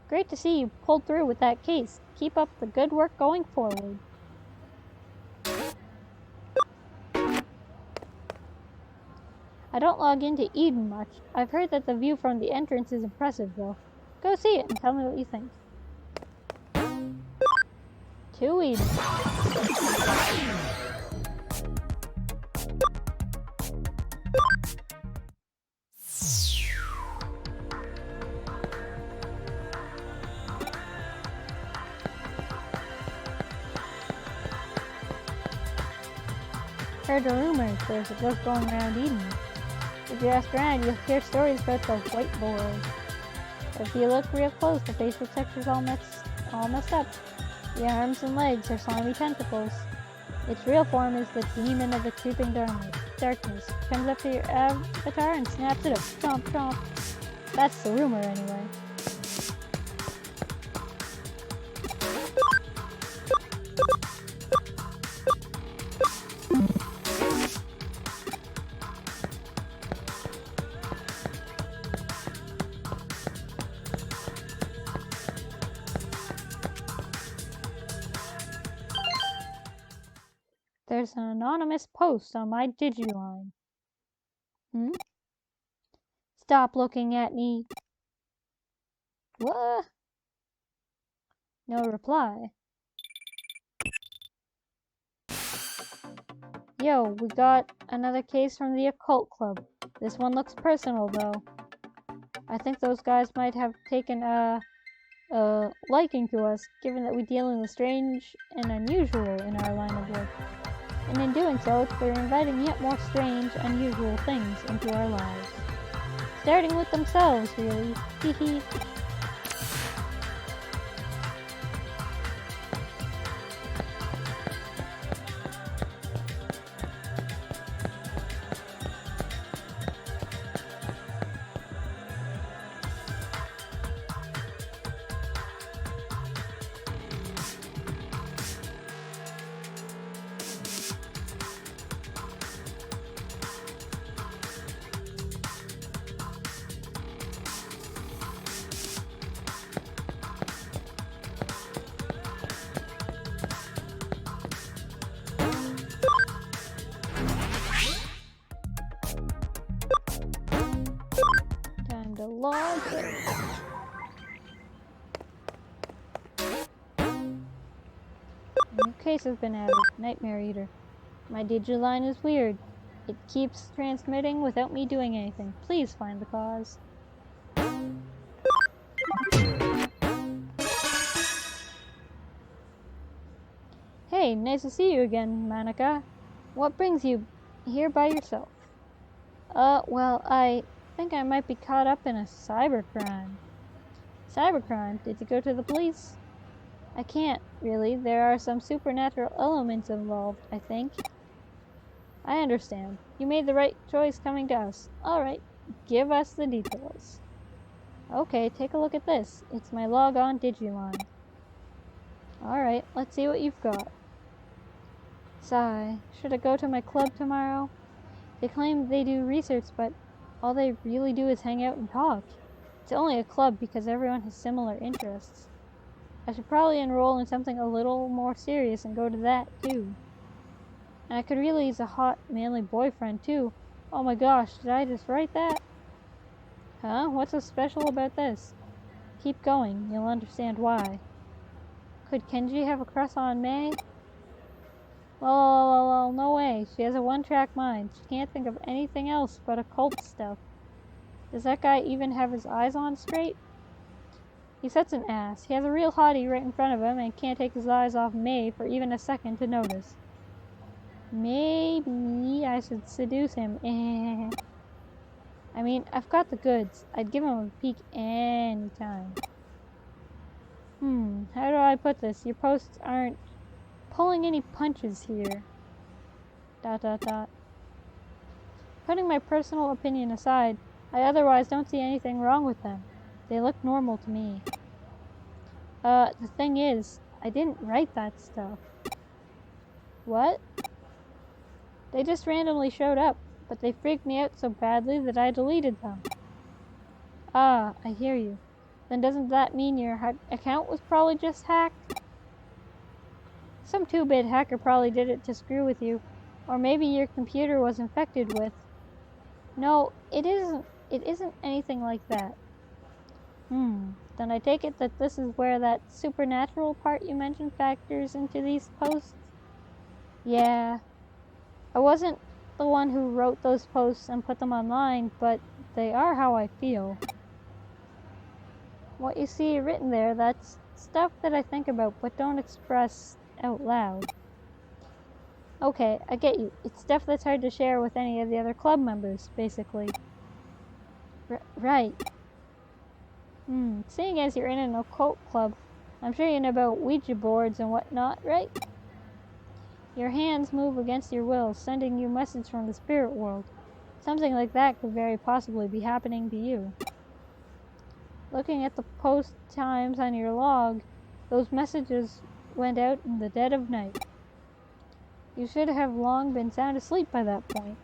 Great to see you pulled through with that case. Keep up the good work going forward. I don't log into Eden much. I've heard that the view from the entrance is impressive, though. Go see it and tell me what you think. To Eden. Heard a rumor there's a ghost going around Eden. If you ask around, you'll hear stories about the white boy. But if you look real close, the facial texture's all messed up. The arms and legs are slimy tentacles. Its real form is the demon of the creeping darkness. Comes up to your avatar and snaps it up. Chomp, chomp. That's the rumor, anyway. There's an anonymous post on my Digiline. Stop looking at me. What? No reply. Yo, we got another case from the occult club. This one looks personal, though. I think those guys might have taken a liking to us, given that we deal in the strange and unusual in our line of work. And in doing so, they're inviting yet more strange, unusual things into our lives. Starting with themselves, really. Hee hee. Time to log in. New case has been added. Nightmare Eater. My Digiline is weird. It keeps transmitting without me doing anything. Please find the cause. Hey, nice to see you again, Manika. What brings you here by yourself? Well, I think I might be caught up in a cybercrime. Cybercrime? Did you go to the police? I can't, really. There are some supernatural elements involved, I think. I understand. You made the right choice coming to us. Alright, give us the details. Okay, take a look at this. It's my log on Digimon. Alright, let's see what you've got. Sigh. Should I go to my club tomorrow? They claim they do research, but all they really do is hang out and talk. It's only a club because everyone has similar interests. I should probably enroll in something a little more serious and go to that, too. And I could really use a hot, manly boyfriend, too. Oh my gosh, did I just write that? Huh? What's so special about this? Keep going, you'll understand why. Could Kenji have a crush on May? Well, no way. She has a one-track mind. She can't think of anything else but occult stuff. Does that guy even have his eyes on straight? He's such an ass. He has a real hottie right in front of him and can't take his eyes off May for even a second to notice. Maybe I should seduce him. I mean, I've got the goods. I'd give him a peek anytime. How do I put this? Your posts aren't pulling any punches here. ... Putting my personal opinion aside, I otherwise don't see anything wrong with them. They look normal to me. The thing is, I didn't write that stuff. What? They just randomly showed up, but they freaked me out so badly that I deleted them. Ah, I hear you. Then doesn't that mean your account was probably just hacked? Some 2-bit hacker probably did it to screw with you, or maybe your computer was infected with. No, it isn't anything like that. Then I take it that this is where that supernatural part you mentioned factors into these posts? Yeah. I wasn't the one who wrote those posts and put them online, but they are how I feel. What you see written there, that's stuff that I think about but don't express out loud. Okay, I get you. It's stuff that's hard to share with any of the other club members, basically. Right. Seeing as you're in an occult club, I'm sure you know about Ouija boards and whatnot, right? Your hands move against your will, sending you messages from the spirit world. Something like that could very possibly be happening to you. Looking at the post times on your log, those messages went out in the dead of night. You should have long been sound asleep by that point.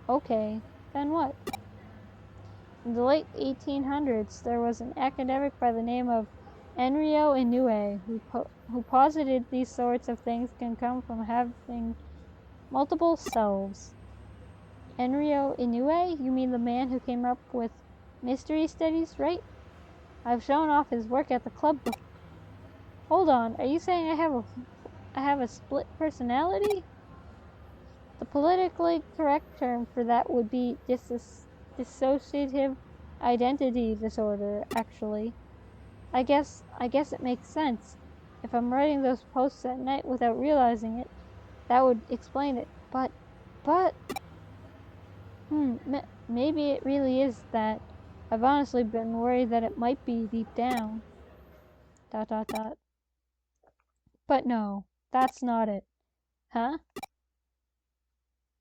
Okay, then what? In the late 1800s, there was an academic by the name of Enryo Inoue who posited these sorts of things can come from having multiple selves. Enryo Inoue? You mean the man who came up with mystery studies, right? I've shown off his work at the club before. Hold on, are you saying I have a split personality? The politically correct term for that would be dissociative identity disorder, actually. I guess it makes sense. If I'm writing those posts at night without realizing it, that would explain it. But, maybe it really is that. I've honestly been worried that it might be deep down. ... But no, that's not it. Huh?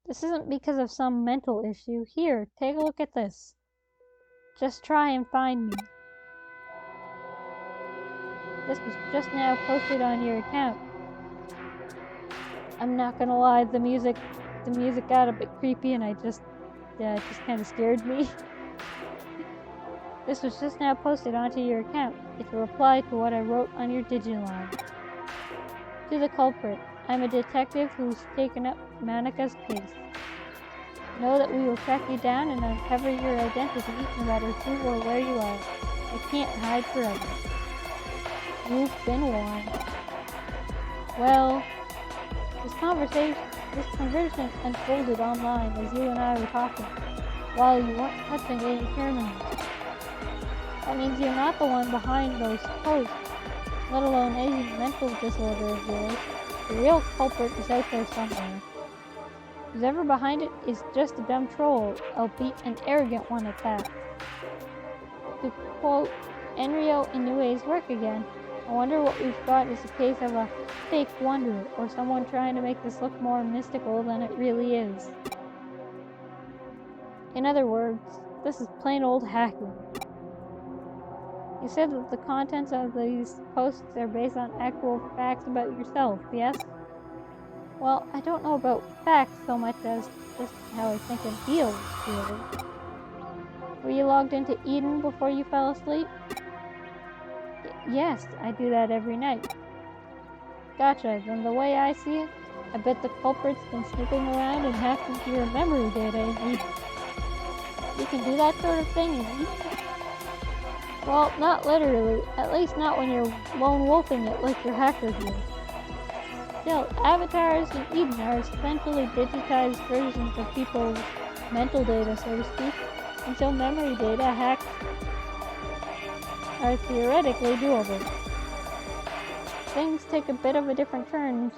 This isn't because of some mental issue. Here, take a look at this. Just try and find me. This was just now posted on your account. I'm not gonna lie, the music got a bit creepy and it just kind of scared me. This was just now posted onto your account. It's a reply to what I wrote on your Digiline. To the culprit, I'm a detective who's taken up Manika's case. Know that we will track you down and uncover your identity no matter who or where you are. I can't hide forever. You've been warned. Well, this conversation unfolded online as you and I were talking, while you weren't touching any terminals. That means you're not the one behind those posts, let alone any mental disorder of yours. The real culprit is out there somewhere. Who's ever behind it is just a dumb troll, albeit an arrogant one at that. To quote Enryo Inoue's work again, I wonder what we've got is a case of a fake wonder, or someone trying to make this look more mystical than it really is. In other words, this is plain old hacking. You said that the contents of these posts are based on actual facts about yourself, yes? Well, I don't know about facts so much as just how I think and feel, really. Were you logged into Eden before you fell asleep? Yes, I do that every night. Gotcha, then the way I see it, I bet the culprit's been snooping around and hacked into your memory data in Eden. You can do that sort of thing in Eden? Well, not literally, at least not when you're lone wolfing it like your hacker here. Still, avatars in Eden are essentially digitized versions of people's mental data, so to speak, and so memory data hacks are theoretically doable. Things take a bit of a different turn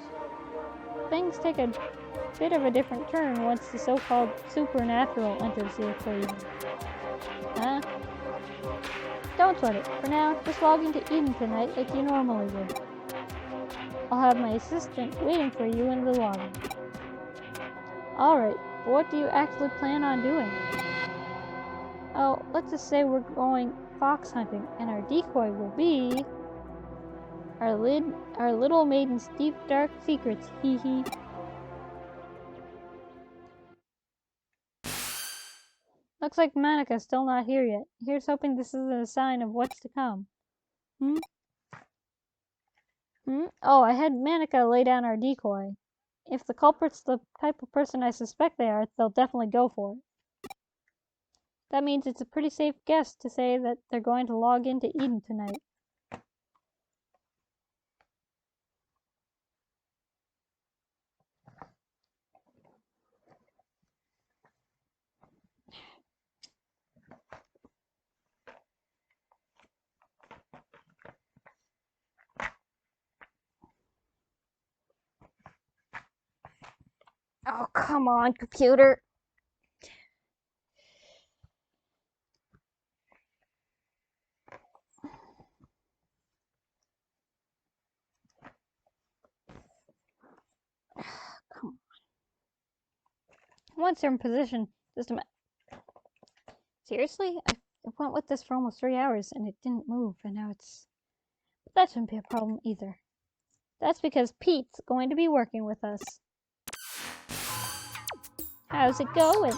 once the so-called supernatural enters the equation. Huh? Don't sweat it. For now, just log into Eden tonight like you normally do. I'll have my assistant waiting for you in the lobby. Alright, but what do you actually plan on doing? Oh, let's just say we're going fox hunting, and our decoy will be our little maiden's deep dark secrets, hee hee. Looks like Manika's still not here yet. Here's hoping this isn't a sign of what's to come. Oh, I had Manika lay down our decoy. If the culprit's the type of person I suspect they are, they'll definitely go for it. That means it's a pretty safe guess to say that they're going to log into Eden tonight. Oh, come on, computer. Come on. Once they're in position, just a minute. Seriously? I went with this for almost 3 hours and it didn't move, and now it's... But that shouldn't be a problem either. That's because Pete's going to be working with us. How's it going?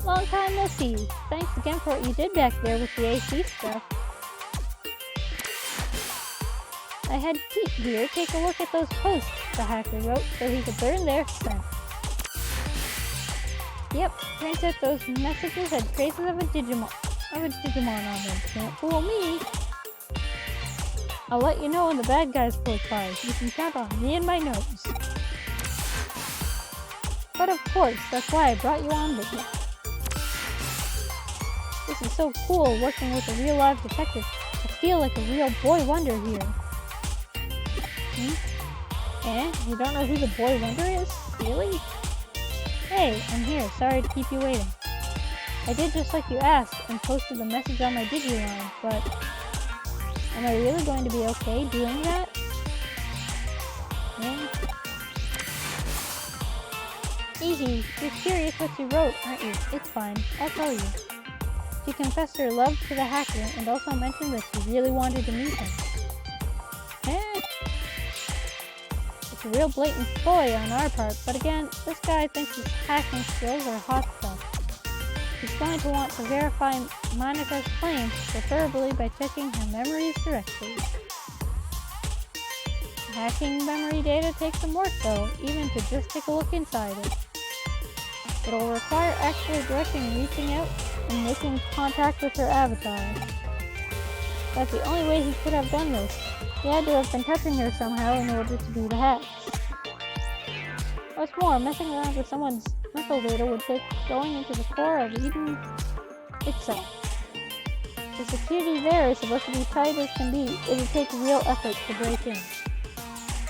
Long time no see. Thanks again for what you did back there with the AC stuff. I had Pete here take a look at those posts the hacker wrote so he could learn their extent. Yep, turns out those messages had traces of a Digimon on them. Can't fool me. I'll let you know when the bad guys close by. You can count on me and my nose. But of course, that's why I brought you on with me. This is so cool working with a real live detective. I feel like a real boy wonder here. Eh? You don't know who the boy wonder is? Really? Hey, I'm here. Sorry to keep you waiting. I did just like you asked and posted the message on my Digimon, but am I really going to be okay doing that? Yeah. Eehee, you're curious what she wrote, aren't you? It's fine. I'll tell you. She confessed her love to the hacker and also mentioned that she really wanted to meet him. Eh? It's a real blatant spoil on our part, but again, this guy thinks his hacking skills are hot stuff. He's going to want to verify Monika's claims, preferably by checking her memories directly. Hacking memory data takes some work though, even to just take a look inside it. It'll require actually directing reaching out and making contact with her avatar. That's the only way he could have done this. He had to have been touching her somehow in order to do the hacks. What's more, messing around with someone's mental data would take going into the core of Eden itself. The security there is supposed to be tight as can be. It would take real effort to break in.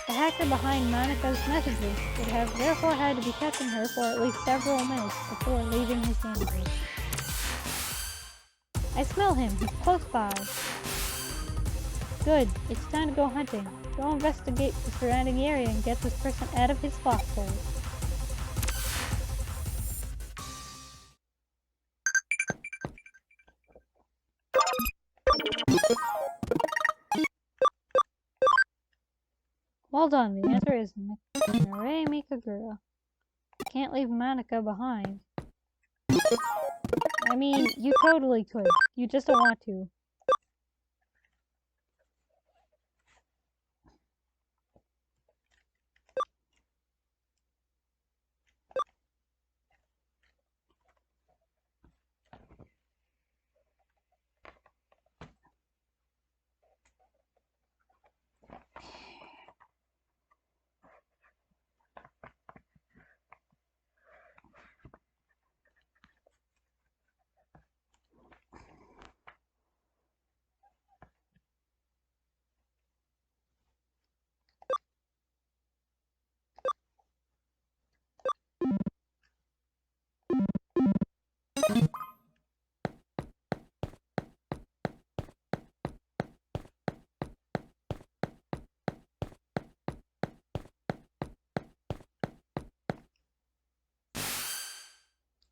The hacker behind Monika's messages would have therefore had to be catching her for at least several minutes before leaving his sanity. I smell him. He's close by. Good. It's time to go hunting. Go investigate the surrounding area and get this person out of his foxhole. Well done. The answer is Mirai Mikagura. Can't leave Monica behind. I mean, you totally could. You just don't want to.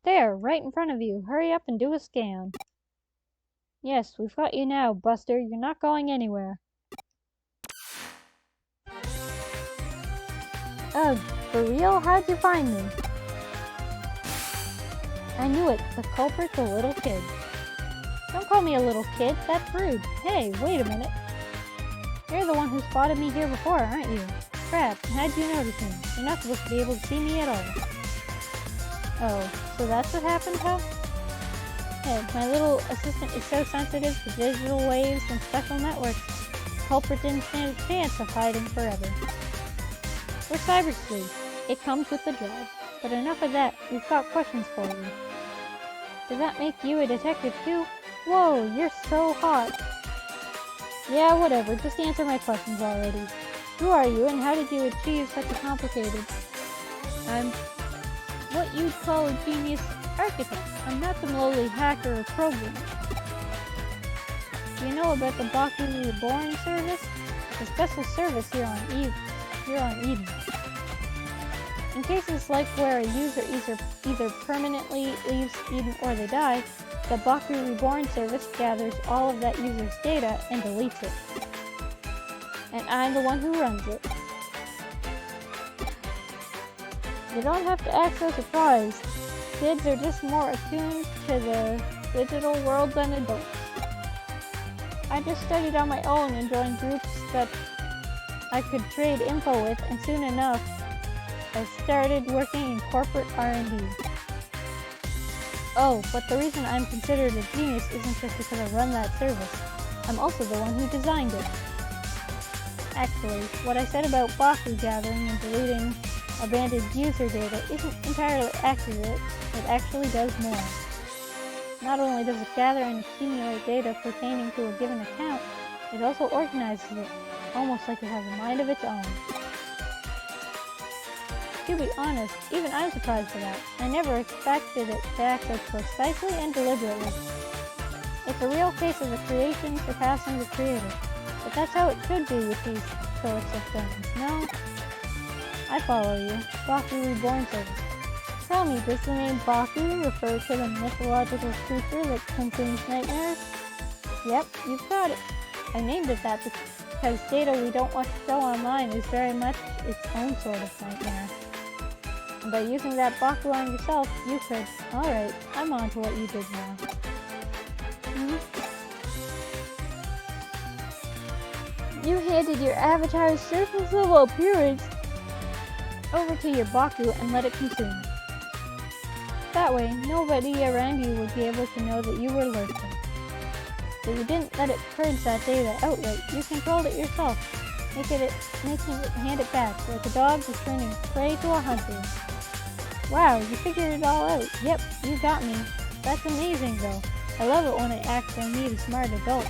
There, right in front of you. Hurry up and do a scan. Yes, we've got you now, Buster. You're not going anywhere. Ugh, for real? How'd you find me? I knew it. The culprit's a little kid. Don't call me a little kid. That's rude. Hey, wait a minute. You're the one who spotted me here before, aren't you? Crap, how'd you notice me? You're not supposed to be able to see me at all. Oh, so that's what happened, huh? Hey, my little assistant is so sensitive to digital waves and special networks. The culprit didn't stand a chance of hiding forever. We're Cyber Sleuth. It comes with the job. But enough of that. We've got questions for you. Does that make you a detective too? Whoa, you're so hot. Yeah, whatever. Just answer my questions already. Who are you and how did you achieve such a complicated... I'm what you'd call a genius architect. I'm not some lowly hacker or programmer. Do you know about the Baku Reborn service? It's a special service here on Eden. In cases like where a user either permanently leaves Eden or they die, the Baku Reborn service gathers all of that user's data and deletes it. And I'm the one who runs it. You don't have to act so surprised. Kids are just more attuned to the digital world than adults. I just studied on my own and joined groups that I could trade info with, and soon enough, I started working in corporate R&D. Oh, but the reason I'm considered a genius isn't just because I run that service. I'm also the one who designed it. Actually, what I said about Baku gathering and deleting abandoned user data isn't entirely accurate. It actually does more. Not only does it gather and accumulate data pertaining to a given account, it also organizes it, almost like it has a mind of its own. To be honest, even I'm surprised by that. I never expected it to act so precisely and deliberately. It's a real case of the creation surpassing the creator. But that's how it should be with these sorts of things, no? I follow you. Baku Reborn service. Tell me, does the name Baku refer to the mythological creature that consumes nightmares? Yep, you've got it. I named it that because data we don't want to show online is very much its own sort of nightmare. And by using that Baku on yourself, you could... Alright, I'm on to what you did now. You handed your avatar's surface level appearance over to your Baku and let it consume it. That way, nobody around you would be able to know that you were lurking. But you didn't let it purge that data outright. You controlled it yourself, making it hand it back, like a dog returning prey to a hunter. Wow, you figured it all out. Yep, you got me. That's amazing, though. I love it when I actually meet a smart adult. ...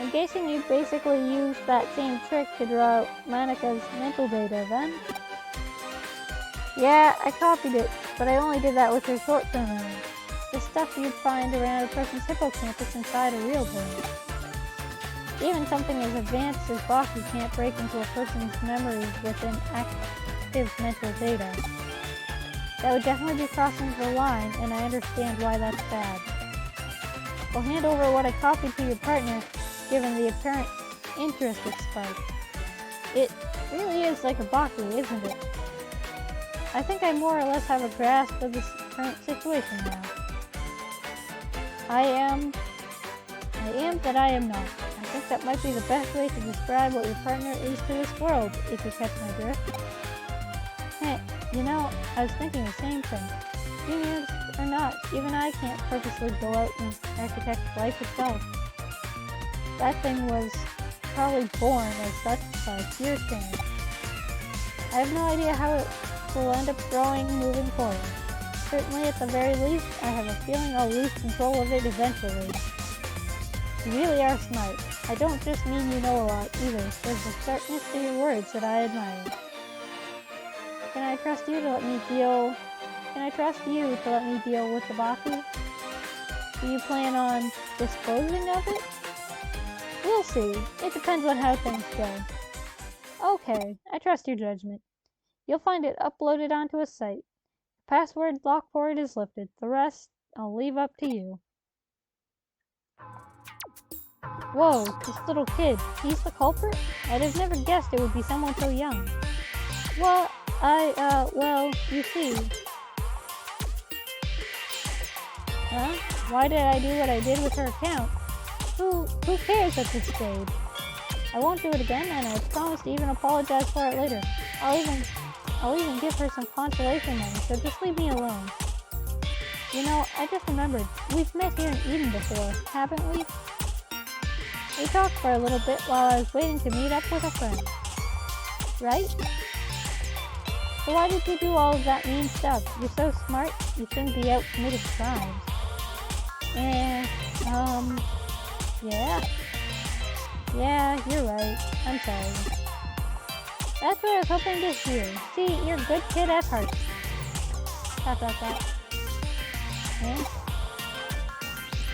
I'm guessing you basically used that same trick to draw out Monica's mental data, then? Yeah, I copied it, but I only did that with her short-term memory. the stuff you'd find around a person's hippocampus inside a real brain. Even something as advanced as Baki can't break into a person's memories within active mental data. That would definitely be crossing the line, and I understand why that's bad. I'll hand over what I copied to your partner, given the apparent interest it sparked. It really is like a Baki, isn't it? I think I more or less have a grasp of the current situation now. I am that I am not. I think that might be the best way to describe what your partner is to this world, if you catch my drift. Hey, you know, I was thinking the same thing. Genius or not, even I can't purposely go out and architect life itself. That thing was probably born as such by sheer chance. I have no idea how it will end up growing moving forward. Certainly, at the very least, I have a feeling I'll lose control of it eventually. You really are smart. I don't just mean you know a lot, either. There's a sharpness to your words that I admire. Can I trust you to let me deal with the Baki? Do you plan on disposing of it? We'll see. It depends on how things go. Okay, I trust your judgment. You'll find it uploaded onto a site. The password lock for it is lifted. The rest, I'll leave up to you. Whoa, this little kid, he's the culprit? I'd have never guessed it would be someone so young. Well, well, you see. Huh? Why did I do what I did with her account? Who cares at this stage? I won't do it again, and I promise to even apologize for it later. I'll even give her some consolation money, so just leave me alone. You know, I just remembered, we've met here in Eden before, haven't we? We talked for a little bit while I was waiting to meet up with a friend. Right? So why did you do all of that mean stuff? You're so smart, you shouldn't be out committing crimes. Yeah. Yeah, you're right. I'm sorry. That's what I was hoping to hear. See, you're a good kid at heart. Yeah?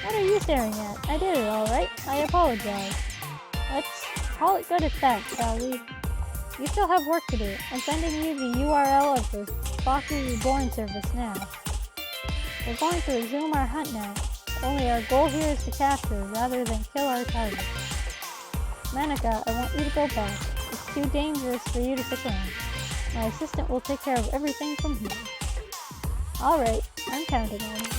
What are you staring at? I did it alright. I apologize. Let's call it good at that, shall we? You still have work to do. I'm sending you the URL of the Baki Reborn service now. We're going to resume our hunt now. Only our goal here is to capture rather than kill our target. Manika, I want you to go back. It's too dangerous for you to stick around. My assistant will take care of everything from here. Alright, I'm counting on you.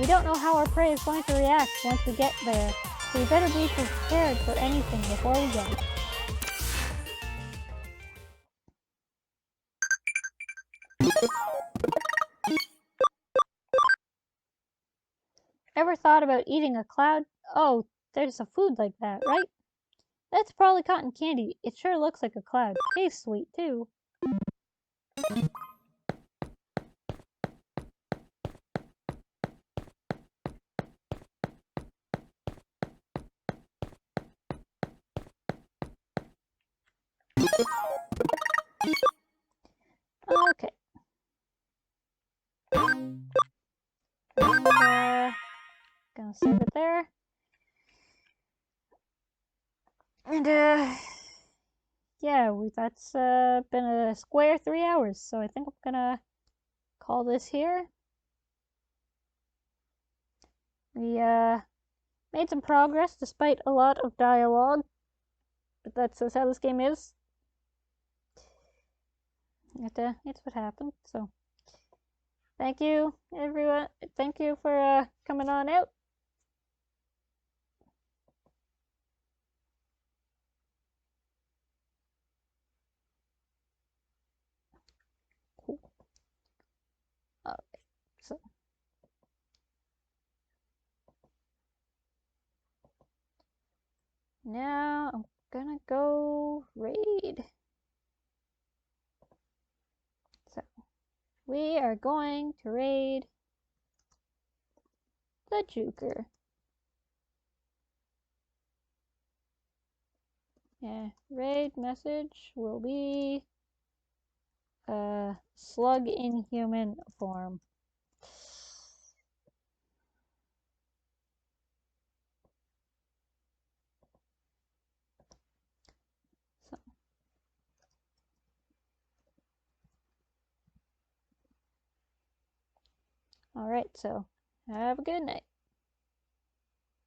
We don't know how our prey is going to react once we get there, so we better be prepared for anything before we go. Ever thought about eating a cloud? Oh, there's a food like that, right? That's probably cotton candy. It sure looks like a cloud. Tastes sweet, too. Okay. Gonna save it there. And, yeah, that's been a square 3 hours, so I think I'm gonna call this here. We, made some progress despite a lot of dialogue, but that's how this game is. It's what happened, so. Thank you, everyone. Thank you for, coming on out. Cool. Alright, so. Now I'm gonna go raid. So, we are going to raid the Juker. Yeah, raid message will be slug in human form. Alright, so have a good night.